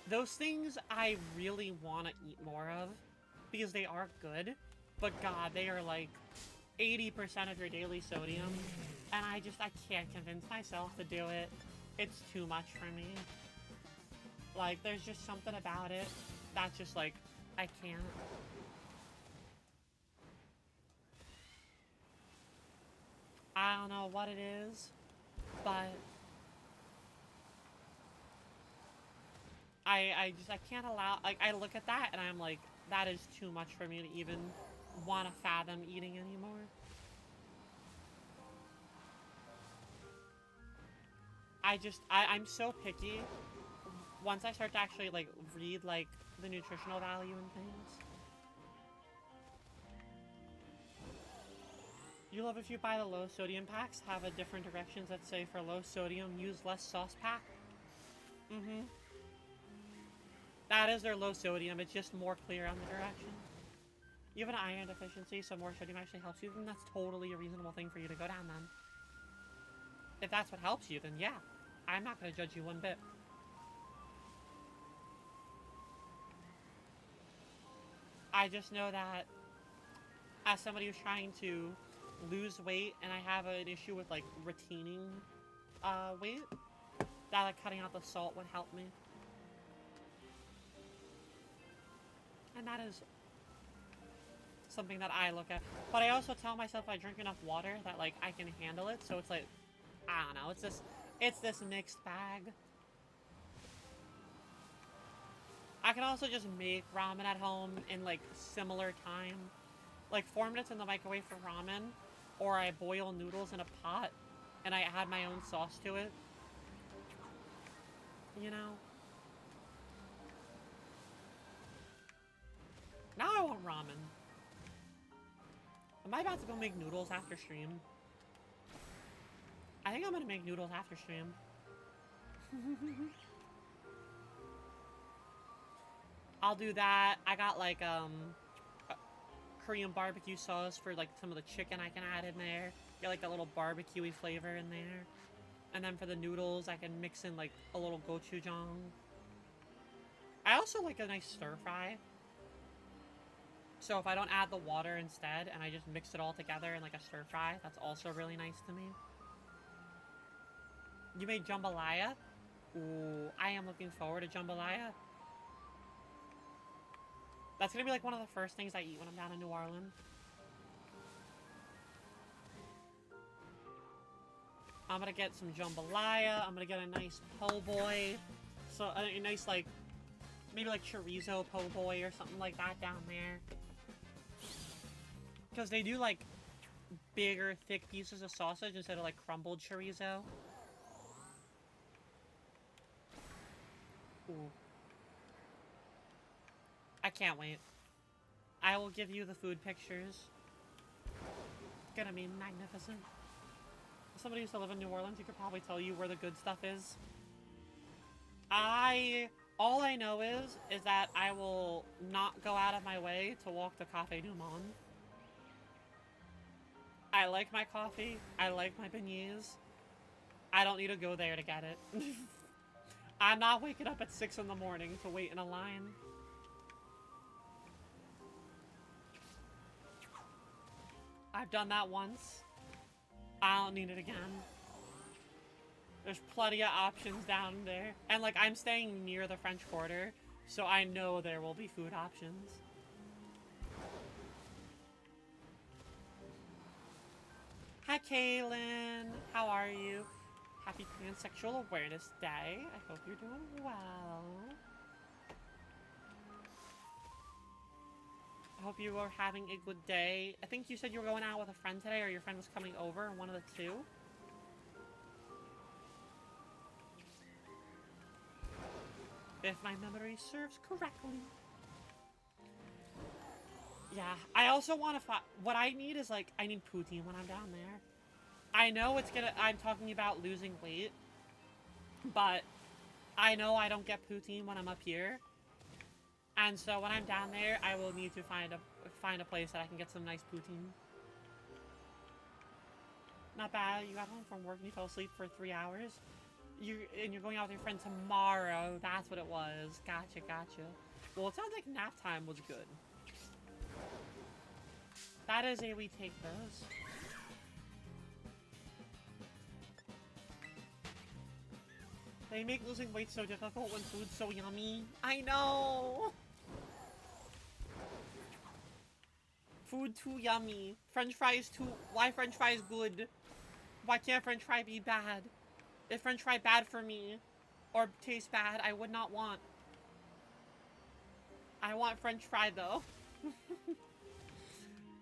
those things I really want to eat more of, because they are good, but god, they are like 80% of your daily sodium, and I can't convince myself to do it. It's too much for me. Like, there's just something about it that's just like, I can't. I don't know what it is, but I can't allow, like, I look at that and I'm like, that is too much for me to even want to fathom eating anymore. I'm so picky. Once I start to actually, like, read, like, the nutritional value and things. You love if you buy the low sodium packs, have a different directions that say for low sodium, use less sauce pack. Mm-hmm. That is their low sodium, it's just more clear on the direction. You have an iron deficiency, so more sodium actually helps you, then that's totally a reasonable thing for you to go down then. If that's what helps you, then yeah. I'm not gonna judge you one bit. I just know that as somebody who's trying to lose weight and I have an issue with, like, retaining weight, that, like, cutting out the salt would help me. And that is something that I look at. But I also tell myself I drink enough water that, like, I can handle it, so it's like, I don't know, it's this mixed bag. I can also just make ramen at home in, like, similar time. Like, 4 minutes in the microwave for ramen, or I boil noodles in a pot, and I add my own sauce to it. You know? Now I want ramen. Am I about to go make noodles after stream? I think I'm gonna make noodles after stream. I'll do that. I got, like, Korean barbecue sauce for, like, some of the chicken I can add in there. Get, like, that little barbecue-y flavor in there. And then for the noodles, I can mix in, like, a little gochujang. I also like a nice stir-fry. So if I don't add the water instead, and I just mix it all together in, like, a stir-fry, that's also really nice to me. You made jambalaya? Ooh, I am looking forward to jambalaya. That's gonna be, like, one of the first things I eat when I'm down in New Orleans. I'm gonna get some jambalaya. I'm gonna get a nice po' boy. So, a nice, like, maybe, like, chorizo po' boy or something like that down there. Because they do, like, bigger, thick pieces of sausage instead of, like, crumbled chorizo. Ooh. I can't wait. I will give you the food pictures. It's gonna be magnificent. If somebody used to live in New Orleans, you could probably tell you where the good stuff is. All I know is that I will not go out of my way to walk to Cafe Du Monde. I like my coffee. I like my beignets. I don't need to go there to get it. I'm not waking up at 6 in the morning to wait in a line. I've done that once. I don't need it again. There's plenty of options down there. And, like, I'm staying near the French Quarter, so I know there will be food options. Hi, Kaylin. How are you? Happy Pansexual Awareness Day. I hope you're doing well. I hope you are having a good day. I think you said you were going out with a friend today, or your friend was coming over, one of the two. If my memory serves correctly. Yeah, I also want to what I need is, like, I need poutine when I'm down there. I know I'm talking about losing weight, but I know I don't get poutine when I'm up here. And so when I'm down there, I will need to find a place that I can get some nice poutine. Not bad. You got home from work and you fell asleep for 3 hours. You're going out with your friend tomorrow. That's what it was. Gotcha, gotcha. Well, it sounds like nap time was good. That is a we take those. They make losing weight so difficult when food's so yummy. I know! Food too yummy. French fries too... Why French fries good? Why can't French fry be bad? Is French fry bad for me? Or taste bad? I would not want. I want French fry though.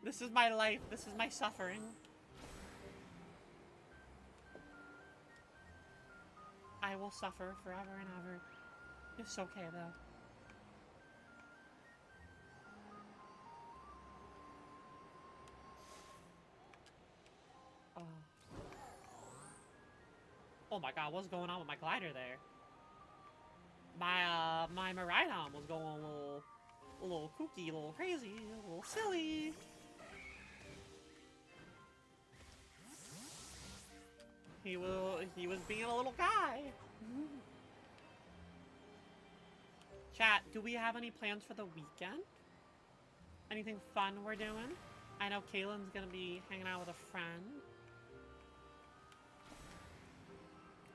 This is my life. This is my suffering. I will suffer forever and ever. It's okay though. Oh. Oh my god, what's going on with my glider there? My Maridon was going a little kooky, a little crazy, a little silly. He was being a little guy. Chat, do we have any plans for the weekend? Anything fun we're doing? I know Kaylin's gonna be hanging out with a friend.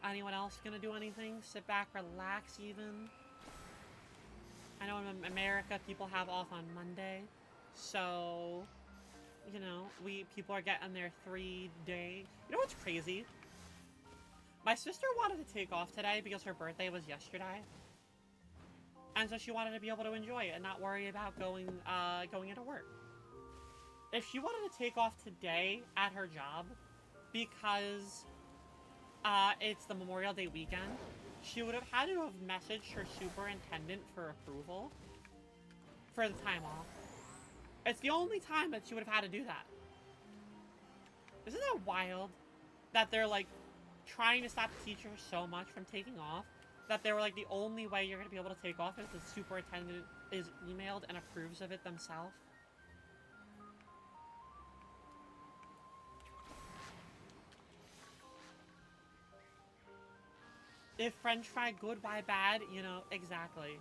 Anyone else gonna do anything? Sit back, relax even? I know in America people have off on Monday, so you know, people are getting their 3-day. You know what's crazy? My sister wanted to take off today because her birthday was yesterday. And so she wanted to be able to enjoy it and not worry about going into work. If she wanted to take off today at her job because it's the Memorial Day weekend, she would have had to have messaged her superintendent for approval for the time off. It's the only time that she would have had to do that. Isn't that wild? That they're like trying to stop teachers so much from taking off that they were like the only way you're going to be able to take off is the superintendent is emailed and approves of it themselves. If French fry good, why bad? You know, exactly.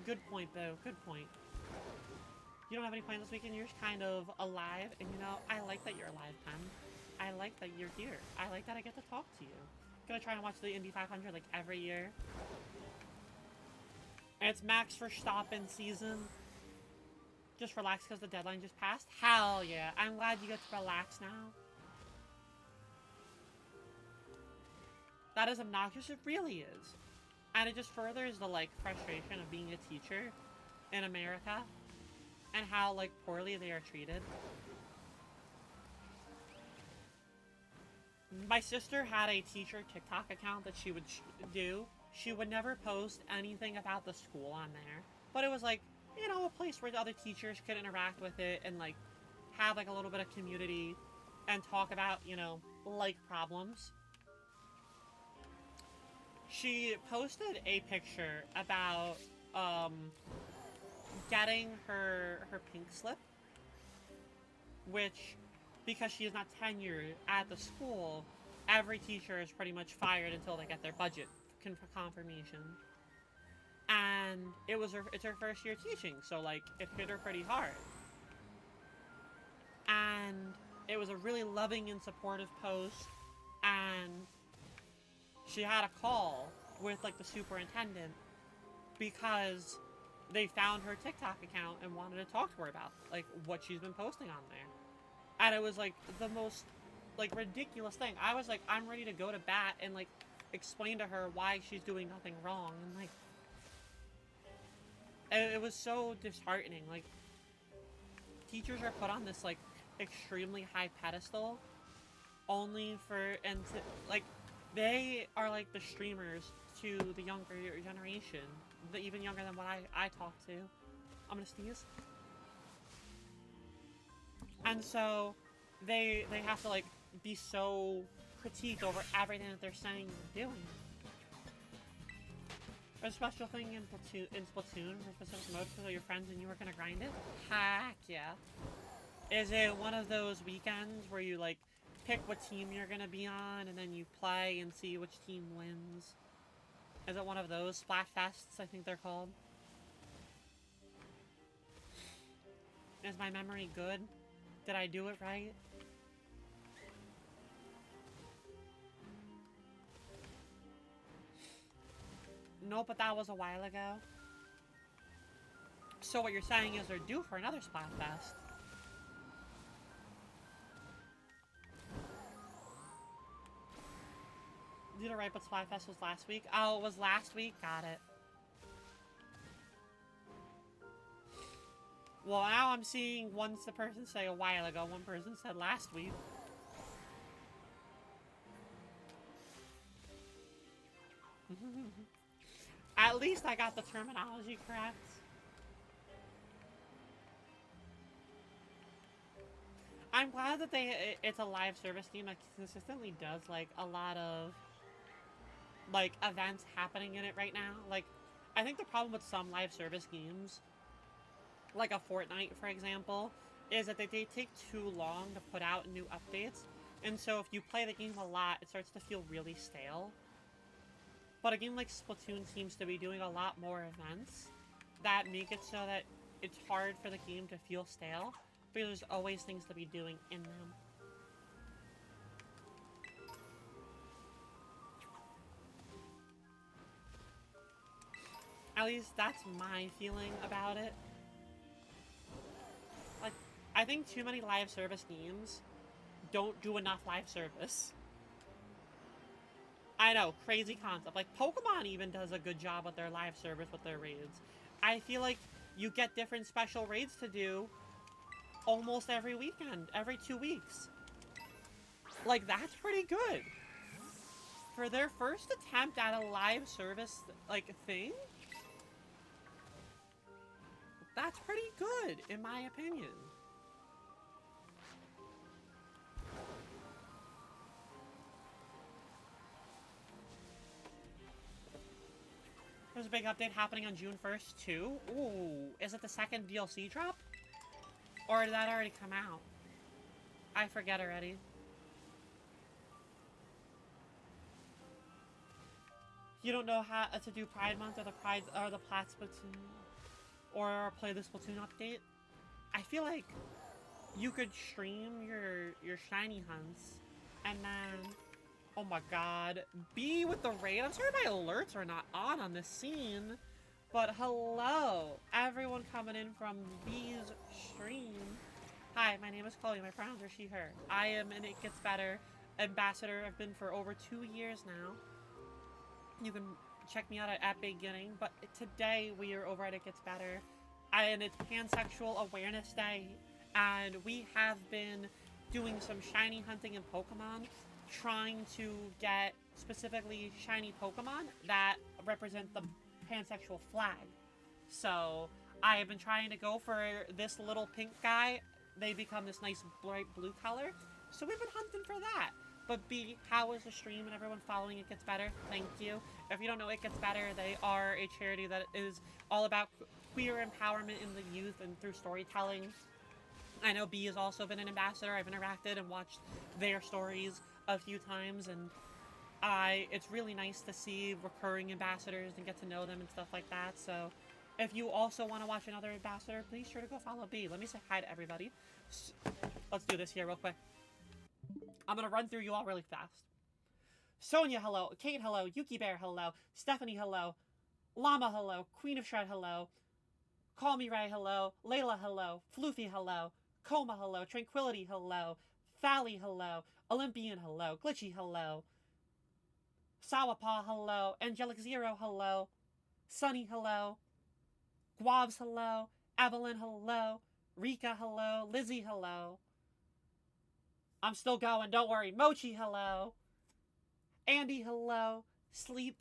Good point, though. Good point. You don't have any plans this weekend? You're just kind of alive, and you know, I like that you're alive, Pen. I like that you're here. I like that I get to talk to you. I'm gonna try and watch the Indy 500 like every year. And it's Max Verstappen season. Just relax because the deadline just passed? Hell yeah. I'm glad you get to relax now. That is obnoxious. It really is. And it just furthers the, like, frustration of being a teacher in America. And how, like, poorly they are treated. My sister had a teacher TikTok account that she would do. She would never post anything about the school on there. But it was, like, you know, a place where the other teachers could interact with it and, like, have, like, a little bit of community and talk about, you know, like, problems. She posted a picture about, getting her pink slip, which, because she is not tenured at the school, every teacher is pretty much fired until they get their budget confirmation. And it's her first year teaching, so, like, it hit her pretty hard. And it was a really loving and supportive post, and she had a call with, like, the superintendent because they found her TikTok account and wanted to talk to her about, like, what she's been posting on there. And it was, like, the most, like, ridiculous thing. I was like, I'm ready to go to bat and, like, explain to her why she's doing nothing wrong. And, like, it was so disheartening. Like, teachers are put on this, like, extremely high pedestal only for, and to, like, they are like the streamers to the younger generation, even younger than what I talk to. I'm gonna sneeze. And so they have to, like, be so critiqued over everything that they're saying and doing. A special thing in Splatoon for specific mode for your friends and you were gonna grind it? Heck yeah. Is it one of those weekends where you like pick what team you're gonna be on and then you play and see which team wins? Is it one of those Splatfests, I think they're called? Is my memory good? Did I do it right? No, but that was a while ago. So what you're saying is they're due for another Splatfest. Did it right, but Splatfest was last week? Oh, it was last week? Got it. Well, now I'm seeing once the person say a while ago, one person said last week. At least I got the terminology correct. I'm glad that it's a live service game that consistently does like a lot of like events happening in it right now. Like, I think the problem with some live service games, like a Fortnite for example, is that they take too long to put out new updates. And so if you play the game a lot, it starts to feel really stale. But a game like Splatoon seems to be doing a lot more events that make it so that it's hard for the game to feel stale, because there's always things to be doing in them. At least that's my feeling about it. Like, I think too many live service games don't do enough live service. I know, crazy concept. Like, Pokemon even does a good job with their live service with their raids. I feel like you get different special raids to do almost every weekend, every 2 weeks. Like, that's pretty good. For their first attempt at a live service, like, thing, that's pretty good, in my opinion. There's a big update happening on June 1st, too. Ooh, is it the second DLC drop? Or did that already come out? I forget already. You don't know how to do Pride Month or the Plat Splatoon or play the Splatoon update? I feel like you could stream your shiny hunts and then, oh my god, be with the raid. I'm sorry my alerts are not on this scene, but hello, everyone coming in from B's stream. Hi, my name is Chloe. My pronouns are she, her. I am an It Gets Better ambassador. I've been for over 2 years now. You can check me out at Beginning, but today we are over at It Gets Better, and it's Pansexual Awareness Day, and we have been doing some shiny hunting in Pokemon, trying to get specifically shiny Pokemon that represent the pansexual flag. So I have been trying to go for this little pink guy. They become this nice bright blue color, so we've been hunting for that. But B, how is the stream and everyone following It Gets Better? Thank you. If you don't know It Gets Better, they are a charity that is all about queer empowerment in the youth and through storytelling. I know B has also been an ambassador. I've interacted and watched their stories a few times, and it's really nice to see recurring ambassadors and get to know them and stuff like that. So if you also want to watch another ambassador, please sure to go follow B. Let me say hi to everybody. Let's do this here real quick. I'm gonna run through you all really fast. Sonia, hello. Kate, hello. Yuki Bear, hello. Stephanie, hello. Llama, hello. Queen of Shred, hello. Call Me Ray, hello. Layla, hello. Floofy, hello. Coma, hello. Tranquility, hello. Thally, hello. Olympian, hello. Glitchy, hello. Sawapaw, hello. Angelic Zero, hello. Sunny, hello. Guavs, hello. Evelyn, hello. Rika, hello. Lizzie, hello. I'm still going, don't worry. Mochi, hello. Andy, hello. Sleep.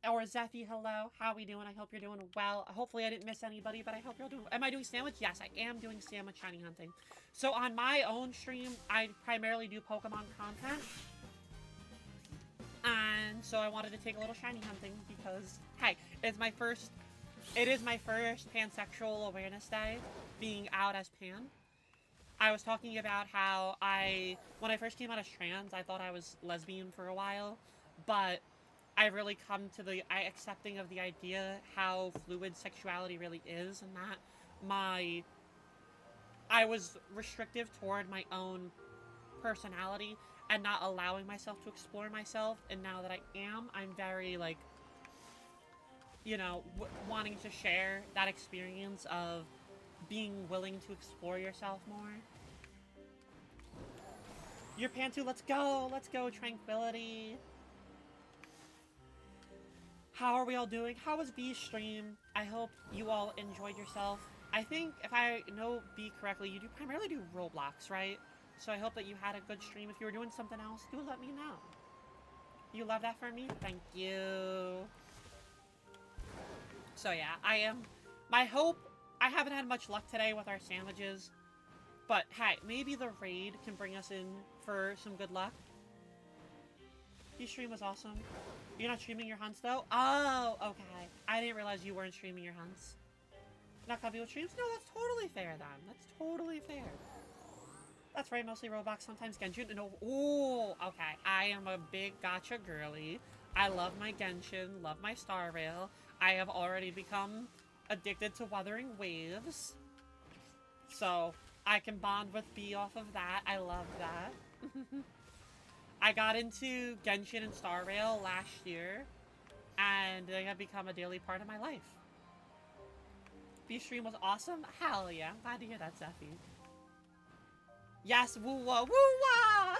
Or Zephy, hello. How we doing? I hope you're doing well. Hopefully I didn't miss anybody, but I hope you're doing... Am I doing sandwich? Yes, I am doing sandwich shiny hunting. So on my own stream, I primarily do Pokemon content. And so I wanted to take a little shiny hunting because, hey, it is my first pansexual awareness day being out as pan. I was talking about how when I first came out as trans, I thought I was lesbian for a while, but I've really come to the accepting of the idea how fluid sexuality really is, and that I was restrictive toward my own personality and not allowing myself to explore myself, and now that I am, I'm very like, wanting to share that experience of being willing to explore yourself more. Your Pantu, let's go, Tranquility. How are we all doing? How was B's stream? I hope you all enjoyed yourself. I think, if I know B correctly, you primarily do Roblox, right? So I hope that you had a good stream. If you were doing something else, do let me know. You love that for me? Thank you. So yeah, my hope, I haven't had much luck today with our sandwiches, but hey, maybe the raid can bring us in for some good luck. Your stream was awesome. You're not streaming your hunts though? Oh, okay. I didn't realize you weren't streaming your hunts. Not comfy with streams? No, that's totally fair then. That's totally fair. That's right, mostly Roblox, sometimes Genshin. No, ooh, okay. I am a big gacha girly. I love my Genshin, love my Star Rail. I have already become addicted to Wuthering Waves. So, I can bond with B off of that. I love that. I got into Genshin and Star Rail last year, and they have become a daily part of my life. B stream was awesome? Hell yeah, I'm glad to hear that, Zephy. Yes, woo-wah, woo-wah!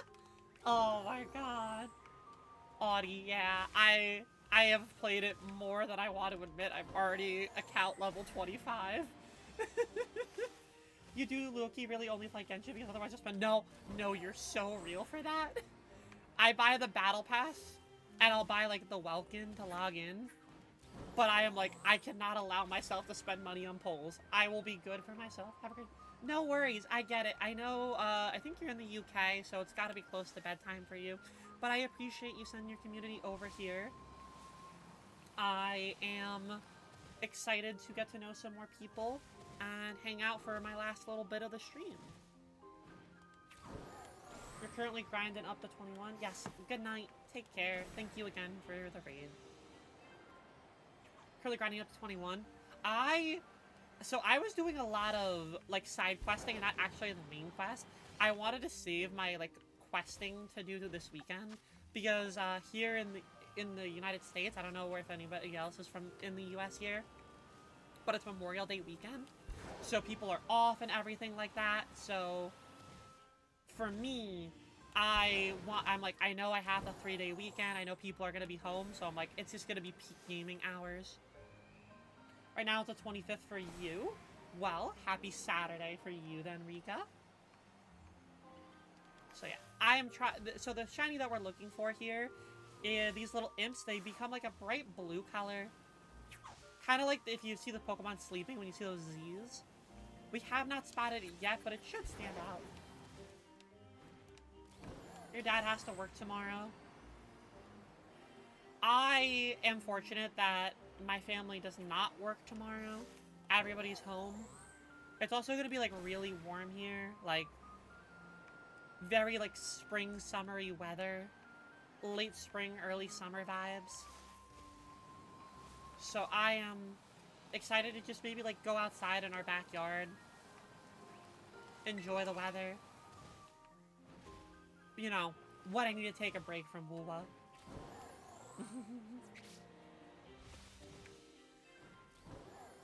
Oh my god. Audie, yeah, I have played it more than I want to admit. I'm already account level 25. You do, Loki, really only play Genshin because otherwise just spend... No, you're so real for that. I buy the battle pass, and I'll buy, like, the Welkin to log in. But I am like, I cannot allow myself to spend money on polls. I will be good for myself. Have a great... No worries, I get it. I know, I think you're in the UK, so it's gotta be close to bedtime for you. But I appreciate you sending your community over here. I am excited to get to know some more people and hang out for my last little bit of the stream. You're currently grinding up to 21. Yes, good night. Take care. Thank you again for the raid. Currently grinding up to 21. So I was doing a lot of, like, side questing and not actually the main quest. I wanted to save my, like, questing to do this weekend because here in the United States, I don't know if anybody else is from in the US here, but it's Memorial Day weekend. So people are off and everything like that. So for me, I'm like, I know I have the 3-day weekend. I know people are going to be home. So I'm like, it's just going to be peak gaming hours. Right now it's the 25th for you. Well, happy Saturday for you then, Rika. So yeah, I am so the shiny that we're looking for here is these little imps. They become like a bright blue color. Kind of like if you see the Pokemon sleeping when you see those Z's. We have not spotted it yet, but it should stand out. Your dad has to work tomorrow. I am fortunate that my family does not work tomorrow. Everybody's home. It's also going to be, like, really warm here. Like, very, like, spring, summery weather. Late spring, early summer vibes. So I am excited to just maybe, like, go outside in our backyard. Enjoy the weather. You know, what I need to take a break from Woowa.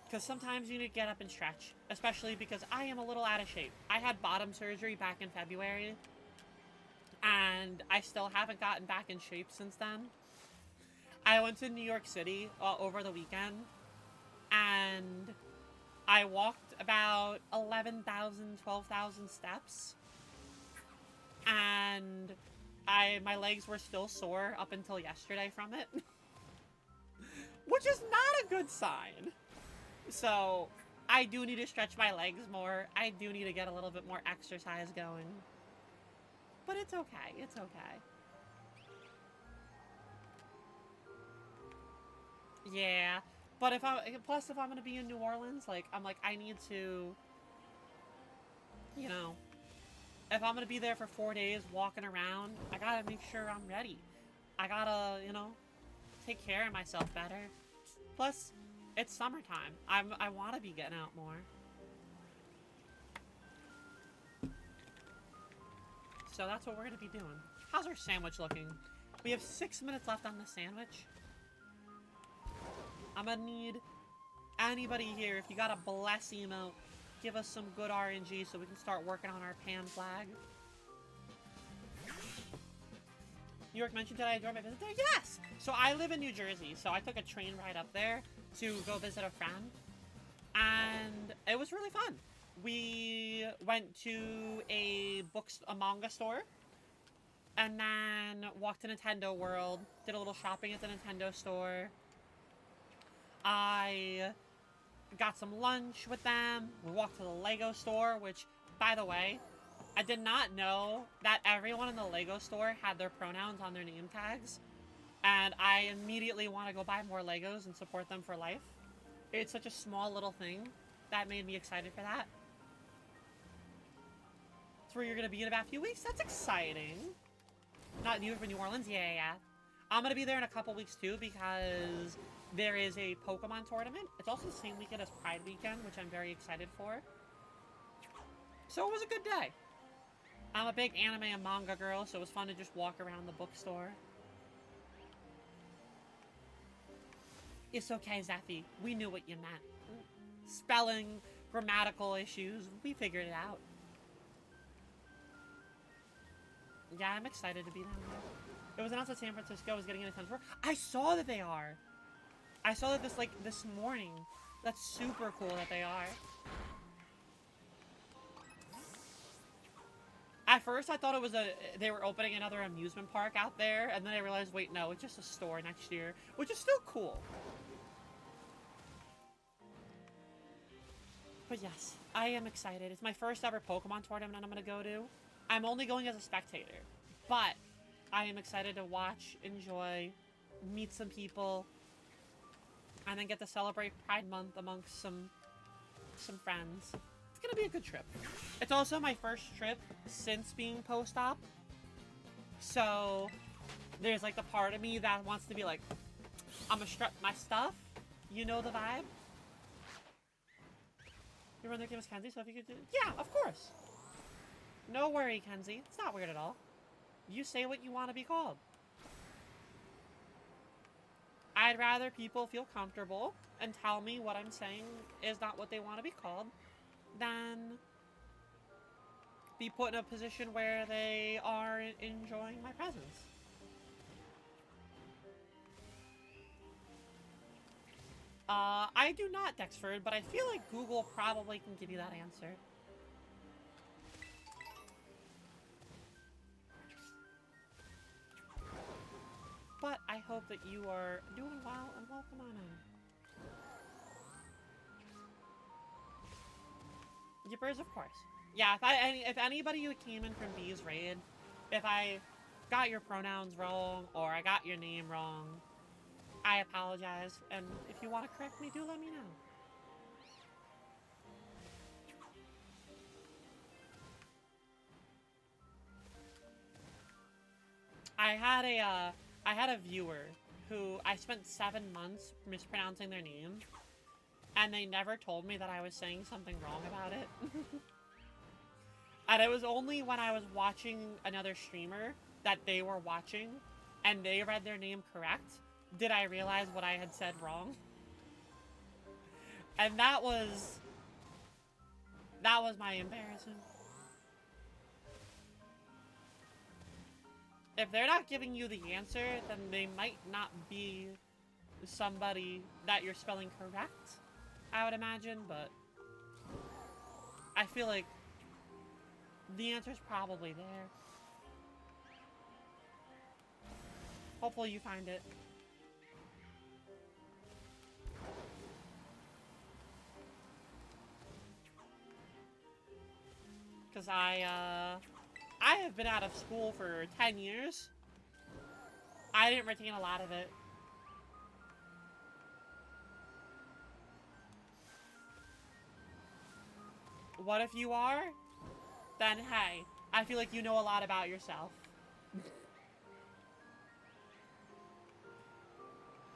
Because sometimes you need to get up and stretch. Especially because I am a little out of shape. I had bottom surgery back in February. And I still haven't gotten back in shape since then. I went to New York City over the weekend. And I walked about 11,000, 12,000 steps. And my legs were still sore up until yesterday from it. which is not a good sign. So I do need to stretch my legs more. I do need to get a little bit more exercise going. But it's okay. It's okay. Yeah. But if I'm gonna be in New Orleans, like, I need to, you know, if I'm gonna be there for 4 days walking around, I gotta make sure I'm ready. I gotta, take care of myself better. Plus, it's summertime. I want to be getting out more. So that's what we're gonna be doing. How's our sandwich looking? We have 6 minutes left on the sandwich. I'm gonna need anybody here, if you got a bless emote, give us some good RNG so we can start working on our pan flag. New York mentioned that I enjoyed my visit there. Yes! So I live in New Jersey, so I took a train ride up there to go visit a friend. And it was really fun. We went to a manga store. And then walked to Nintendo World. Did a little shopping at the Nintendo store. I got some lunch with them. We walked to the Lego store, which, by the way, I did not know that everyone in the Lego store had their pronouns on their name tags. And I immediately want to go buy more Legos and support them for life. It's such a small little thing that made me excited for that. That's where you're going to be in about a few weeks. That's exciting. Not New York, but New Orleans? Yeah. I'm going to be there in a couple weeks too because there is a Pokemon tournament. It's also the same weekend as Pride Weekend, which I'm very excited for. So it was a good day. I'm a big anime and manga girl, so it was fun to just walk around the bookstore. It's okay, Zephy. We knew what you meant. Spelling, grammatical issues, we figured it out. Yeah, I'm excited to be down there. It was announced that San Francisco was getting into 10th floor. I saw that they are. I saw that this morning. That's super cool that they are. At first, I thought it was they were opening another amusement park out there, and then I realized, wait, no, it's just a store next year, which is still cool. But yes, I am excited. It's my first ever Pokemon tournament I'm going to go to. I'm only going as a spectator, but I am excited to watch, enjoy, meet some people, and then get to celebrate Pride Month amongst some friends. It's gonna be a good trip. It's also my first trip since being post-op. So there's like the part of me that wants to be like, I'm gonna strut my stuff. You know the vibe? You run their game as Kenzie, so if you could do... Yeah, of course. No worry, Kenzie. It's not weird at all. You say what you want to be called. I'd rather people feel comfortable and tell me what I'm saying is not what they want to be called than be put in a position where they are enjoying my presence. I do not, Dexford, but I feel like Google probably can give you that answer. But I hope that you are doing well and welcome on in. Yippers, of course. Yeah, if anybody who came in from B's raid, if I got your pronouns wrong or I got your name wrong, I apologize. And if you want to correct me, do let me know. I had a viewer who I spent 7 months mispronouncing their name, and they never told me that I was saying something wrong about it. And it was only when I was watching another streamer that they were watching, and they read their name correct, did I realize what I had said wrong. And that was my embarrassment. If they're not giving you the answer, then they might not be somebody that you're spelling correct, I would imagine, but I feel like the answer's probably there. Hopefully you find it. Because I have been out of school for 10 years. I didn't retain a lot of it. What if you are? Then hey, I feel like you know a lot about yourself.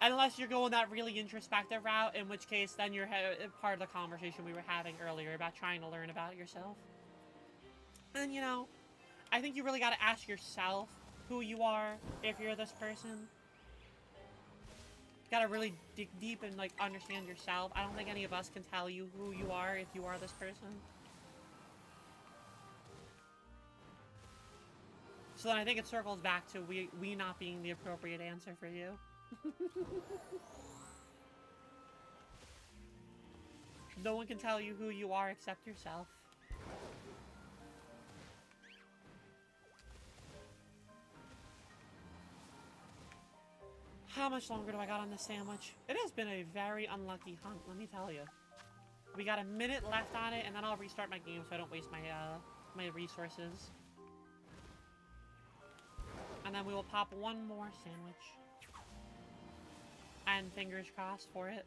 Unless you're going that really introspective route, in which case then you're part of the conversation we were having earlier about trying to learn about yourself. And you know, I think you really got to ask yourself who you are if you're this person. You gotta really dig deep and like understand yourself. I don't think any of us can tell you who you are if you are this person. So then I think it circles back to we not being the appropriate answer for you. No one can tell you who you are except yourself. How much longer do I got on this sandwich? It has been a very unlucky hunt, let me tell you. We got a minute left on it, and then I'll restart my game so I don't waste my my resources. And then we will pop one more sandwich. And fingers crossed for it.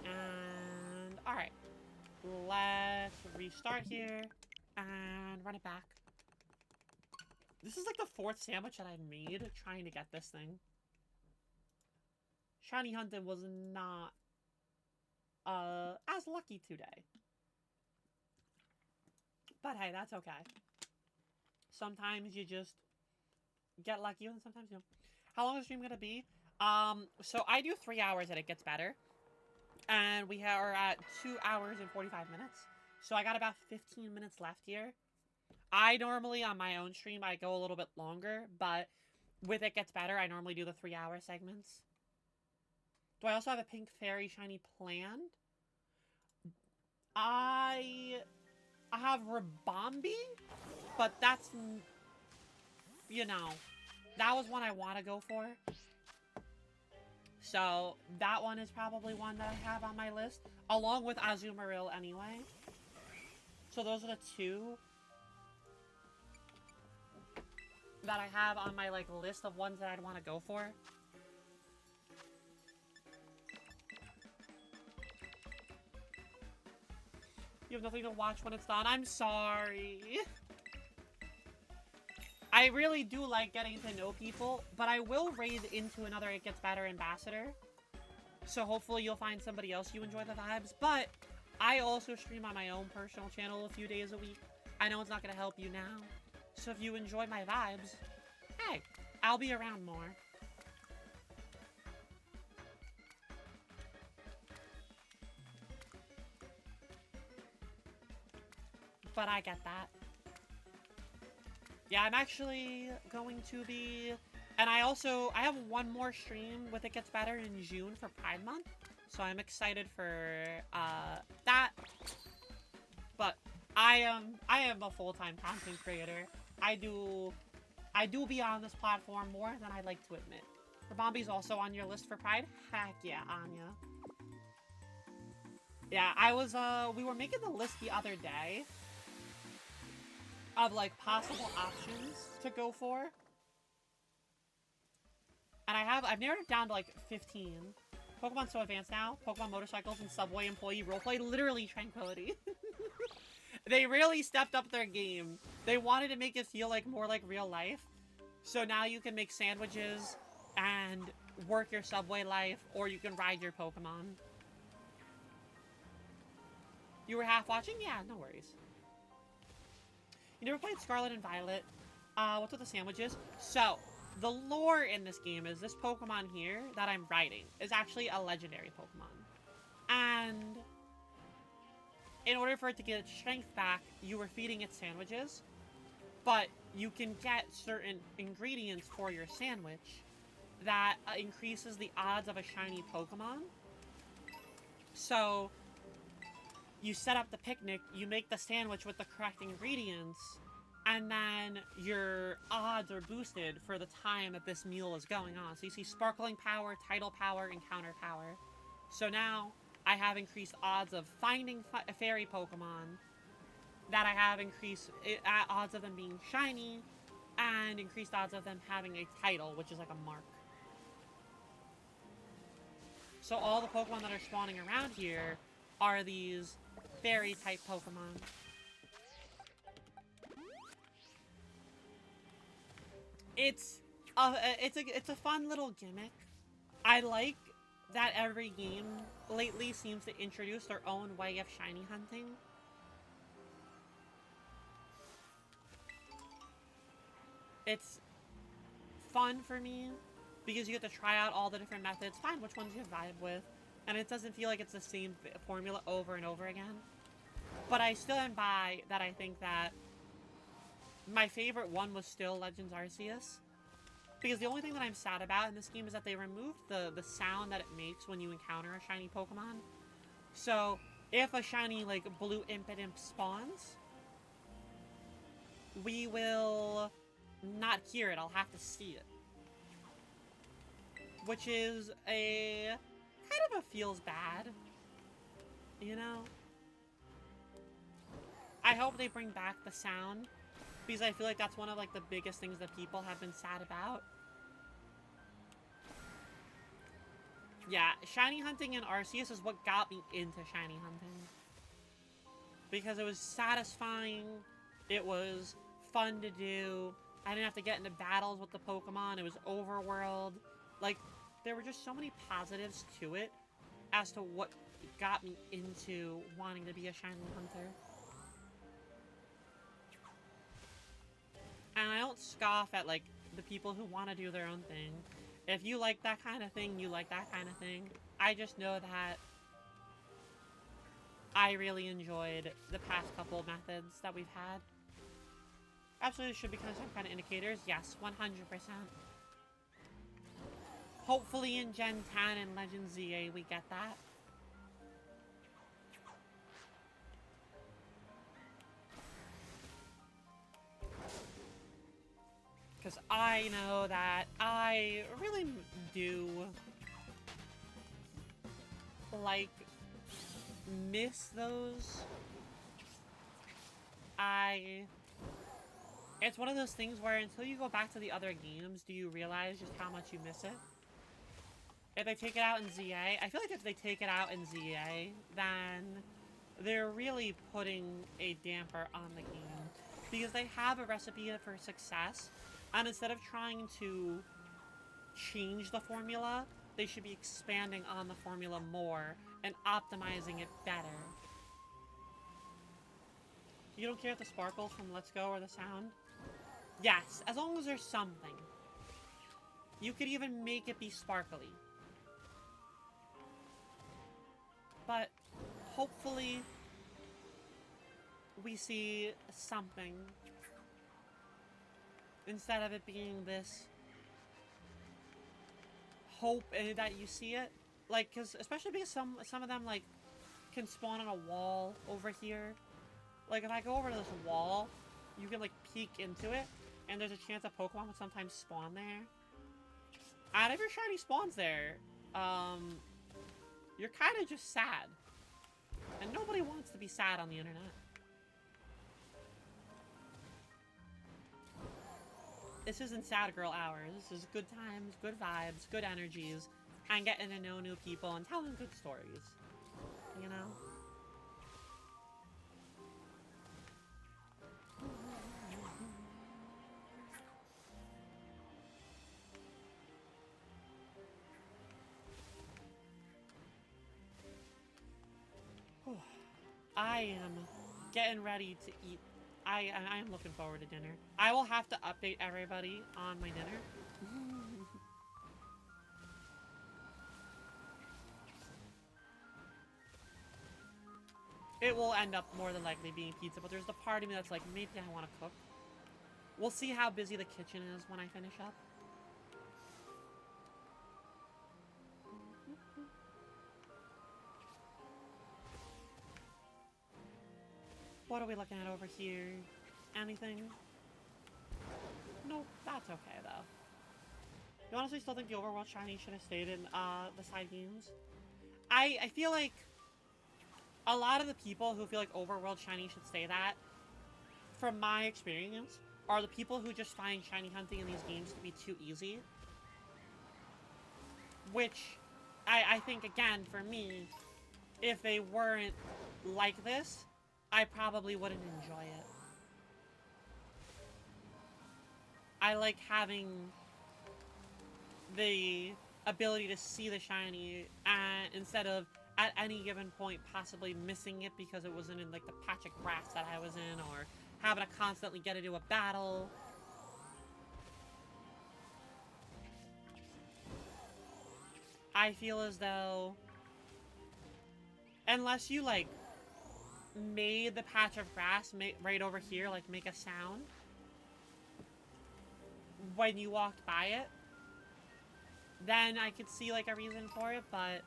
And alright. Let's restart here and run it back. This is like the 4th sandwich that I've made trying to get this thing. Shiny hunting was not as lucky today. But hey, that's okay. Sometimes you just get lucky and sometimes you don't. How long is the stream gonna be? So I do 3 hours and it gets better. And we are at 2 hours and 45 minutes. So I got about 15 minutes left here. I normally, on my own stream, I go a little bit longer. But with It Gets Better, I normally do the 3-hour segments. Do I also have a pink fairy shiny planned? I have Rabombi, but that's, you know, that was one I want to go for. So that one is probably one that I have on my list, along with Azumarill anyway. So those are the 2 that I have on my like list of ones that I'd want to go for. You have nothing to watch when it's done. I'm sorry. I really do like getting to know people, but I will raid into another It Gets Better ambassador. So hopefully you'll find somebody else you enjoy the vibes. But I also stream on my own personal channel a few days a week. I know it's not going to help you now. So if you enjoy my vibes, hey, I'll be around more. But I get that. Yeah, I'm actually going to be... And I have one more stream with It Gets Better in June for Pride Month. So I'm excited for that. But I am a full-time content creator. I do be on this platform more than I'd like to admit. Rabombi's also on your list for Pride? Heck yeah, Anya. Yeah, we were making the list the other day of like possible options to go for. And I've narrowed it down to like 15. Pokemon's so advanced now. Pokemon motorcycles and Subway employee roleplay, literally tranquility. They really stepped up their game. They wanted to make it feel like more like real life. So now you can make sandwiches and work your Subway life, or you can ride your Pokemon. You were half watching? Yeah, no worries. You never played Scarlet and Violet? What's with the sandwiches? So, the lore in this game is this Pokemon here that I'm riding is actually a legendary Pokemon. And in order for it to get its strength back, you were feeding it sandwiches. But you can get certain ingredients for your sandwich that increases the odds of a shiny Pokemon. So you set up the picnic, you make the sandwich with the correct ingredients, and then your odds are boosted for the time that this meal is going on. So you see sparkling power, tidal power, and counter power. So now I have increased odds of finding fairy Pokemon, that I have increased odds of them being shiny, and increased odds of them having a title, which is like a mark. So all the Pokemon that are spawning around here are these fairy type Pokemon. It's a fun little gimmick. I like that every game lately seems to introduce their own way of shiny hunting. It's fun for me because you get to try out all the different methods, find which ones you vibe with, and it doesn't feel like it's the same formula over and over again. But I still am by that. I think that my favorite one was still Legends Arceus, because the only thing that I'm sad about in this game is that they removed the sound that it makes when you encounter a shiny Pokemon. So if a shiny like blue Impidimp spawns, we will not hear it. I'll have to see it, which is a kind of a feels bad, you know? I hope they bring back the sound, because I feel like that's one of like the biggest things that people have been sad about. Yeah, shiny hunting in Arceus is what got me into shiny hunting, because it was satisfying, it was fun to do, I didn't have to get into battles with the Pokemon, it was overworld. Like, there were just so many positives to it as to what got me into wanting to be a shiny hunter. And I don't scoff at, like, the people who want to do their own thing. If you like that kind of thing, you like that kind of thing. I just know that I really enjoyed the past couple methods that we've had. Absolutely should become some kind of indicators. Yes, 100%. Hopefully in Gen 10 and Legends ZA we get that. Because I know that I really do like miss those. It's one of those things where until you go back to the other games do you realize just how much you miss it. If they take it out in ZA, I feel like if they take it out in ZA, then they're really putting a damper on the game, because they have a recipe for success, and instead of trying to change the formula, they should be expanding on the formula more and optimizing it better. You don't care if the sparkles from Let's Go or the sound? Yes, as long as there's something. You could even make it be sparkly. But hopefully we see something instead of it being this hope that you see it. Like, cause especially because some of them like can spawn on a wall over here. Like if I go over to this wall, you can like peek into it, and there's a chance a Pokemon would sometimes spawn there. And if your shiny spawns there, you're kind of just sad. And nobody wants to be sad on the internet. This isn't sad girl hours. This is good times, good vibes, good energies, and getting to know new people and telling good stories. You know? I am getting ready to eat. I am looking forward to dinner. I will have to update everybody on my dinner. It will end up more than likely being pizza, but there's the part of me that's like, maybe I want to cook. We'll see how busy the kitchen is when I finish up. What are we looking at over here? Anything? No, that's okay, though. You honestly still think the Overworld shiny should have stayed in the side games? I feel like a lot of the people who feel like Overworld shiny should stay that, from my experience, are the people who just find shiny hunting in these games to be too easy. Which, I think, again, for me, if they weren't like this, I probably wouldn't enjoy it. I like having the ability to see the shiny instead of at any given point possibly missing it because it wasn't in like the patch of grass that I was in, or having to constantly get into a battle. I feel as though unless you like made the patch of grass right over here like make a sound when you walked by it, then I could see like a reason for it. But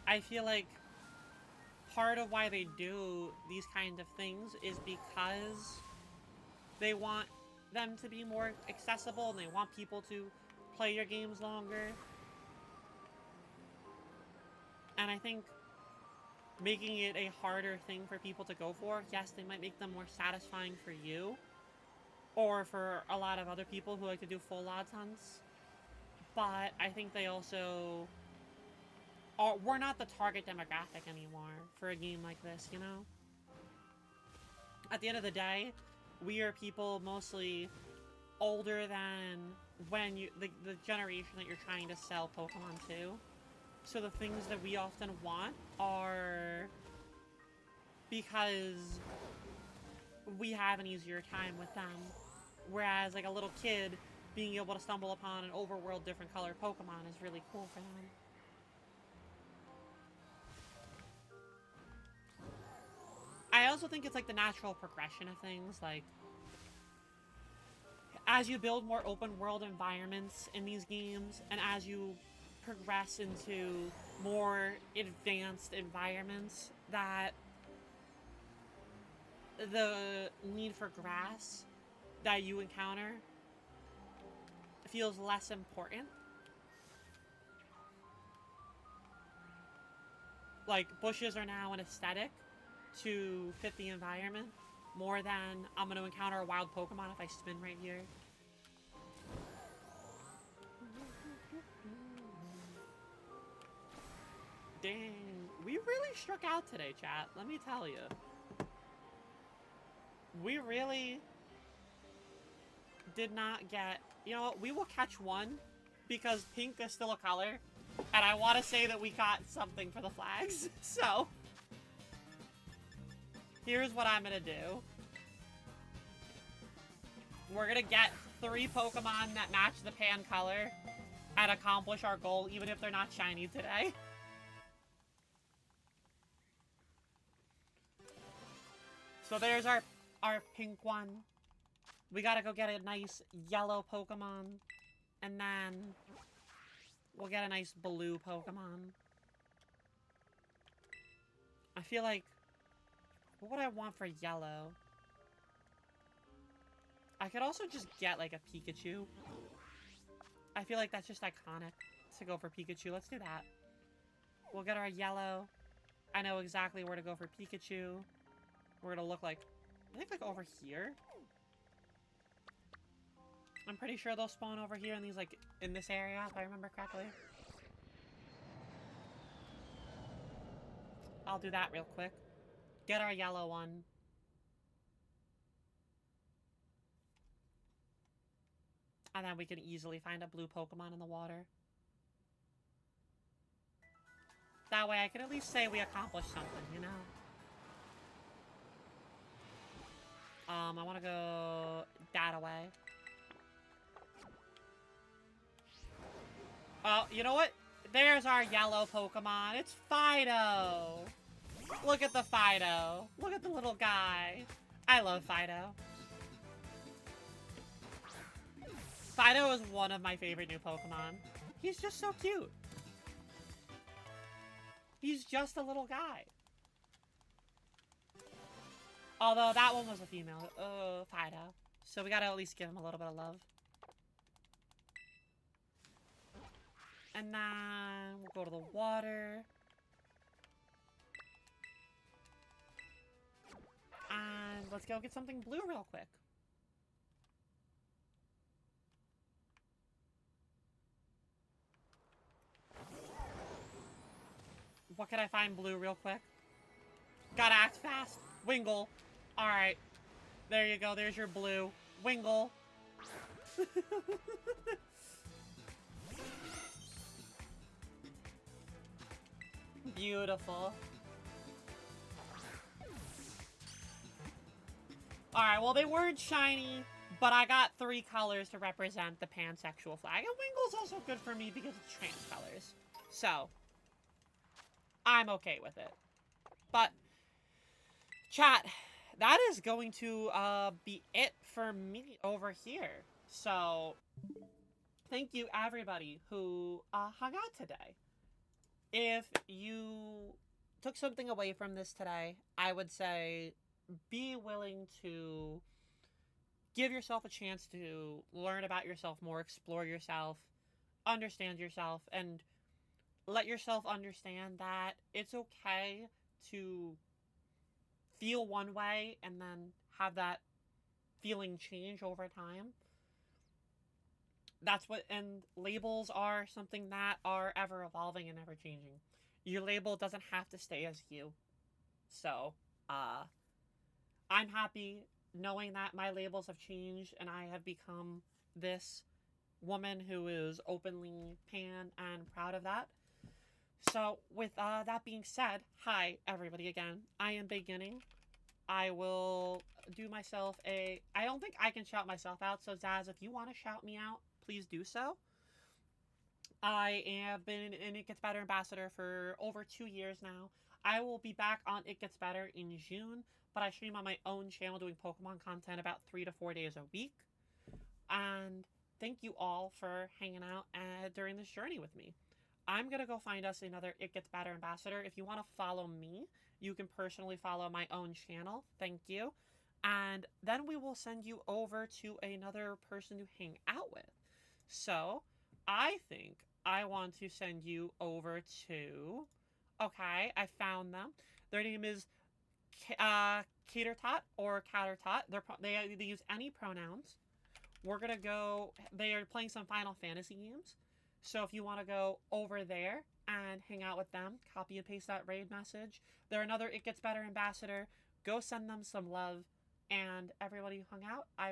I feel like part of why they do these kind of things is because they want them to be more accessible and they want people to play your games longer. And I think making it a harder thing for people to go for, yes, they might make them more satisfying for you, or for a lot of other people who like to do full odds hunts. But I think they also we're not the target demographic anymore for a game like this, you know? At the end of the day, we are people mostly older than when the generation that you're trying to sell Pokemon to. So the things that we often want are because we have an easier time with them. Whereas like a little kid being able to stumble upon an overworld different color Pokemon is really cool for them. I also think it's like the natural progression of things. Like, as you build more open world environments in these games, and as you progress into more advanced environments, that the need for grass that you encounter feels less important. Like, bushes are now an aesthetic to fit the environment more than I'm going to encounter a wild Pokemon if I spin right here. Dang, we really struck out today, chat. Let me tell you. We really did not get... You know what? We will catch one because pink is still a color. And I want to say that we got something for the flags. So, here's what I'm going to do. We're going to get 3 Pokemon that match the pan color and accomplish our goal, even if they're not shiny today. So there's our pink one. We gotta go get a nice yellow Pokemon. And then we'll get a nice blue Pokemon. I feel like... What would I want for yellow? I could also just get like a Pikachu. I feel like that's just iconic to go for Pikachu. Let's do that. We'll get our yellow. I know exactly where to go for Pikachu. We're gonna look like... I think like over here? I'm pretty sure they'll spawn over here in these, like, in this area, if I remember correctly. I'll do that real quick. Get our yellow one. And then we can easily find a blue Pokemon in the water. That way I can at least say we accomplished something, you know? I want to go that away. Oh, you know what? There's our yellow Pokemon. It's Fido. Look at the Fido. Look at the little guy. I love Fido. Fido is one of my favorite new Pokemon. He's just so cute. He's just a little guy. Although that one was a female. Oh, Fido. So we gotta at least give him a little bit of love. And then we'll go to the water. And let's go get something blue real quick. What can I find blue real quick? Gotta act fast. Wingle. Alright. There you go. There's your blue. Wingle. Beautiful. Alright, well, they weren't shiny, but I got 3 colors to represent the pansexual flag. And Wingle's also good for me because it's trans colors. So, I'm okay with it. But, chat, that is going to be it for me over here. So, thank you everybody who hung out today. If you took something away from this today, I would say be willing to give yourself a chance to learn about yourself more, explore yourself, understand yourself, and let yourself understand that it's okay to feel one way and then have that feeling change over time. That's what, and labels are something that are ever evolving and ever changing. Your label doesn't have to stay as you. So, I'm happy knowing that my labels have changed and I have become this woman who is openly pan and proud of that. So, with that being said, hi everybody again. I am beginning. I will do myself a... I don't think I can shout myself out, so Zaz, if you want to shout me out, please do so. I have been an It Gets Better ambassador for over 2 years now. I will be back on It Gets Better in June, but I stream on my own channel doing Pokemon content about 3 to 4 days a week. And thank you all for hanging out during this journey with me. I'm going to go find us another It Gets Better ambassador. If you want to follow me, you can personally follow my own channel. Thank you. And then we will send you over to another person to hang out with. So, I think I want to send you over to... Okay, I found them. Their name is Catertot or Cattertot. They use any pronouns. We're going to go... They are playing some Final Fantasy games. So if you want to go over there and hang out with them, copy and paste that raid message. They're another It Gets Better ambassador. Go send them some love. And everybody who hung out, I